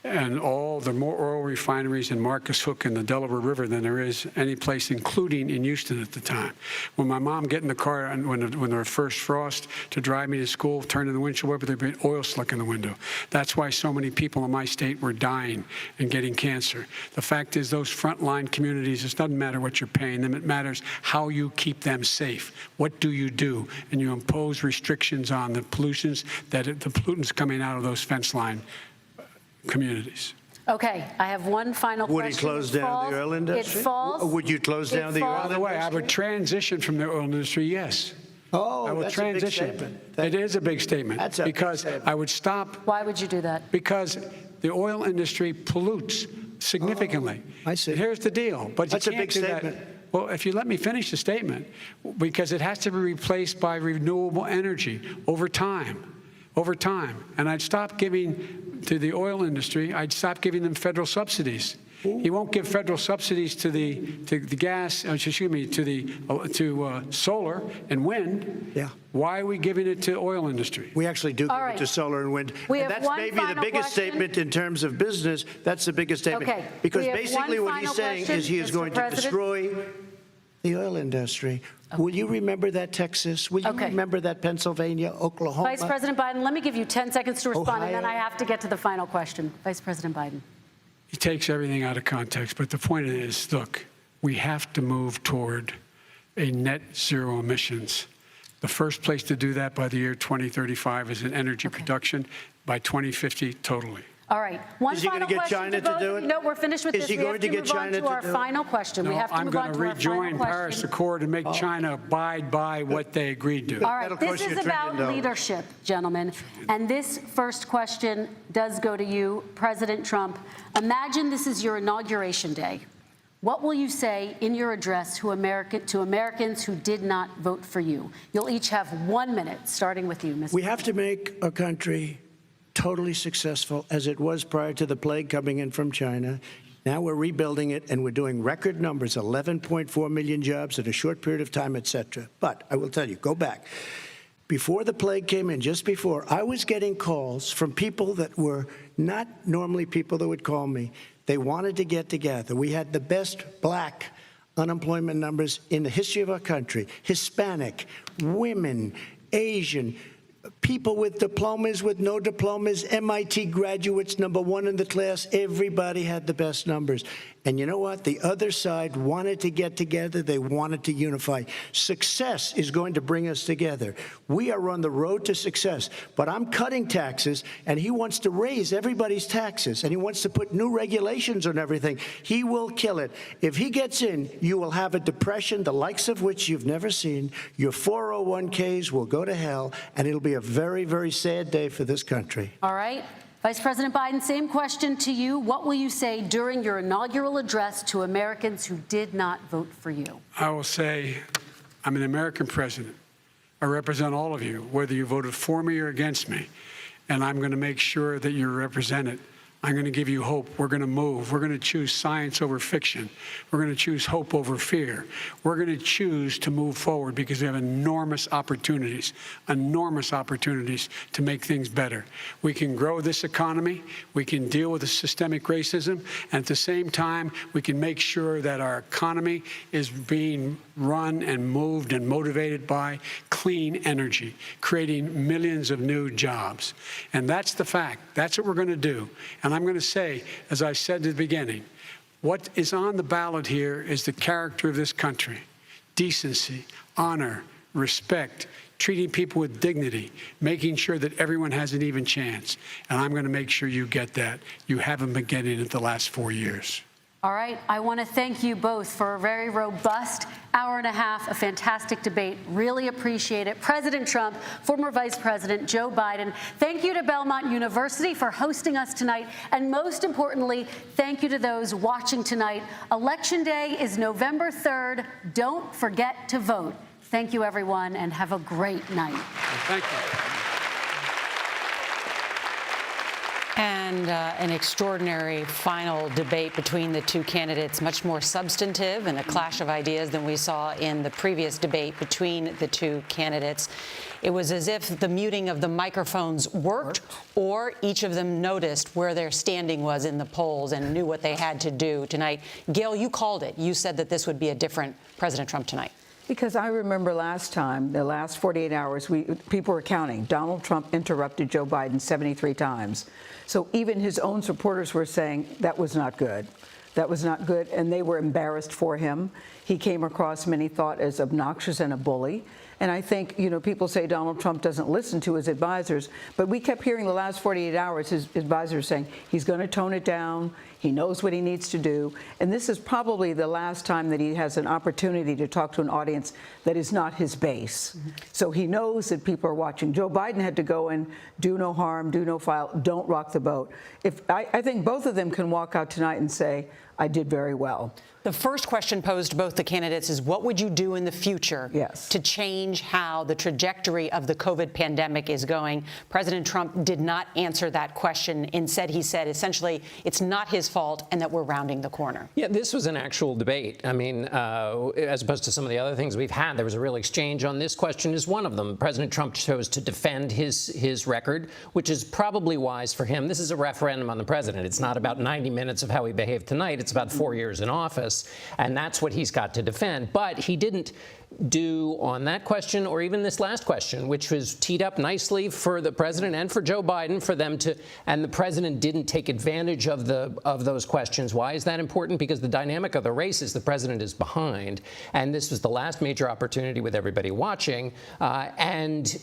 And all the more oil refineries in Marcus Hook and the Delaware River than there is any place, including in Houston at the time. When my mom get in the car and when there was first frost to drive me to school, turn in the windshield wiper, there'd be oil slick in the window. That's why so many people in my state were dying and getting cancer. The fact is, those frontline communities, it doesn't matter what you're paying them. It matters how you keep them safe. What do? And you impose restrictions on the pollutions the pollutants coming out of those fence line communities. Okay, I have one final question. Would he close down the oil industry? It falls. Would you close down the oil industry? By the way, I would transition from the oil industry, yes. Oh, I will that's transition. a big statement. It is a big statement. That's a because big statement. I would stop. Why would you do that? Because the oil industry pollutes significantly. I see. And here's the deal. But That's you a can't big do statement. that. Well, if you let me finish the statement, because it has to be replaced by renewable energy over time. Over time. And I'd stop giving to the oil industry, I'd stop giving them federal subsidies. He won't give federal subsidies to the gas, excuse me, to solar and wind. Yeah. Why are we giving it to oil industry? We actually do give it to solar and wind. We And have that's one maybe the final biggest question. statement in terms of business. That's the biggest statement. Okay. Because We have basically one what he's final saying question, is he is Mr. going to President. destroy the oil industry. Will you remember that, Texas? Will you remember that, Pennsylvania, Oklahoma? Vice President Biden, let me give you 10 seconds to respond, and then Ohio. I have to get to the final question. Vice President Biden. He takes everything out of context. But the point is, look, we have to move toward a net zero emissions. The first place to do that by the year 2035 is in energy production. By 2050, totally. All right. One Is he final gonna get question China to to do both. it? No, we're finished with Is this. he We going have to to get move on China to to our do it? final question. No, We have to I'm move going on to to our final rejoin Paris question. Accord and make China abide by what they agreed to. All right, That'll this cost you is $1 about trillion. leadership, gentlemen. And this first question does go to you, President Trump. Imagine this is your inauguration day. What will you say in your address to Americans who did not vote for you? You'll each have 1 minute, starting with you, Mr. We have to make our country totally successful as it was prior to the plague coming in from China. Now we're rebuilding it, and we're doing record numbers, 11.4 million jobs in a short period of time, et cetera. But I will tell you, go back. Before the plague came in, just before, I was getting calls from people that were not normally people that would call me. They wanted to get together. We had the best black unemployment numbers in the history of our country. Hispanic, women, Asian, people with diplomas, with no diplomas, MIT graduates, #1 in the class. Everybody had the best numbers. And you know what? The other side wanted to get together. They wanted to unify. Success is going to bring us together. We are on the road to success. But I'm cutting taxes, and he wants to raise everybody's taxes, and he wants to put new regulations on everything. He will kill it. If he gets in, you will have a depression, the likes of which you've never seen. Your 401ks will go to hell, and it'll be a very, very sad day for this country. All right. Vice President Biden, same question to you. What will you say during your inaugural address to Americans who did not vote for you? I will say, I'm an American president. I represent all of you, whether you voted for me or against me. And I'm going to make sure that you're represented. I'm going to give you hope. We're going to move. We're going to choose science over fiction. We're going to choose hope over fear. We're going to choose to move forward because we have enormous opportunities to make things better. We can grow this economy. We can deal with the systemic racism. And at the same time, we can make sure that our economy is being run and moved and motivated by clean energy, creating millions of new jobs. And that's the fact. That's what we're going to do. And I'm going to say, as I said at the beginning, what is on the ballot here is the character of this country: decency, honor, respect, treating people with dignity, making sure that everyone has an even chance. And I'm going to make sure you get that. You haven't been getting it the last 4 years. All right. I want to thank you both for a very robust hour and a half, a fantastic debate. Really appreciate it. President Trump, former Vice President Joe Biden, thank you to Belmont University for hosting us tonight. And most importantly, thank you to those watching tonight. Election Day is November 3rd. Don't forget to vote. Thank you, everyone, and have a great night. Thank you. And an extraordinary final debate between the two candidates, much more substantive and a clash of ideas than we saw in the previous debate between the two candidates. It was as if the muting of the microphones worked, or each of them noticed where their standing was in the polls and knew what they had to do tonight. Gail, you called it. You said that this would be a different President Trump tonight. Because I remember last time, the last 48 hours, people were counting. Donald Trump interrupted Joe Biden 73 times. So even his own supporters were saying that was not good. That was not good, and they were embarrassed for him. He came across, many thought, as obnoxious and a bully. And I think, people say Donald Trump doesn't listen to his advisors, but we kept hearing the last 48 hours his advisors saying he's going to tone it down. He knows what he needs to do. And this is probably the last time that he has an opportunity to talk to an audience that is not his base. So he knows that people are watching. Joe Biden had to go and do no harm, do no foul, don't rock the boat. I think both of them can walk out tonight and say, I did very well. The first question posed to both the candidates is, what would you do in the future to change how the trajectory of the COVID pandemic is going? President Trump did not answer that question. Instead, he said, essentially, it's not his fault and that we're rounding the corner. Yeah, this was an actual debate. I mean, as opposed to some of the other things we've had, there was a real exchange on this question is one of them. President Trump chose to defend his record, which is probably wise for him. This is a referendum on the president. It's not about 90 minutes of how he behaved tonight. It's about 4 years in office. And that's what he's got to defend. But he didn't do on that question or even this last question, which was teed up nicely for the president and for Joe Biden for them to, and the president didn't take advantage of those questions. Why is that important? Because the dynamic of the race is the president is behind, and this was the last major opportunity with everybody watching, and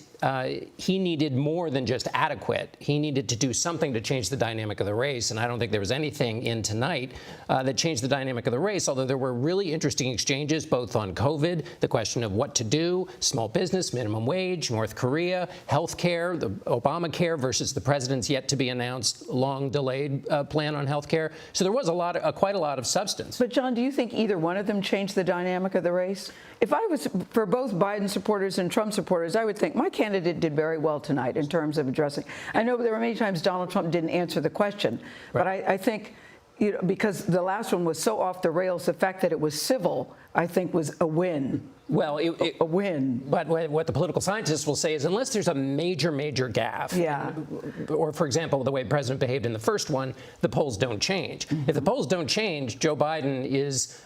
he needed more than just adequate. He needed to do something to change the dynamic of the race, and I don't think there was anything in tonight that changed the dynamic of the race, although there were really interesting exchanges both on COVID, the question of what to do, small business, minimum wage, North Korea, health care, the Obamacare versus the president's yet to be announced long delayed plan on health care. So there was quite a lot of substance. But John, do you think either one of them changed the dynamic of the race? If I was for both Biden supporters and Trump supporters, I would think my candidate did very well tonight in terms of addressing. I know there were many times Donald Trump didn't answer the question, but I think, because the last one was so off the rails, the fact that it was civil, I think, was a win. Well, a win. But what the political scientists will say is unless there's a major gaffe, or, for example, the way the president behaved in the first one, the polls don't change. If the polls don't change, Joe Biden is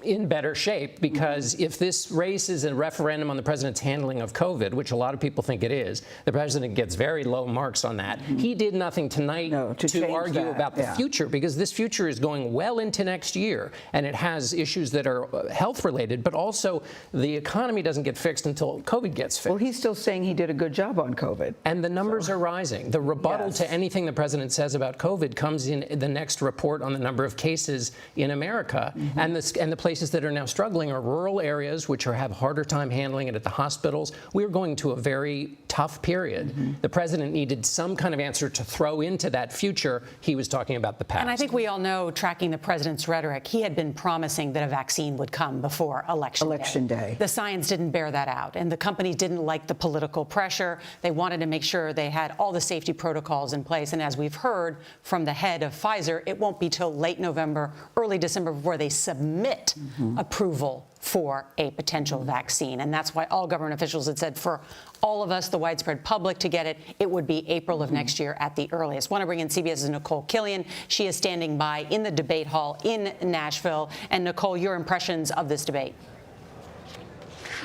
in better shape, because if this race is a referendum on the president's handling of COVID, which a lot of people think it is, the president gets very low marks on that. He did nothing tonight to argue about the future, because this future is going well into next year, and it has issues that are health-related, but also the economy doesn't get fixed until COVID gets fixed. Well, he's still saying he did a good job on COVID. And the numbers are rising. The rebuttal to anything the president says about COVID comes in the next report on the number of cases in America. And the places that are now struggling are rural areas, which have harder time handling it at the hospitals. We're going to a very tough period. The president needed some kind of answer to throw into that future. He was talking about the past. And I think we all know, tracking the president's rhetoric, he had been promising that a vaccine would come before election day. The science didn't bear that out, and the companies didn't like the political pressure. They wanted to make sure they had all the safety protocols in place. And as we've heard from the head of Pfizer, it won't be till late November, early December before they submit approval for a potential vaccine. And that's why all government officials had said for all of us, the widespread public, to get it, it would be April of next year at the earliest. I want to bring in CBS's Nicole Killian. She is standing by in the debate hall in Nashville. And Nicole, your impressions of this debate?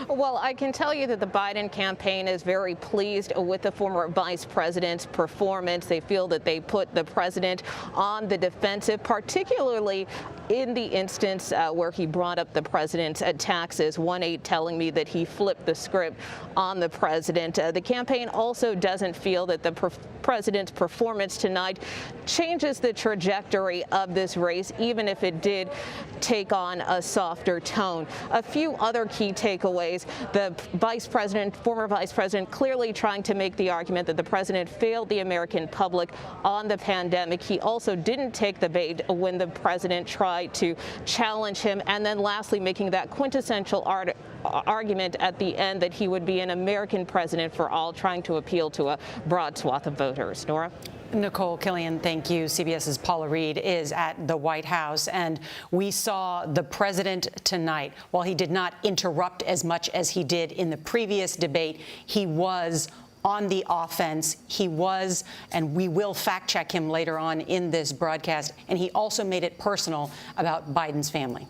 Well, I can tell you that the Biden campaign is very pleased with the former vice president's performance. They feel that they put the president on the defensive, particularly in the instance where he brought up the president's taxes. 1-8 telling me that he flipped the script on the president. The campaign also doesn't feel that the president's performance tonight changes the trajectory of this race, even if it did take on a softer tone. A few other key takeaways. The vice president, former vice president, clearly trying to make the argument that the president failed the American public on the pandemic. He also didn't take the bait when the president tried to challenge him. And then lastly, making that quintessential argument at the end that he would be an American president for all, trying to appeal to a broad swath of voters. Nora? Nicole Killian, thank you. CBS's Paula Reed is at the White House, and we saw the president tonight. While he did not interrupt as much as he did in the previous debate, he was on the offense. He was, and we will fact check him later on in this broadcast, and he also made it personal about Biden's family.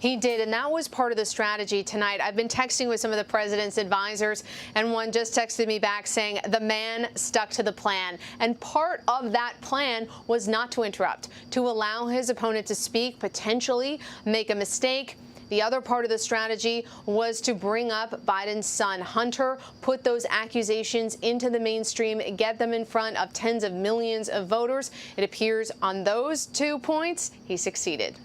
He did, and that was part of the strategy tonight. I've been texting with some of the president's advisors, and one just texted me back saying the man stuck to the plan. And part of that plan was not to interrupt, to allow his opponent to speak, potentially make a mistake, The other part of the strategy was to bring up Biden's son, Hunter, put those accusations into the mainstream, get them in front of tens of millions of voters. It appears on those 2 points, he succeeded.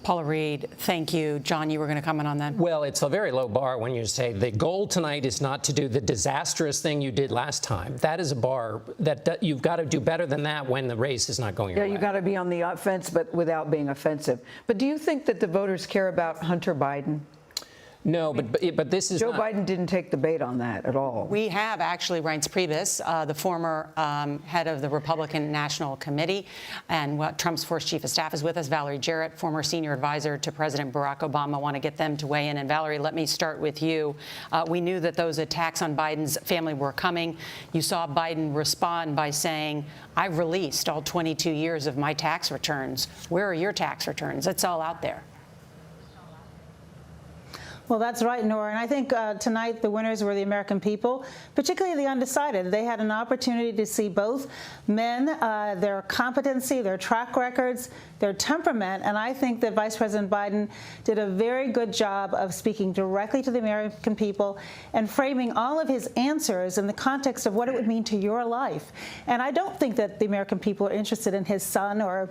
Paula Reed, thank you. John, you were going to comment on that? Well, it's a very low bar when you say the goal tonight is not to do the disastrous thing you did last time. That is a bar that you've got to do better than that when the race is not going your way. Yeah, you got to be on the offense, but without being offensive. But do you think that the voters care about Hunter Biden? No, but this is Joe Biden didn't take the bait on that at all. We have actually Reince Priebus, the former head of the Republican National Committee, and Trump's first chief of staff is with us. Valerie Jarrett, former senior advisor to President Barack Obama. I want to get them to weigh in. And Valerie, let me start with you. We knew that those attacks on Biden's family were coming. You saw Biden respond by saying, "I've released all 22 years of my tax returns. Where are your tax returns?" It's all out there. Well, that's right, Nora. And I think tonight the winners were the American people, particularly the undecided. They had an opportunity to see both men, their competency, their track records, their temperament. And I think that Vice President Biden did a very good job of speaking directly to the American people and framing all of his answers in the context of what it would mean to your life. And I don't think that the American people are interested in his son or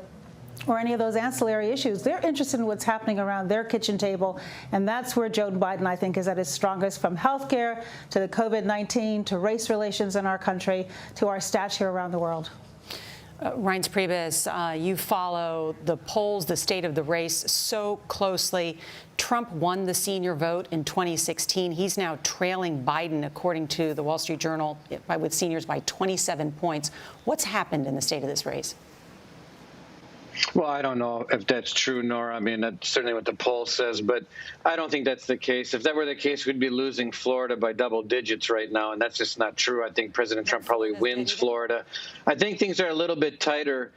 any of those ancillary issues. They're interested in what's happening around their kitchen table, and that's where Joe Biden, I think, is at his strongest, from health care to the COVID-19 to race relations in our country to our stats here around the world. Reince Priebus, you follow the polls, the state of the race so closely. Trump won the senior vote in 2016. He's now trailing Biden, according to the Wall Street Journal, with seniors by 27 points. What's happened in the state of this race? Well, I don't know if that's true, Nora. I mean, that's certainly what the poll says, but I don't think that's the case. If that were the case, we'd be losing Florida by double digits right now, and that's just not true. I think President Trump probably wins Florida. I think things are a little bit tighter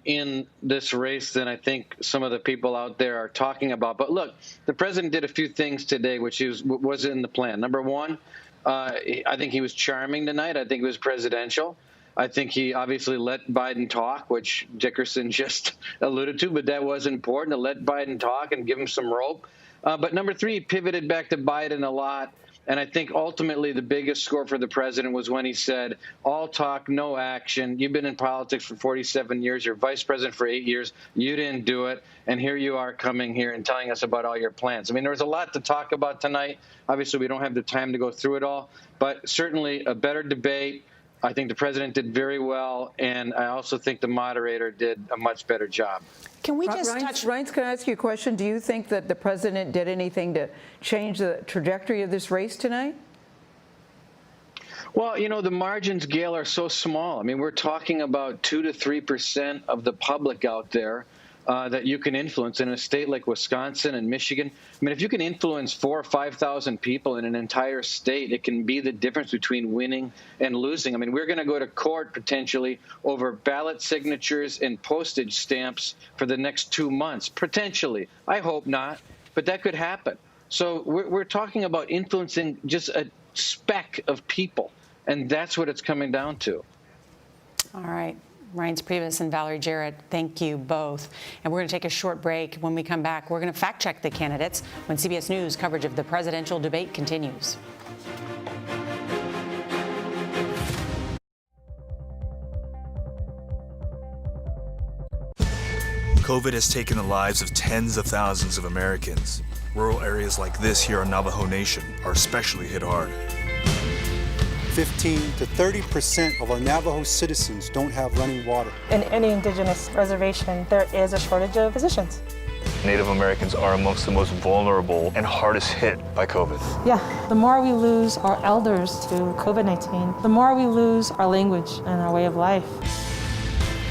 in this race than I think some of the people out there are talking about. But look, the president did a few things today, which was in the plan. Number one, I think he was charming tonight. I think he was presidential. I think he obviously let Biden talk, which Dickerson just alluded to, but that was important, to let Biden talk and give him some rope. But number three, he pivoted back to Biden a lot. And I think ultimately the biggest score for the president was when he said, all talk, no action. You've been in politics for 47 years. You're vice president for 8 years. You didn't do it. And here you are coming here and telling us about all your plans. I mean, there was a lot to talk about tonight. Obviously, we don't have the time to go through it all, but certainly a better debate. I think the president did very well, and I also think the moderator did a much better job. Can we just Reince, can I ask you a question? Do you think that the president did anything to change the trajectory of this race tonight? Well, you know, the margins, Gail, are so small. I mean, we're talking about 2 to 3% of the public out there that you can influence in a state like Wisconsin and Michigan. I mean, if you can influence 4,000 or 5,000 people in an entire state, it can be the difference between winning and losing. I mean, we're going to go to court potentially over ballot signatures and postage stamps for the next 2 months, potentially. I hope not, but that could happen. So we're talking about influencing just a speck of people, and that's what it's coming down to. All right. Reince Priebus and Valerie Jarrett, thank you both. And we're going to take a short break. When we come back, we're going to fact check the candidates when CBS News coverage of the presidential debate continues. COVID has taken the lives of tens of thousands of Americans. Rural areas like this here on Navajo Nation are especially hit hard. 15 to 30% of our Navajo citizens don't have running water. In any indigenous reservation, there is a shortage of physicians. Native Americans are amongst the most vulnerable and hardest hit by COVID. Yeah, the more we lose our elders to COVID-19, the more we lose our language and our way of life.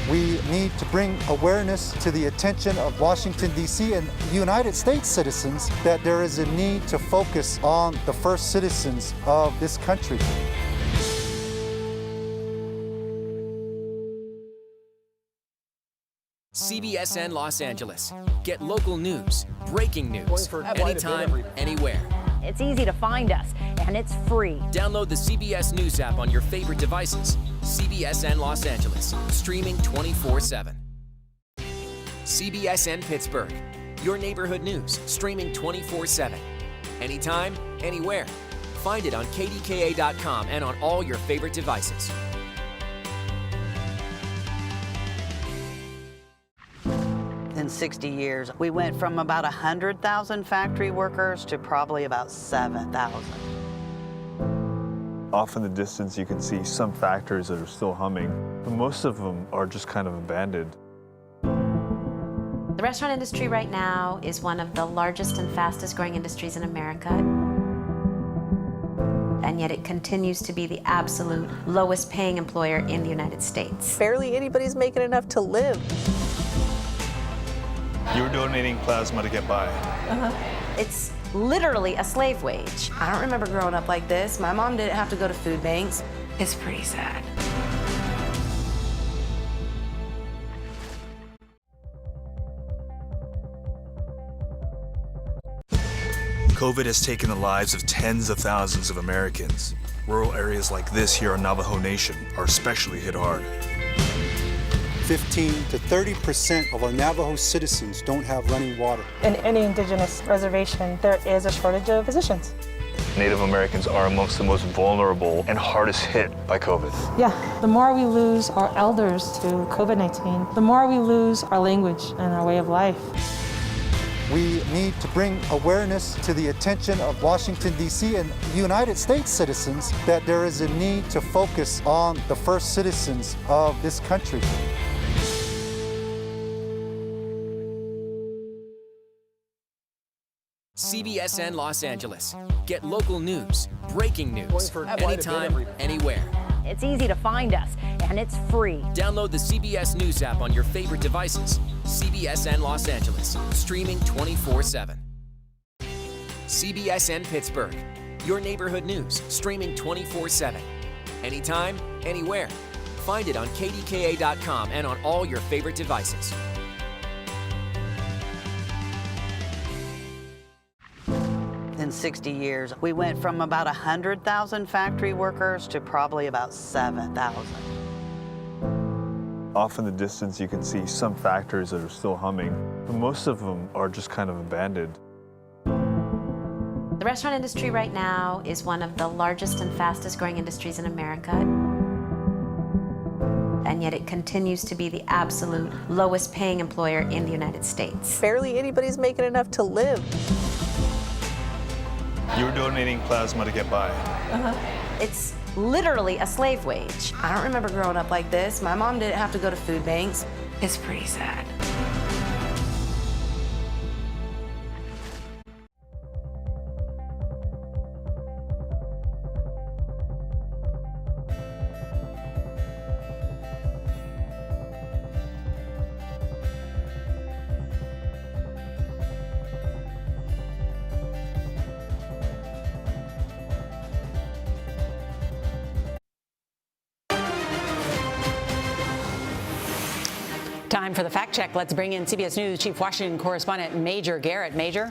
We need to bring awareness to the attention of Washington, D.C. and United States citizens that there is a need to focus on the first citizens of this country. CBSN Los Angeles. Get local news, breaking news, anytime, anywhere. It's easy to find us, and it's free. Download the CBS News app on your favorite devices. CBSN Los Angeles, streaming 24/7. CBSN Pittsburgh. your neighborhood news, streaming 24/7. Anytime, anywhere. Find it on kdka.com and on all your favorite devices. In 60 years, we went from about 100,000 factory workers to probably about 7,000. Off in the distance, you can see some factories that are still humming, but most of them are just kind of abandoned. The restaurant industry right now is one of the largest and fastest growing industries in America. And yet it continues to be the absolute lowest paying employer in the United States. Barely anybody's making enough to live. You were donating plasma to get by. It's literally a slave wage. I don't remember growing up like this. My mom didn't have to go to food banks. It's pretty sad. COVID has taken the lives of tens of thousands of Americans. Rural areas like this here on Navajo Nation are especially hit hard. 15 to 30% of our Navajo citizens don't have running water. In any indigenous reservation, there is a shortage of physicians. Native Americans are amongst the most vulnerable and hardest hit by COVID. Yeah, the more we lose our elders to COVID-19, the more we lose our language and our way of life. We need to bring awareness to the attention of Washington, D.C. and United States citizens that there is a need to focus on the first citizens of this country. CBSN Los Angeles. Get local news, breaking news, anytime, anywhere. It's easy to find us, and it's free. Download the CBS News app on your favorite devices. CBSN Los Angeles, streaming 24/7. CBSN Pittsburgh, your neighborhood news, streaming 24/7. Anytime, anywhere. Find it on kdka.com and on all your favorite devices. In 60 years, we went from about 100,000 factory workers to probably about 7,000. Off in the distance, you can see some factories that are still humming, but most of them are just kind of abandoned. The restaurant industry right now is one of the largest and fastest growing industries in America. And yet it continues to be the absolute lowest paying employer in the United States. Barely anybody's making enough to live. You were donating plasma to get by. It's literally a slave wage. I don't remember growing up like this. My mom didn't have to go to food banks. It's pretty sad. Time for the fact check. Let's bring in CBS News Chief Washington correspondent Major Garrett. Major?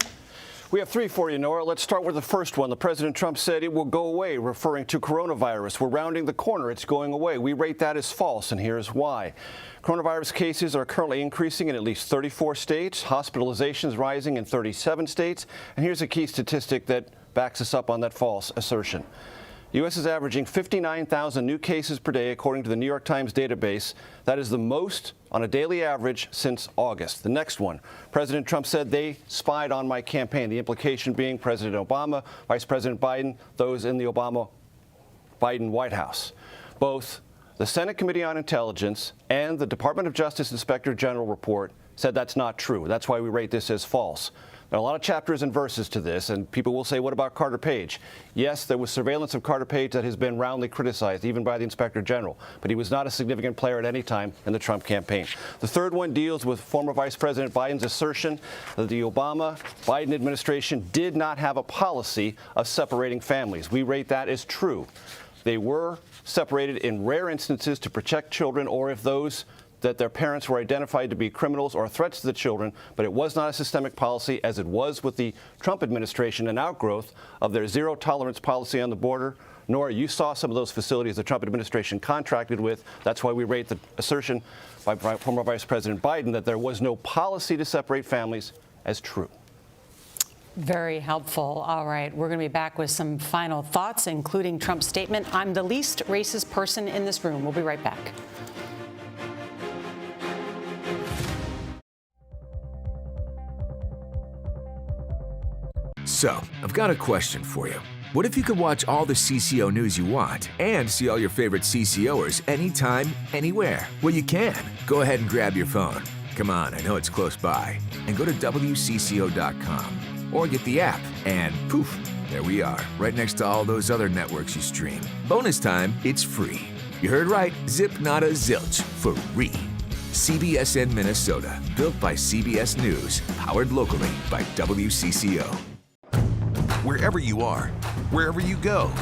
We have three for you, Nora. Let's start with the first one. The President Trump said it will go away, referring to coronavirus. We're rounding the corner. It's going away. We rate that as false, and here's why. Coronavirus cases are currently increasing in at least 34 states, hospitalizations rising in 37 states, and here's a key statistic that backs us up on that false assertion. The U.S. is averaging 59,000 new cases per day, according to the New York Times database. That is the most on a daily average since August. The next one, President Trump said they spied on my campaign, the implication being President Obama, Vice President Biden, those in the Obama-Biden White House. Both the Senate Committee on Intelligence and the Department of Justice Inspector General report said that's not true. That's why we rate this as false. There are a lot of chapters and verses to this, and people will say, what about Carter Page? Yes, there was surveillance of Carter Page that has been roundly criticized, even by the Inspector General, but he was not a significant player at any time in the Trump campaign. The third one deals with former Vice President Biden's assertion that the Obama-Biden administration did not have a policy of separating families. We rate that as true. They were separated in rare instances to protect children or if those that their parents were identified to be criminals or threats to the children, but it was not a systemic policy as it was with the Trump administration, an outgrowth of their zero-tolerance policy on the border. Nora, you saw some of those facilities the Trump administration contracted with. That's why we rate the assertion by former Vice President Biden that there was no policy to separate families as true. Very helpful. All right, we're going to be back with some final thoughts, including Trump's statement, "I'm the least racist person in this room." We'll be right back. So, I've got a question for you. What if you could watch all the CCO news you want and see all your favorite CCOers anytime, anywhere? Well, you can. Go ahead and grab your phone. Come on, I know it's close by. And go to WCCO.com. Or get the app, and poof, there we are, right next to all those other networks you stream. Bonus time, it's free. You heard right, zip nada zilch, free. CBSN Minnesota, built by CBS News, powered locally by WCCO. Wherever you are, wherever you go,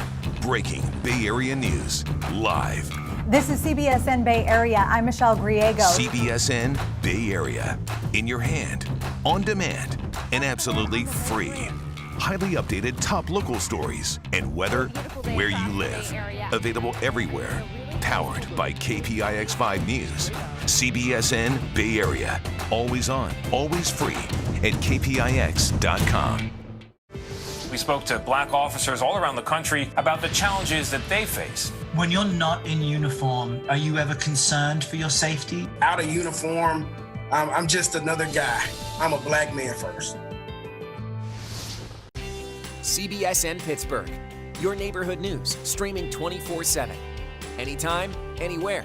breaking Bay Area news, live. This is CBSN Bay Area. I'm Michelle Griego. CBSN Bay Area, in your hand, on demand, and absolutely free. Highly updated top local stories and weather where you live. Available everywhere. Powered by KPIX5 News. CBSN Bay Area. Always on, always free at KPIX.com. We spoke to black officers all around the country about the challenges that they face. When you're not in uniform, are you ever concerned for your safety? Out of uniform, I'm just another guy. I'm a black man first. CBSN Pittsburgh, your neighborhood news, streaming 24/7. Anytime, anywhere.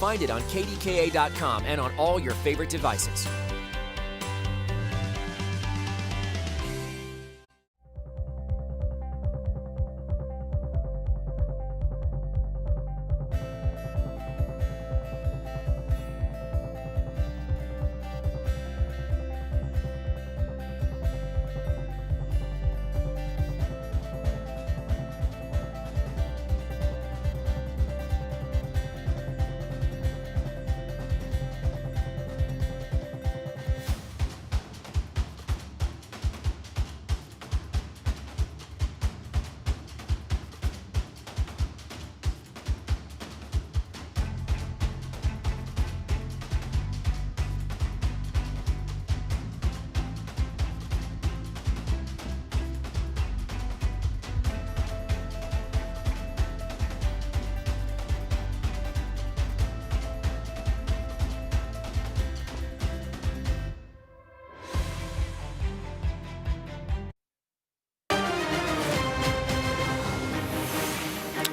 Find it on KDKA.com and on all your favorite devices.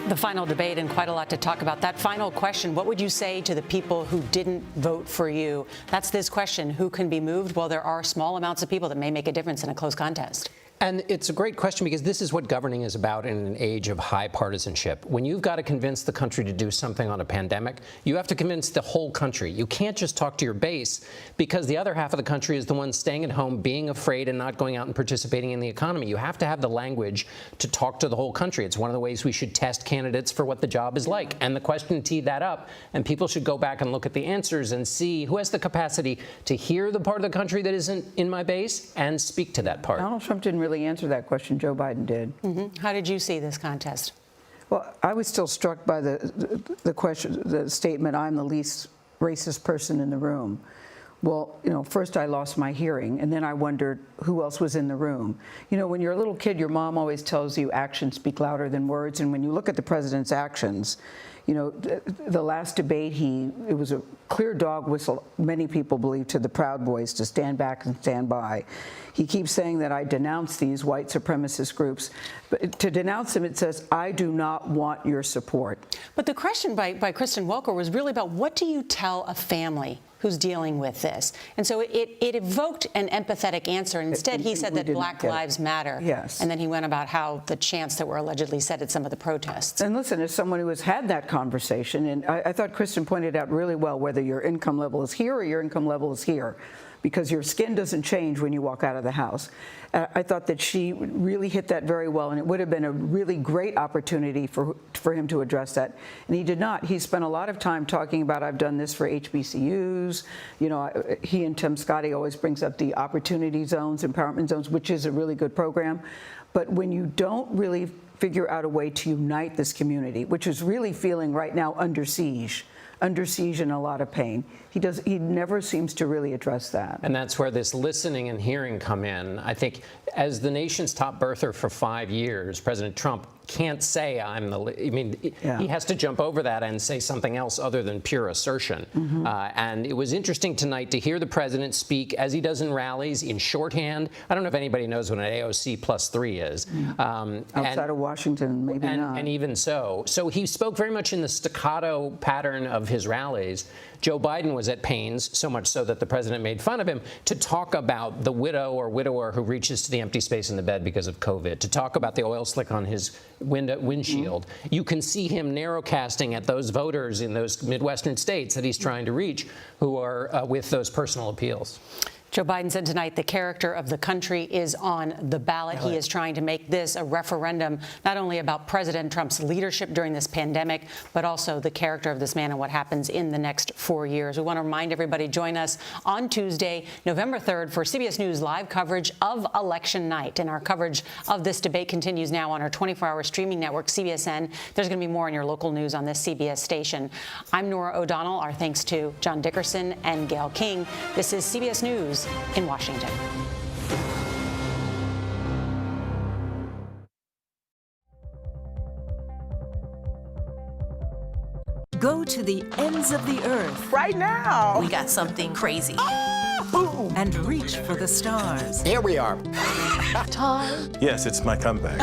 The final debate and quite a lot to talk about. That final question, what would you say to the people who didn't vote for you? That's this question, who can be moved? Well, there are small amounts of people that may make a difference in a close contest. And it's a great question because this is what governing is about in an age of high partisanship. When you've got to convince the country to do something on a pandemic, you have to convince the whole country. You can't just talk to your base because the other half of the country is the one staying at home, being afraid and not going out and participating in the economy. You have to have the language to talk to the whole country. It's one of the ways we should test candidates for what the job is like. And the question teed that up, and people should go back and look at the answers and see who has the capacity to hear the part of the country that isn't in my base and speak to that part. Donald Trump didn't really answer that question. Joe Biden did. Mm-hmm. How did you see this contest? Well, I was still struck by the question, the statement, "I'm the least racist person in the room." Well, you know, first I lost my hearing, and then I wondered who else was in the room. You know, when you're a little kid, your mom always tells you actions speak louder than words, and when you look at the president's actions, you know, the last debate, it was a clear dog whistle, many people believe, to the Proud Boys to stand back and stand by. He keeps saying that I denounce these white supremacist groups. But to denounce them, it says, I do not want your support. But the question by Kristen Welker was really about what do you tell a family who's dealing with this? And so it evoked an empathetic answer. Instead, he said that Black Lives Matter. Yes. And then he went about how the chants that were allegedly said at some of the protests. And listen, as someone who has had that conversation, and I thought Kristen pointed out really well whether your income level is here or your income level is here, because your skin doesn't change when you walk out of the house. I thought that she really hit that very well, and it would have been a really great opportunity for him to address that. And he did not. He spent a lot of time talking about, I've done this for HBCUs. You know, he and Tim Scotty always brings up the opportunity zones, empowerment zones, which is a really good program. But when you don't really figure out a way to unite this community, which is really feeling right now under siege, under siege and a lot of pain. He never seems to really address that. And that's where this listening and hearing come in. I think as the nation's top birther for 5 years, President Trump can't say he has to jump over that and say something else other than pure assertion. And it was interesting tonight to hear the president speak, as he does in rallies, in shorthand. I don't know if anybody knows what an AOC +3 is. Outside of Washington, maybe not. And even so. So he spoke very much in the staccato pattern of his rallies. Joe Biden was at pains, so much so that the president made fun of him, to talk about the widow or widower who reaches to the empty space in the bed because of COVID, to talk about the oil slick on his windshield. You can see him narrowcasting at those voters in those Midwestern states that he's trying to reach who are with those personal appeals. Joe Biden said tonight the character of the country is on the ballot. He is trying to make this a referendum, not only about President Trump's leadership during this pandemic, but also the character of this man and what happens in the next 4 years. We want to remind everybody, join us on Tuesday, November 3rd, for CBS News live coverage of election night. And our coverage of this debate continues now on our 24-hour streaming network, CBSN. There's going to be more in your local news on this CBS station. I'm Norah O'Donnell. Our thanks to John Dickerson and Gail King. This is CBS News in Washington. Go to the ends of the earth. Right now. We got something crazy. And reach for the stars. Here we are. Time. Yes, it's my comeback.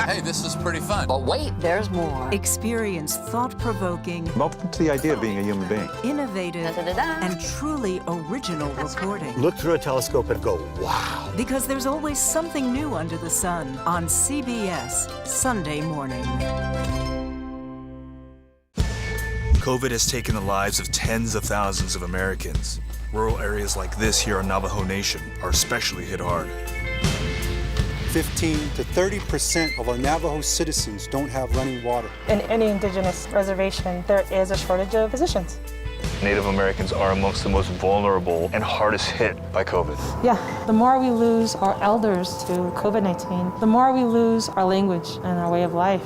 Hey, this is pretty fun. But wait, there's more. Experience thought-provoking. I'm open to the idea of being a human being. Innovative and truly original reporting. Look through a telescope and go, wow. Because there's always something new under the sun on CBS Sunday morning. COVID has taken the lives of tens of thousands of Americans. Rural areas like this here on Navajo Nation are especially hit hard. 15 to 30% of our Navajo citizens don't have running water. In any indigenous reservation, there is a shortage of physicians. Native Americans are amongst the most vulnerable and hardest hit by COVID. Yeah, the more we lose our elders to COVID-19, the more we lose our language and our way of life.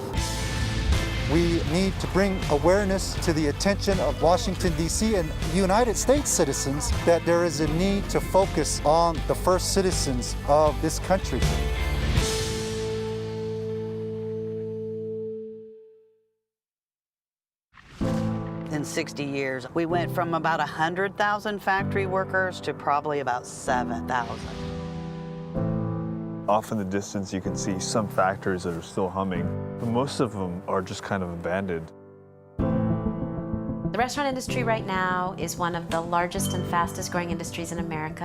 We need to bring awareness to the attention of Washington, D.C. and United States citizens that there is a need to focus on the first citizens of this country. In 60 years, we went from about 100,000 factory workers to probably about 7,000. Off in the distance, you can see some factories that are still humming, but most of them are just kind of abandoned. The restaurant industry right now is one of the largest and fastest growing industries in America.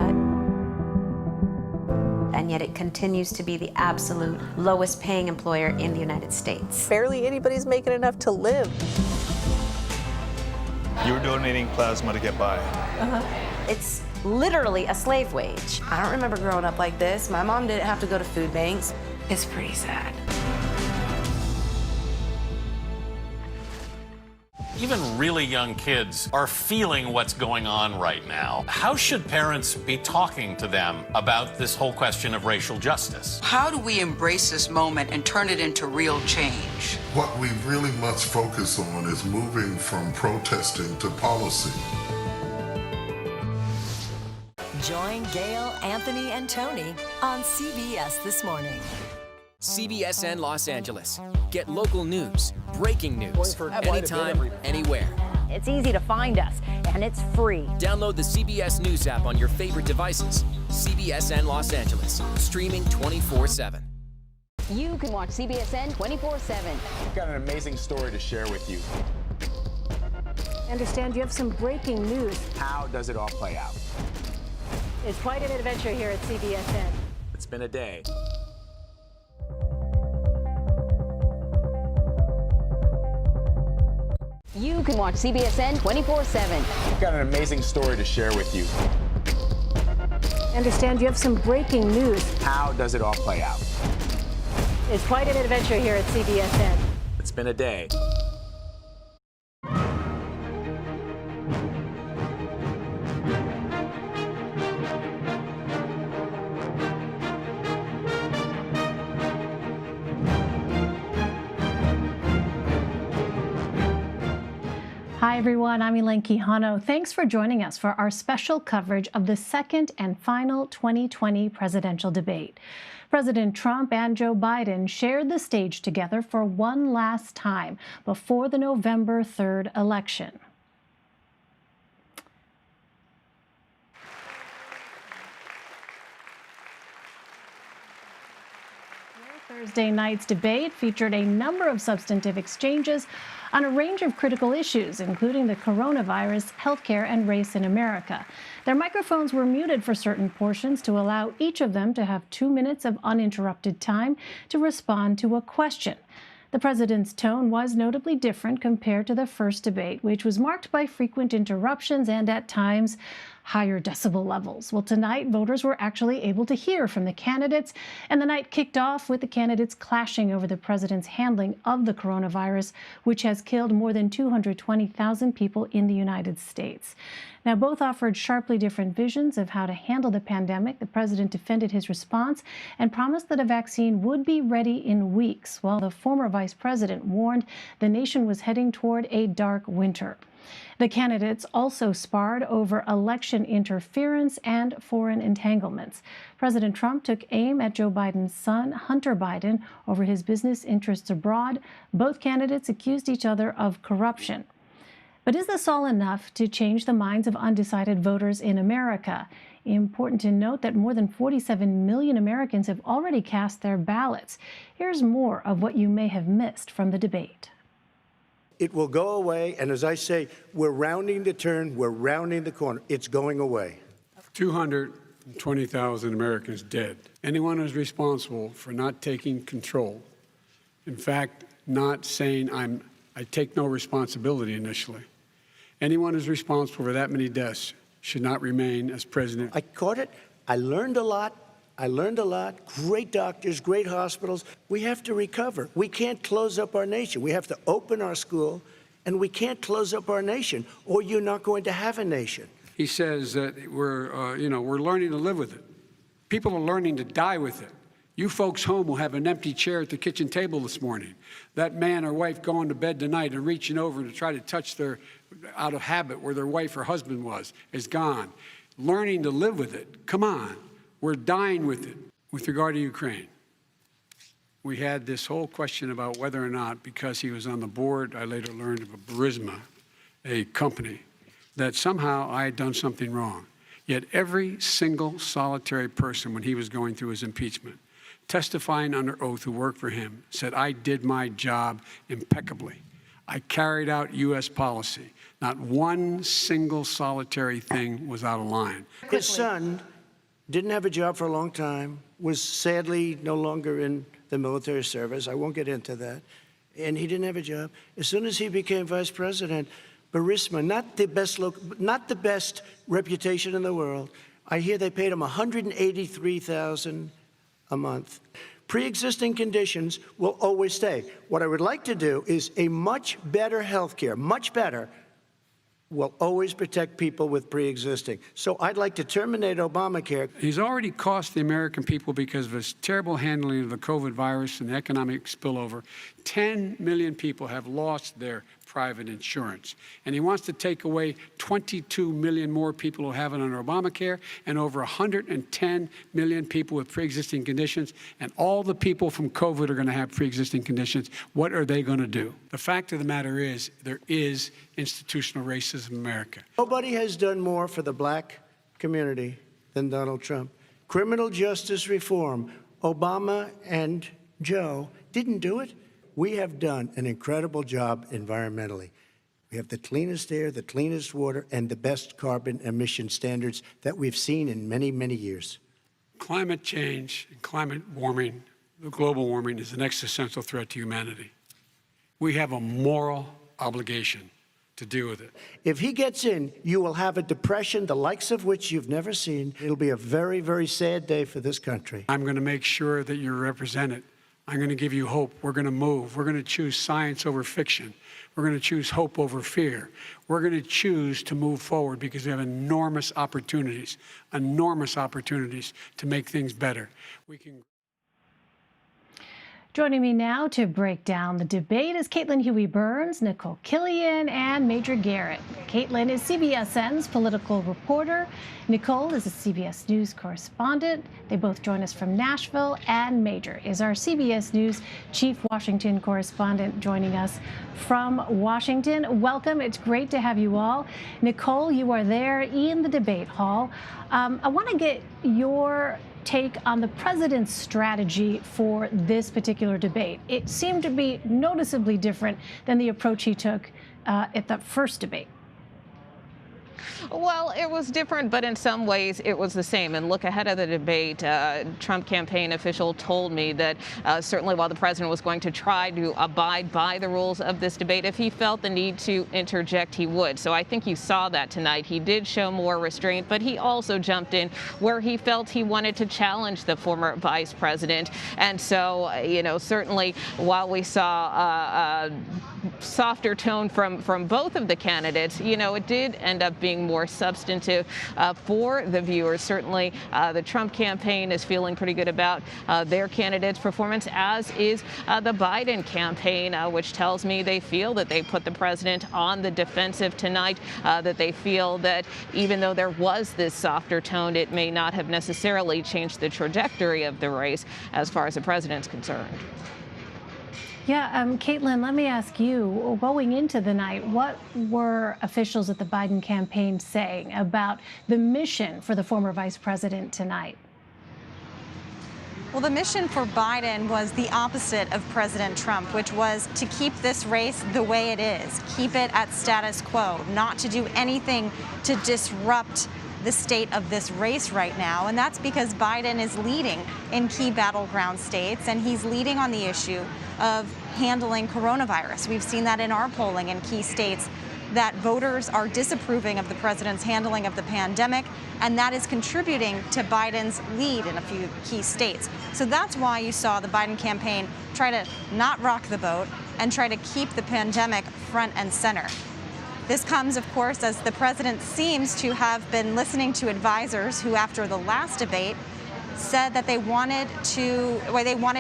And yet it continues to be the absolute lowest paying employer in the United States. Barely anybody's making enough to live. You're donating plasma to get by. It's literally a slave wage. I don't remember growing up like this. My mom didn't have to go to food banks. It's pretty sad. Even really young kids are feeling what's going on right now. How should parents be talking to them about this whole question of racial justice? How do we embrace this moment and turn it into real change? What we really must focus on is moving from protesting to policy. Join Gail, Anthony, and Tony on CBS This Morning. CBSN Los Angeles. Get local news, breaking news, anytime, anywhere. It's easy to find us, and it's free. Download the CBS News app on your favorite devices. CBSN Los Angeles, streaming 24/7. You can watch CBSN 24/7. We've got an amazing story to share with you. I understand you have some breaking news. How does it all play out? It's quite an adventure here at CBSN. It's been a day. You can watch CBSN 24/7. We've got an amazing story to share with you. I understand you have some breaking news. How does it all play out? It's quite an adventure here at CBSN. It's been a day. Hi, Hi, everyone. I'm Elaine Quijano. Thanks for joining us for our special coverage of the second and final 2020 presidential debate. President Trump and Joe Biden shared the stage together for one last time before the November 3rd election. Thursday night's debate featured a number of substantive exchanges on a range of critical issues, including the coronavirus, healthcare, and race in America. Their microphones were muted for certain portions to allow each of them to have 2 minutes of uninterrupted time to respond to a question. The president's tone was notably different compared to the first debate, which was marked by frequent interruptions and, at times, higher decibel levels. Well, tonight, voters were actually able to hear from the candidates, and the night kicked off with the candidates clashing over the president's handling of the coronavirus, which has killed more than 220,000 people in the United States. Now, both offered sharply different visions of how to handle the pandemic. The president defended his response and promised that a vaccine would be ready in weeks, while the former vice president warned the nation was heading toward a dark winter. The candidates also sparred over election interference and foreign entanglements. President Trump took aim at Joe Biden's son, Hunter Biden, over his business interests abroad. Both candidates accused each other of corruption. But is this all enough to change the minds of undecided voters in America? Important to note that more than 47 million Americans have already cast their ballots. Here's more of what you may have missed from the debate. It will go away, and as I say, we're rounding the turn, we're rounding the corner. It's going away. 220,000 Americans dead. Anyone who's responsible for not taking control, in fact, not saying I take no responsibility initially. Anyone who's responsible for that many deaths should not remain as president. I caught it. I learned a lot. Great doctors, great hospitals. We have to recover. We can't close up our nation. We have to open our school, and we can't close up our nation, or you're not going to have a nation. He says that we're learning to live with it. People are learning to die with it. You folks home will have an empty chair at the kitchen table this morning. That man or wife going to bed tonight and reaching over to try to touch their, out of habit, where their wife or husband was, is gone. Learning to live with it. Come on. We're dying with it. With regard to Ukraine, we had this whole question about whether or not, because he was on the board, I later learned of a Burisma, a company, that somehow I had done something wrong. Yet every single solitary person, when he was going through his impeachment, testifying under oath who worked for him, said, I did my job impeccably. I carried out U.S. policy. Not one single solitary thing was out of line. His son didn't have a job for a long time, was sadly no longer in the military service. I won't get into that. And he didn't have a job. As soon as he became vice president, Burisma, not the best reputation in the world. I hear they paid him $183,000 a month. Pre-existing conditions will always stay. What I would like to do is a much better health care, much better, will always protect people with pre-existing. So I'd like to terminate Obamacare. He's already cost the American people, because of his terrible handling of the COVID virus and the economic spillover, 10 million people have lost their private insurance. And he wants to take away 22 million more people who have it under Obamacare, and over 110 million people with pre-existing conditions. And all the people from COVID are going to have pre-existing conditions. What are they going to do? The fact of the matter is, there is institutional racism in America. Nobody has done more for the black community than Donald Trump. Criminal justice reform, Obama and Joe didn't do it. We have done an incredible job environmentally. We have the cleanest air, the cleanest water, and the best carbon emission standards that we've seen in many, many years. Climate change and climate warming, the global warming, is an existential threat to humanity. We have a moral obligation to deal with it. If he gets in, you will have a depression, the likes of which you've never seen. It'll be a very, very sad day for this country. I'm going to make sure that you're represented. I'm going to give you hope. We're going to move. We're going to choose science over fiction. We're going to choose hope over fear. We're going to choose to move forward, because we have enormous opportunities to make things better. Joining me now to break down the debate is Caitlin Huey-Burns, Nicole Killian, and Major Garrett. Caitlin is CBSN's political reporter. Nicole is a CBS News correspondent. They both join us from Nashville, and Major is our CBS News chief Washington correspondent joining us from Washington. Welcome. It's great to have you all. Nicole, you are there in the debate hall. I want to get your take on the president's strategy for this particular debate. It seemed to be noticeably different than the approach he took at the first debate. Well, it was different, but in some ways it was the same. And look, ahead of the debate, Trump campaign official told me that certainly while the president was going to try to abide by the rules of this debate, if he felt the need to interject, he would. So I think you saw that tonight. He did show more restraint, but he also jumped in where he felt he wanted to challenge the former vice president. And so, certainly while we saw a softer tone from both of the candidates, it did end up being more substantive for the viewers. Certainly, the Trump campaign is feeling pretty good about their candidate's performance, as is the Biden campaign, which tells me they feel that they put the president on the defensive tonight, that they feel that even though there was this softer tone, it may not have necessarily changed the trajectory of the race as far as the president's concerned. Yeah, Caitlin, let me ask you, going into the night, what were officials at the Biden campaign saying about the mission for the former vice president tonight? Well, the mission for Biden was the opposite of President Trump, which was to keep this race the way it is, keep it at status quo, not to do anything to disrupt the state of this race right now. And that's because Biden is leading in key battleground states, and he's leading on the issue of handling coronavirus. We've seen that in our polling in key states, that voters are disapproving of the president's handling of the pandemic, and that is contributing to Biden's lead in a few key states. So that's why you saw the Biden campaign try to not rock the boat and try to keep the pandemic front and center. This comes, of course, as the president seems to have been listening to advisors who, after the last debate, said that they wanted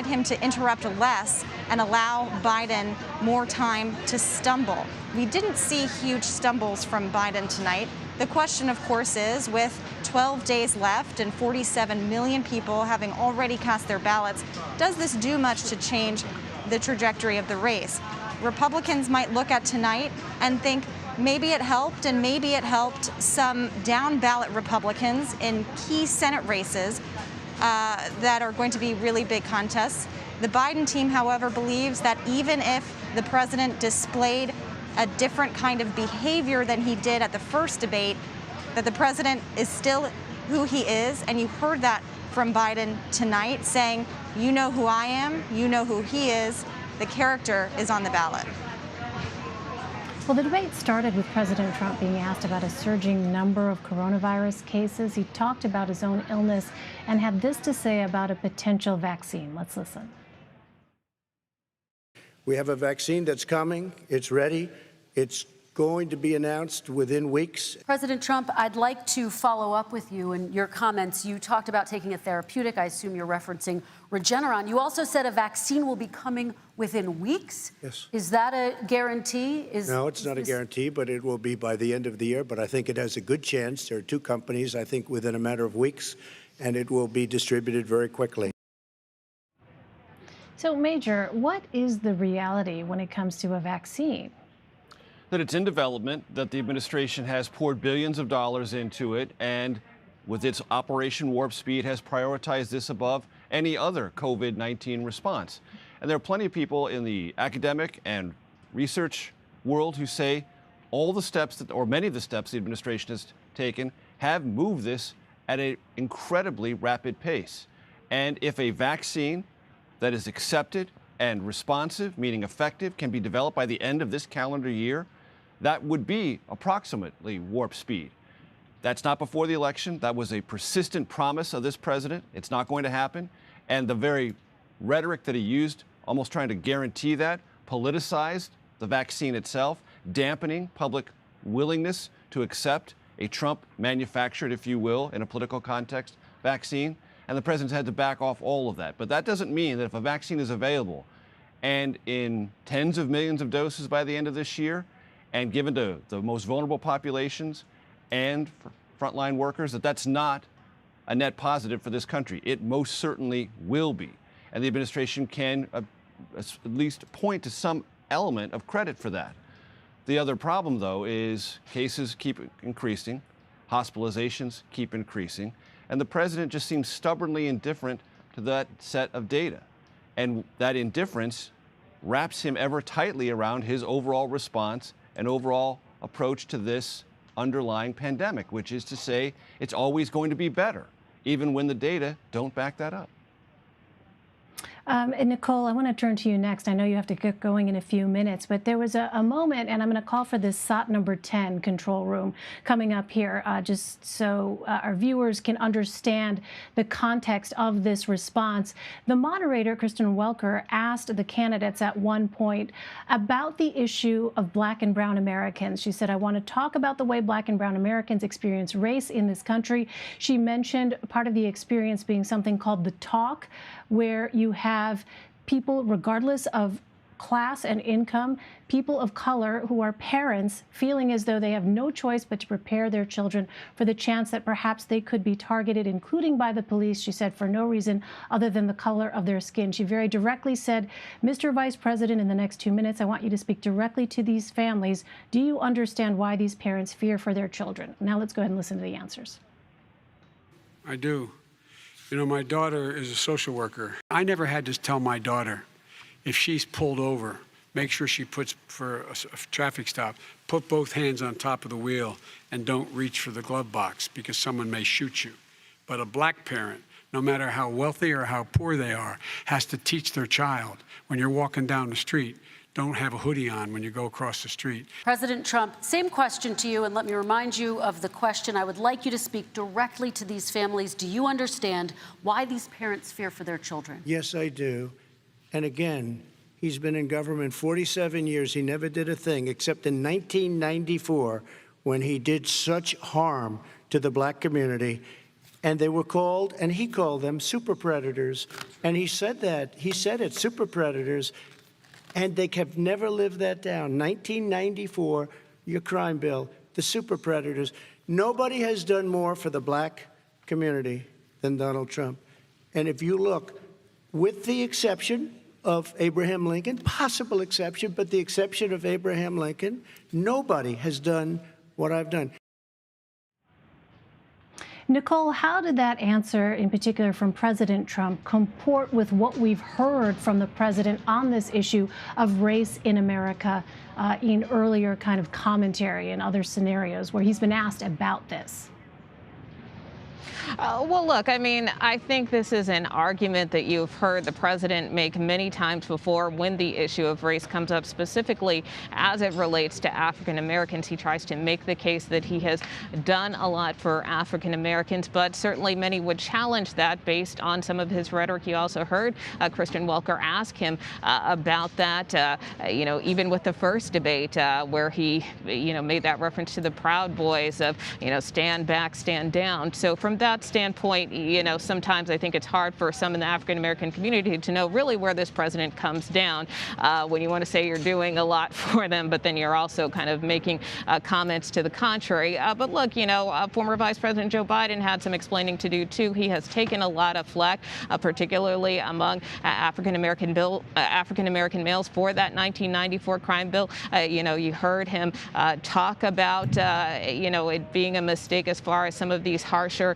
him to interrupt less and allow Biden more time to stumble. We didn't see huge stumbles from Biden tonight. The question, of course, is with 12 days left and 47 million people having already cast their ballots, does this do much to change the trajectory of the race? Republicans might look at tonight and think maybe it helped, and maybe it helped some down ballot Republicans in key Senate races that are going to be really big contests. The Biden team, however, believes that even if the president displayed a different kind of behavior than he did at the first debate, that the president is still who he is. And you heard that from Biden tonight, saying, you know who I am, you know who he is, the character is on the ballot. Well, the debate started with President Trump being asked about a surging number of coronavirus cases. He talked about his own illness and had this to say about a potential vaccine. Let's listen. We have a vaccine that's coming. It's ready. It's going to be announced within weeks. President Trump, I'd like to follow up with you in your comments. You talked about taking a therapeutic. I assume you're referencing Regeneron. You also said a vaccine will be coming within weeks. Yes. Is that a guarantee? No, it's not a guarantee, but it will be by the end of the year. But I think it has a good chance. There are two companies, I think, within a matter of weeks, and it will be distributed very quickly. So, Major, what is the reality when it comes to a vaccine? That it's in development, that the administration has poured billions of dollars into it, and with its Operation Warp Speed has prioritized this above any other COVID-19 response. And there are plenty of people in the academic and research world who say all the steps or many of the steps the administration has taken have moved this at an incredibly rapid pace. And if a vaccine that is accepted and responsive, meaning effective, can be developed by the end of this calendar year, that would be approximately warp speed. That's not before the election. That was a persistent promise of this president. It's not going to happen. And the very rhetoric that he used, almost trying to guarantee that, politicized the vaccine itself, dampening public willingness to accept a Trump-manufactured, if you will, in a political context, vaccine. and the president's had to back off all of that. But that doesn't mean that if a vaccine is available and in tens of millions of doses by the end of this year, and given to the most vulnerable populations and for frontline workers, that's not a net positive for this country. It most certainly will be. And the administration can at least point to some element of credit for that. The other problem, though, is cases keep increasing, hospitalizations keep increasing, and the president just seems stubbornly indifferent to that set of data. And that indifference wraps him ever tightly around his overall response and overall approach to this underlying pandemic, which is to say it's always going to be better, even when the data don't back that up. And Nicole, I want to turn to you next. I know you have to get going in a few minutes, but there was a moment, and I'm going to call for this SOT number 10 control room coming up here, just so our viewers can understand the context of this response. The moderator, Kristen Welker, asked the candidates at one point about the issue of Black and brown Americans. She said, I want to talk about the way Black and brown Americans experience race in this country. She mentioned part of the experience being something called the talk, where you have people, regardless of class and income, people of color who are parents feeling as though they have no choice but to prepare their children for the chance that perhaps they could be targeted, including by the police, she said, for no reason other than the color of their skin. She very directly said, Mr. Vice President, in the next 2 minutes, I want you to speak directly to these families. Do you understand why these parents fear for their children? Now let's go ahead and listen to the answers. I do. You know, my daughter is a social worker. I never had to tell my daughter, if she's pulled over, make sure she puts, for a traffic stop, put both hands on top of the wheel and don't reach for the glove box because someone may shoot you. But a Black parent, no matter how wealthy or how poor they are, has to teach their child, when you're walking down the street, don't have a hoodie on when you go across the street. President Trump, same question to you, and let me remind you of the question. I would like you to speak directly to these families. Do you understand why these parents fear for their children? Yes, I do. And again, he's been in government 47 years. He never did a thing except in 1994 when he did such harm to the Black community. And they were called, and he called them super predators. And he said that. He said it, super predators. And they have never lived that down. 1994, your crime bill, the super predators. Nobody has done more for the Black community than Donald Trump. And if you look, with the exception of Abraham Lincoln, possible exception, but the exception of Abraham Lincoln, nobody has done what I've done. Nicole, how did that answer, in particular from President Trump, comport with what we've heard from the president on this issue of race in America in earlier kind of commentary and other scenarios where he's been asked about this? Well, look, I mean, I think this is an argument that you've heard the president make many times before when the issue of race comes up, specifically as it relates to African Americans. He tries to make the case that he has done a lot for African Americans, but certainly many would challenge that based on some of his rhetoric. You also heard Kristen Welker ask him about that, you know, even with the first debate where he, you know, made that reference to the Proud Boys of, you know, stand back, stand down. So from that standpoint, you know, sometimes I think it's hard for some in the African American community to know really where this president comes down when you want to say you're doing a lot for them, but then you're also kind of making comments to the contrary. But look, you know, former Vice President Joe Biden had some explaining to do too. He has taken a lot of flack, particularly among African American males for that 1994 crime bill. You know, you heard him talk about, you know, it being a mistake as far as some of these harsher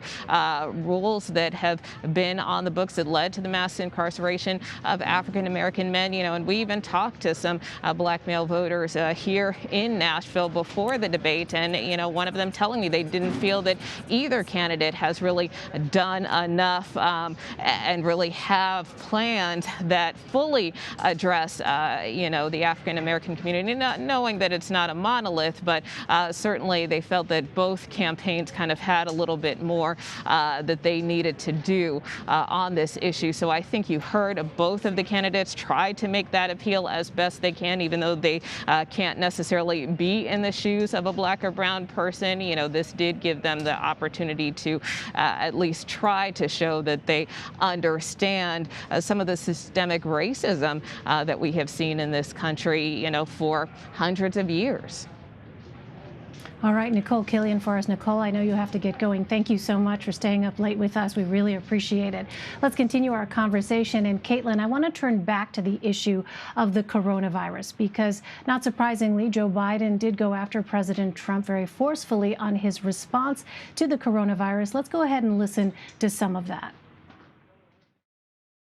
rules that have been on the books that led to the mass incarceration of African American men. You know, and we even talked to some Black male voters here in Nashville before the debate, and you know, one of them telling me they didn't feel that either candidate has really done enough and really have plans that fully address, you know, the African American community, not knowing that it's not a monolith, but certainly they felt that both campaigns kind of had a little bit more that they needed to do on this issue. So I think you heard both of the candidates try to make that appeal as best they can, even though they can't necessarily be in the shoes of a black or brown person. You know, this did give them the opportunity to at least try to show that they understand some of the systemic racism that we have seen in this country, you know, for hundreds of years. All right, Nicole Killian for us. Nicole, I know you have to get going. Thank you so much for staying up late with us. We really appreciate it. Let's continue our conversation. And Caitlin, I want to turn back to the issue of the coronavirus because, not surprisingly, Joe Biden did go after President Trump very forcefully on his response to the coronavirus. Let's go ahead and listen to some of that.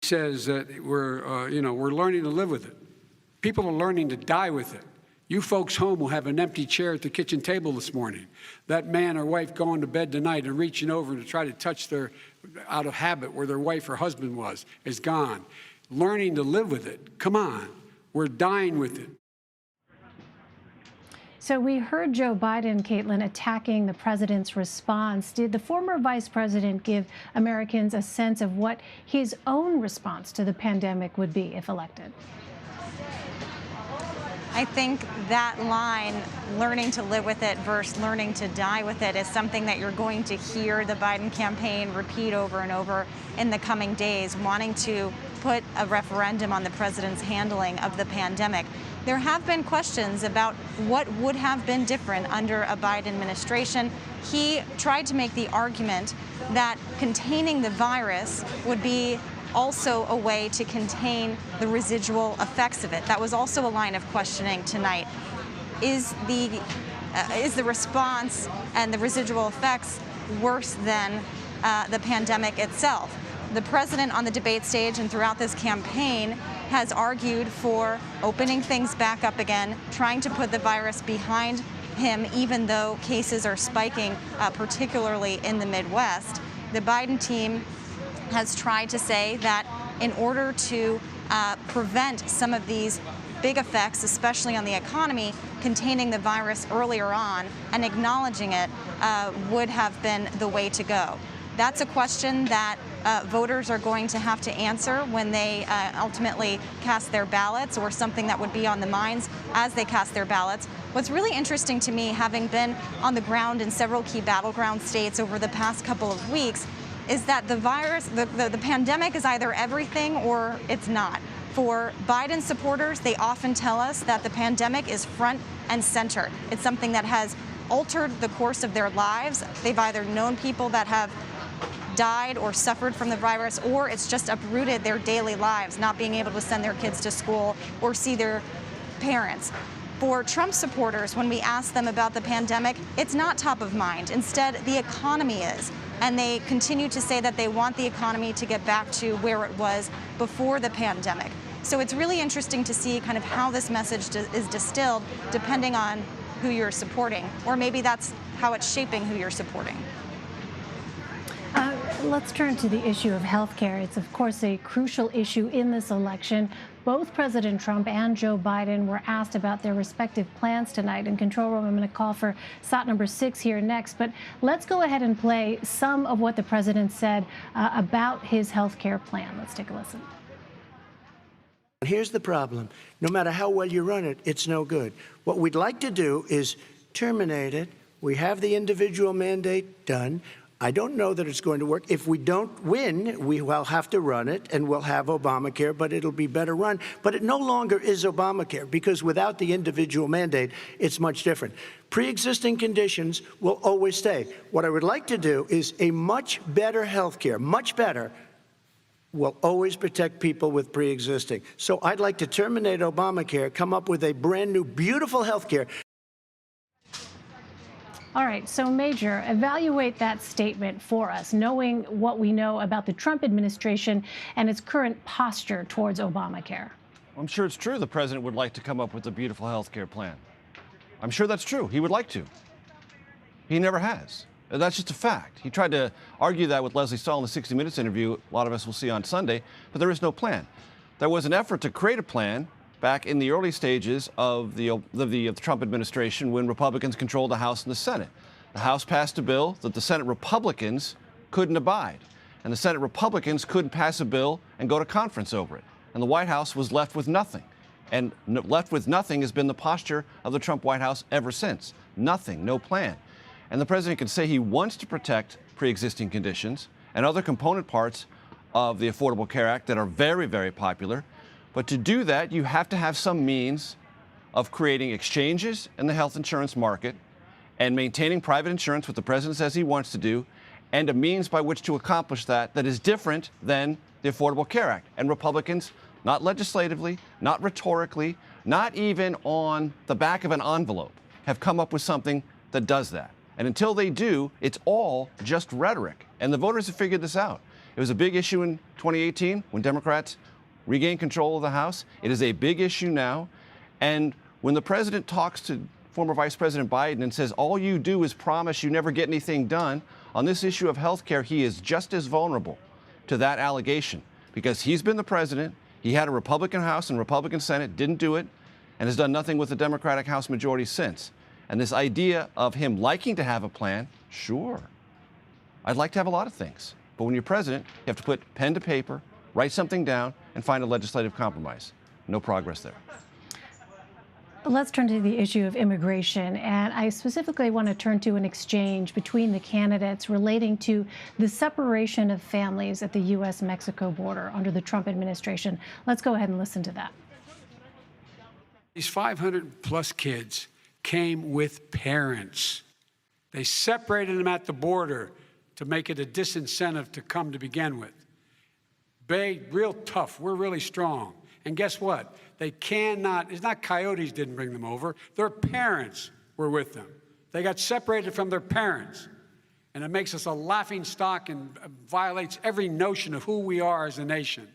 He says that we're learning to live with it. People are learning to die with it. You folks home will have an empty chair at the kitchen table this morning. That man or wife going to bed tonight and reaching over to try to touch their, out of habit, where their wife or husband was, is gone. Learning to live with it. Come on. We're dying with it. So we heard Joe Biden, Caitlin, attacking the president's response. Did the former vice president give Americans a sense of what his own response to the pandemic would be if elected? I think that line, learning to live with it versus learning to die with it, is something that you're going to hear the Biden campaign repeat over and over in the coming days, wanting to put a referendum on the president's handling of the pandemic. There have been questions about what would have been different under a Biden administration. He tried to make the argument that containing the virus would be also a way to contain the residual effects of it. That was also a line of questioning tonight. Is the response and the residual effects worse than the pandemic itself? The president on the debate stage and throughout this campaign has argued for opening things back up again, trying to put the virus behind him, even though cases are spiking, particularly in the Midwest. The Biden team has tried to say that in order to prevent some of these big effects, especially on the economy, containing the virus earlier on and acknowledging it would have been the way to go. That's a question that voters are going to have to answer when they ultimately cast their ballots, or something that would be on the minds as they cast their ballots. What's really interesting to me, having been on the ground in several key battleground states over the past couple of weeks, is that the virus, the pandemic is either everything or it's not. For Biden supporters, they often tell us that the pandemic is front and center. It's something that has altered the course of their lives. They've either known people that have died or suffered from the virus, or it's just uprooted their daily lives, not being able to send their kids to school or see their parents. For Trump supporters, when we ask them about the pandemic, it's not top of mind. Instead, the economy is. And they continue to say that they want the economy to get back to where it was before the pandemic. So it's really interesting to see kind of how this message is distilled depending on who you're supporting, or maybe that's how it's shaping who you're supporting. Let's turn to the issue of health care. It's, of course, a crucial issue in this election. Both President Trump and Joe Biden were asked about their respective plans tonight. In control room, I'm going to call for slot number 6 here next. But let's go ahead and play some of what the president said about his health care plan. Let's take a listen. Here's the problem. No matter how well you run it, it's no good. What we'd like to do is terminate it. We have the individual mandate done. I don't know that it's going to work. If we don't win, we will have to run it, and we'll have Obamacare, but it'll be better run. But it no longer is Obamacare, because without the individual mandate, it's much different. Pre-existing conditions will always stay. What I would like to do is a much better health care, much better, will always protect people with pre-existing. So I'd like to terminate Obamacare, come up with a brand new, beautiful health care. All right, so Major, evaluate that statement for us, knowing what we know about the Trump administration and its current posture towards Obamacare. I'm sure it's true the president would like to come up with a beautiful health care plan. I'm sure that's true. He would like to. He never has. That's just a fact. He tried to argue that with Leslie Stahl in the 60 Minutes interview, a lot of us will see on Sunday, but there is no plan. There was an effort to create a plan back in the early stages of the Trump administration when Republicans controlled the House and the Senate. The House passed a bill that the Senate Republicans couldn't abide. And the Senate Republicans couldn't pass a bill and go to conference over it. And the White House was left with nothing. And left with nothing has been the posture of the Trump White House ever since. Nothing, no plan. And the president can say he wants to protect pre-existing conditions and other component parts of the Affordable Care Act that are very, very popular. But to do that, you have to have some means of creating exchanges in the health insurance market and maintaining private insurance, what the president says he wants to do, and a means by which to accomplish that that is different than the Affordable Care Act. And Republicans, not legislatively, not rhetorically, not even on the back of an envelope, have come up with something that does that. And until they do, it's all just rhetoric. And the voters have figured this out. It was a big issue in 2018 when Democrats regained control of the House. It is a big issue now. And when the president talks to former Vice President Biden and says, all you do is promise you never get anything done, on this issue of health care, he is just as vulnerable to that allegation because he's been the president. He had a Republican House and Republican Senate, didn't do it, and has done nothing with the Democratic House majority since. And this idea of him liking to have a plan, sure. I'd like to have a lot of things. But when you're president, you have to put pen to paper, write something down, and find a legislative compromise. No progress there. Let's turn to the issue of immigration. And I specifically want to turn to an exchange between the candidates relating to the separation of families at the U.S.-Mexico border under the Trump administration. Let's go ahead and listen to that. These 500 plus kids came with parents. They separated them at the border to make it a disincentive to come to begin with. Real tough. We're really strong. And guess what? They cannot, it's not coyotes didn't bring them over. Their parents were with them. They got separated from their parents. And it makes us a laughing stock and violates every notion of who we are as a nation.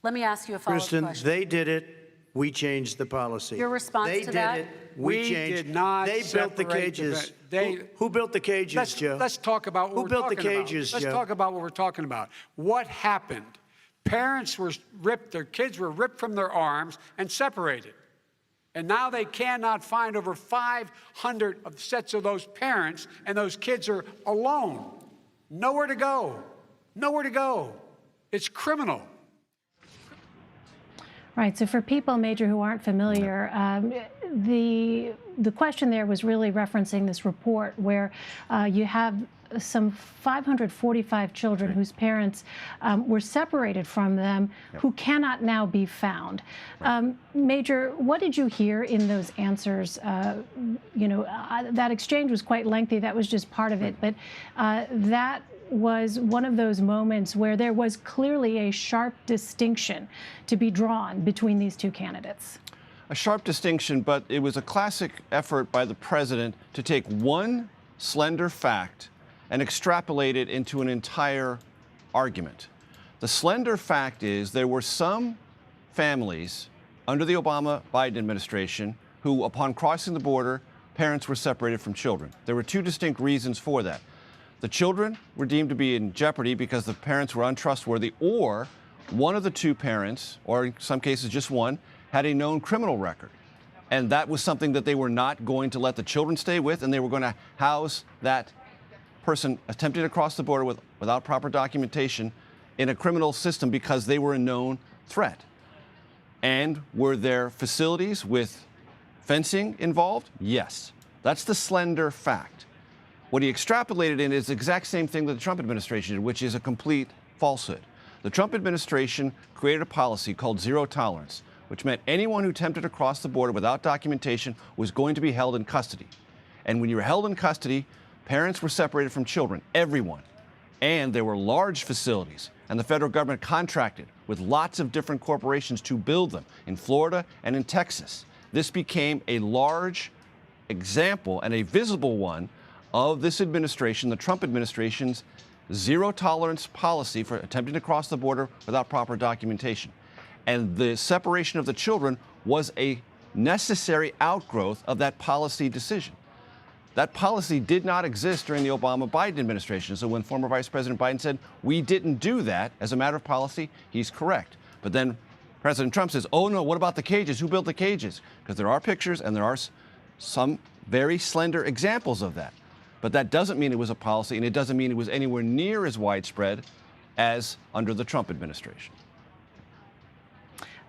Let me ask you a follow-up question. Kristen, they did it. We changed the policy. Your response to that? They did it. We changed. Did not They built the cages. Who built the cages, Joe? Let's talk about what Who built the cages, Joe? Let's talk about what we're talking about. What happened? Parents were ripped, their kids were ripped from their arms and separated. And now they cannot find over 500 sets of those parents, and those kids are alone. Nowhere to go. Nowhere to go. It's criminal. Right. So for people, Major, who aren't familiar, the question there was really referencing this report where you have some 545 children whose parents were separated from them, who cannot now be found. Major, what did you hear in those answers? That exchange was quite lengthy. That was just part of it. But that was one of those moments where there was clearly a sharp distinction to be drawn between these two candidates. A sharp distinction, but it was a classic effort by the president to take one slender fact and extrapolate it into an entire argument. The slender fact is there were some families under the Obama-Biden administration who, upon crossing the border, parents were separated from children. There were two distinct reasons for that. The children were deemed to be in jeopardy because the parents were untrustworthy, or one of the two parents, or in some cases just one, had a known criminal record. And that was something that they were not going to let the children stay with, and they were going to house that person attempting to cross the border without proper documentation in a criminal system because they were a known threat. And were there facilities with fencing involved? Yes. That's the slender fact. What he extrapolated in is the exact same thing that the Trump administration did, which is a complete falsehood. The Trump administration created a policy called zero tolerance, which meant anyone who attempted to cross the border without documentation was going to be held in custody. And when you were held in custody, parents were separated from children, everyone. And there were large facilities, and the federal government contracted with lots of different corporations to build them in Florida and in Texas. This became a large example and a visible one of this administration, the Trump administration's zero tolerance policy for attempting to cross the border without proper documentation. And the separation of the children was a necessary outgrowth of that policy decision. That policy did not exist during the Obama-Biden administration. So when former Vice President Biden said, we didn't do that as a matter of policy, he's correct. But then President Trump says, oh no, what about the cages? Who built the cages? Because there are pictures and there are some very slender examples of that. But that doesn't mean it was a policy, and it doesn't mean it was anywhere near as widespread as under the Trump administration.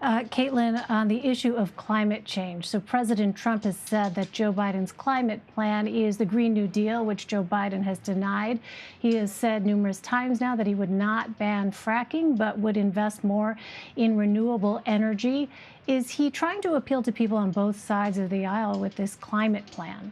Caitlin, on the issue of climate change. So President Trump has said that Joe Biden's climate plan is the Green New Deal, which Joe Biden has denied. He has said numerous times now that he would not ban fracking, but would invest more in renewable energy. Is he trying to appeal to people on both sides of the aisle with this climate plan?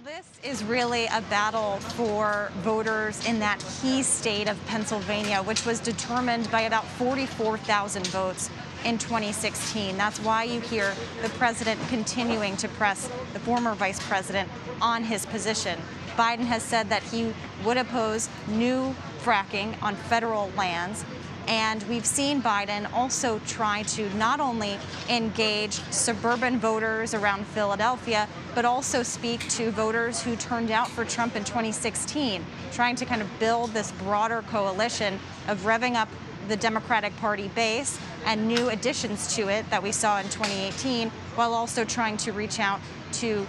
This is really a battle for voters in that key state of Pennsylvania, which was determined by about 44,000 votes in 2016. That's why you hear the president continuing to press the former vice president on his position. Biden has said that he would oppose new fracking on federal lands. And we've seen Biden also try to not only engage suburban voters around Philadelphia, but also speak to voters who turned out for Trump in 2016, trying to kind of build this broader coalition of revving up the Democratic Party base and new additions to it that we saw in 2018, while also trying to reach out to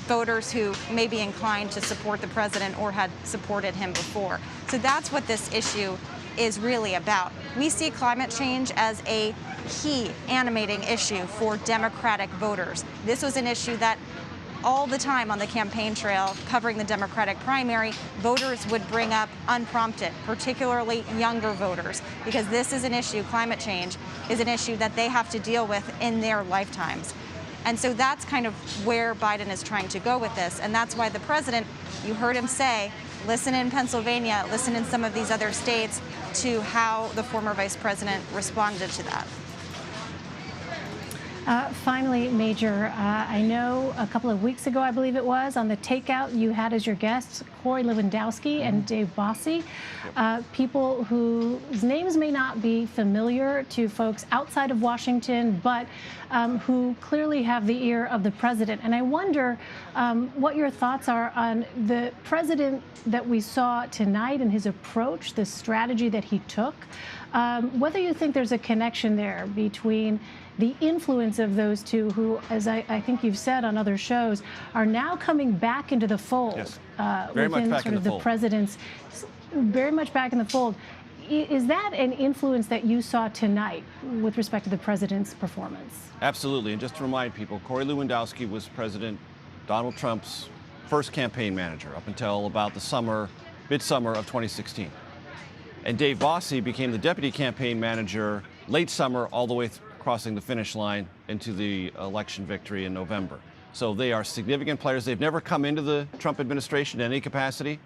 voters who may be inclined to support the president or had supported him before. So that's what this issue is really about. We see climate change as a key animating issue for Democratic voters. This was an issue that all the time on the campaign trail covering the Democratic primary, voters would bring up unprompted, particularly younger voters, because this is an issue, climate change is an issue that they have to deal with in their lifetimes. And so that's kind of where Biden is trying to go with this. And that's why the president, you heard him say, listen in Pennsylvania, listen in some of these other states to how the former vice president responded to that. Finally, Major, I know a couple of weeks ago, I believe it was, on the Takeout, you had as your guests Corey Lewandowski and Dave Bossie, people whose names may not be familiar to folks outside of Washington, but who clearly have the ear of the president. And I wonder what your thoughts are on the president that we saw tonight and his approach, the strategy that he took, whether you think there's a connection there between the influence of those two who, as I think you've said on other shows, are now coming back into the fold. Yes. Within sort of the president's, very much back in the fold. Is that an influence that you saw tonight with respect to the president's performance? Absolutely. And just to remind people, Corey Lewandowski was President Donald Trump's first campaign manager up until about the midsummer of 2016. And Dave Bossie became the deputy campaign manager late summer all the way crossing the finish line into the election victory in November. So they are significant players. They've never come into the Trump administration in any capacity,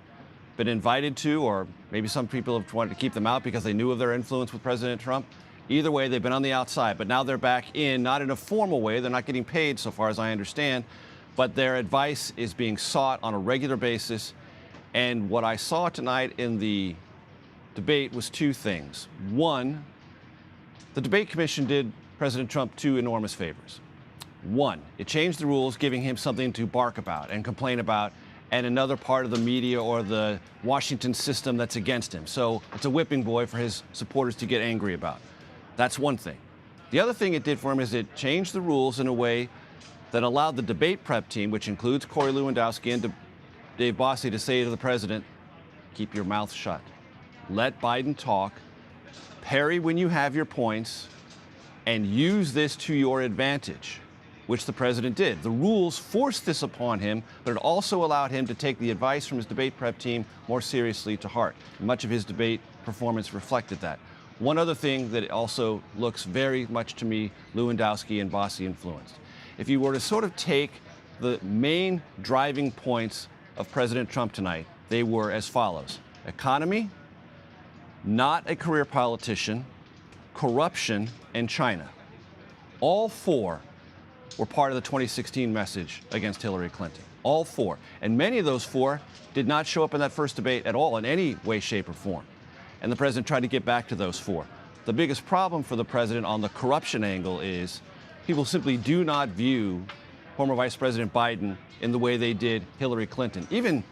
been invited to, or maybe some people have wanted to keep them out because they knew of their influence with President Trump. Either way, they've been on the outside, but now they're back in, not in a formal way. They're not getting paid, so far as I understand, but their advice is being sought on a regular basis. And what I saw tonight in the debate was two things. One, the debate commission did President Trump two enormous favors. One, it changed the rules, giving him something to bark about and complain about, and another part of the media or the Washington system that's against him. So it's a whipping boy for his supporters to get angry about. That's one thing. The other thing it did for him is it changed the rules in a way that allowed the debate prep team, which includes Corey Lewandowski and Dave Bossie, to say to the president, keep your mouth shut. Let Biden talk. Parry when you have your points, and use this to your advantage, which the president did. The rules forced this upon him, but it also allowed him to take the advice from his debate prep team more seriously to heart. Much of his debate performance reflected that. One other thing that also looks very much to me Lewandowski and Bossie influenced. If you were to sort of take the main driving points of President Trump tonight, they were as follows: economy, not a career politician, corruption, and China. All four were part of the 2016 message against Hillary Clinton. All four. And many of those four did not show up in that first debate at all in any way, shape, or form. And the president tried to get back to those four. The biggest problem for the president on the corruption angle is people simply do not view former Vice President Biden in the way they did Hillary Clinton. Even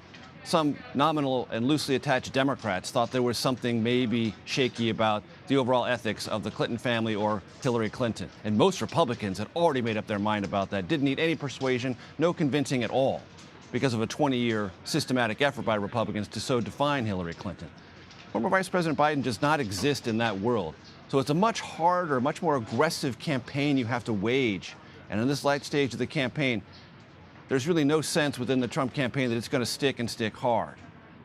some nominal and loosely attached Democrats thought there was something maybe shaky about the overall ethics of the Clinton family or Hillary Clinton. And most Republicans had already made up their mind about that, didn't need any persuasion, no convincing at all, because of a 20-year systematic effort by Republicans to so define Hillary Clinton. Former Vice President Biden does not exist in that world. So it's a much harder, much more aggressive campaign you have to wage. And in this late stage of the campaign, there's really no sense within the Trump campaign that it's going to stick and stick hard.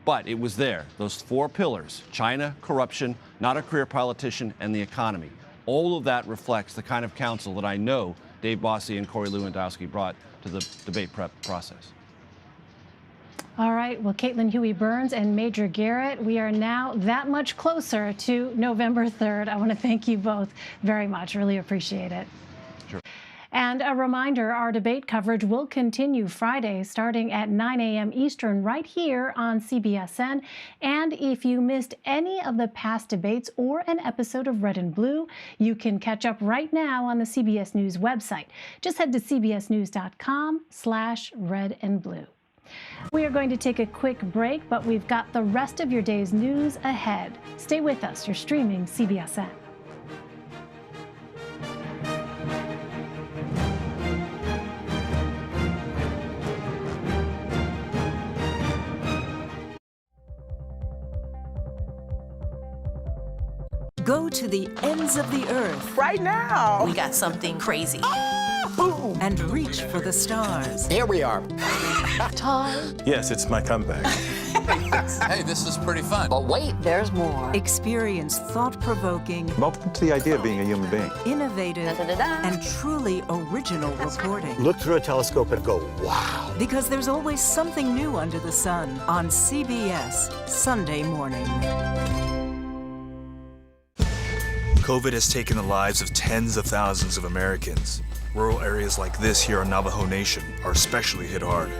But it was there, those 4 pillars: China, corruption, not a career politician, and the economy. All of that reflects the kind of counsel that I know Dave Bossie and Corey Lewandowski brought to the debate prep process. All right, well, Caitlin Huey-Burns and Major Garrett, we are now that much closer to November 3rd. I want to thank you both very much. Really appreciate it. Sure. And a reminder, our debate coverage will continue Friday starting at 9 a.m. Eastern right here on CBSN. And if you missed any of the past debates or an episode of Red and Blue, you can catch up right now on the CBS News website. Just head to cbsnews.com/redandblue. We are going to take a quick break, but we've got the rest of your day's news ahead. Stay with us. You're streaming CBSN. Go to the ends of the earth. Right now. We got something crazy. And reach for the stars. Here we are. Time. Yes, it's my comeback. Hey, this is pretty fun. But wait, there's more. Experience thought-provoking, Welcome to the idea of being a human being. innovative, and truly original reporting. Look through a telescope and go, wow. Because there's always something new under the sun on CBS Sunday morning. COVID has taken the lives of tens of thousands of Americans. Rural areas like this here on Navajo Nation are especially hit hard.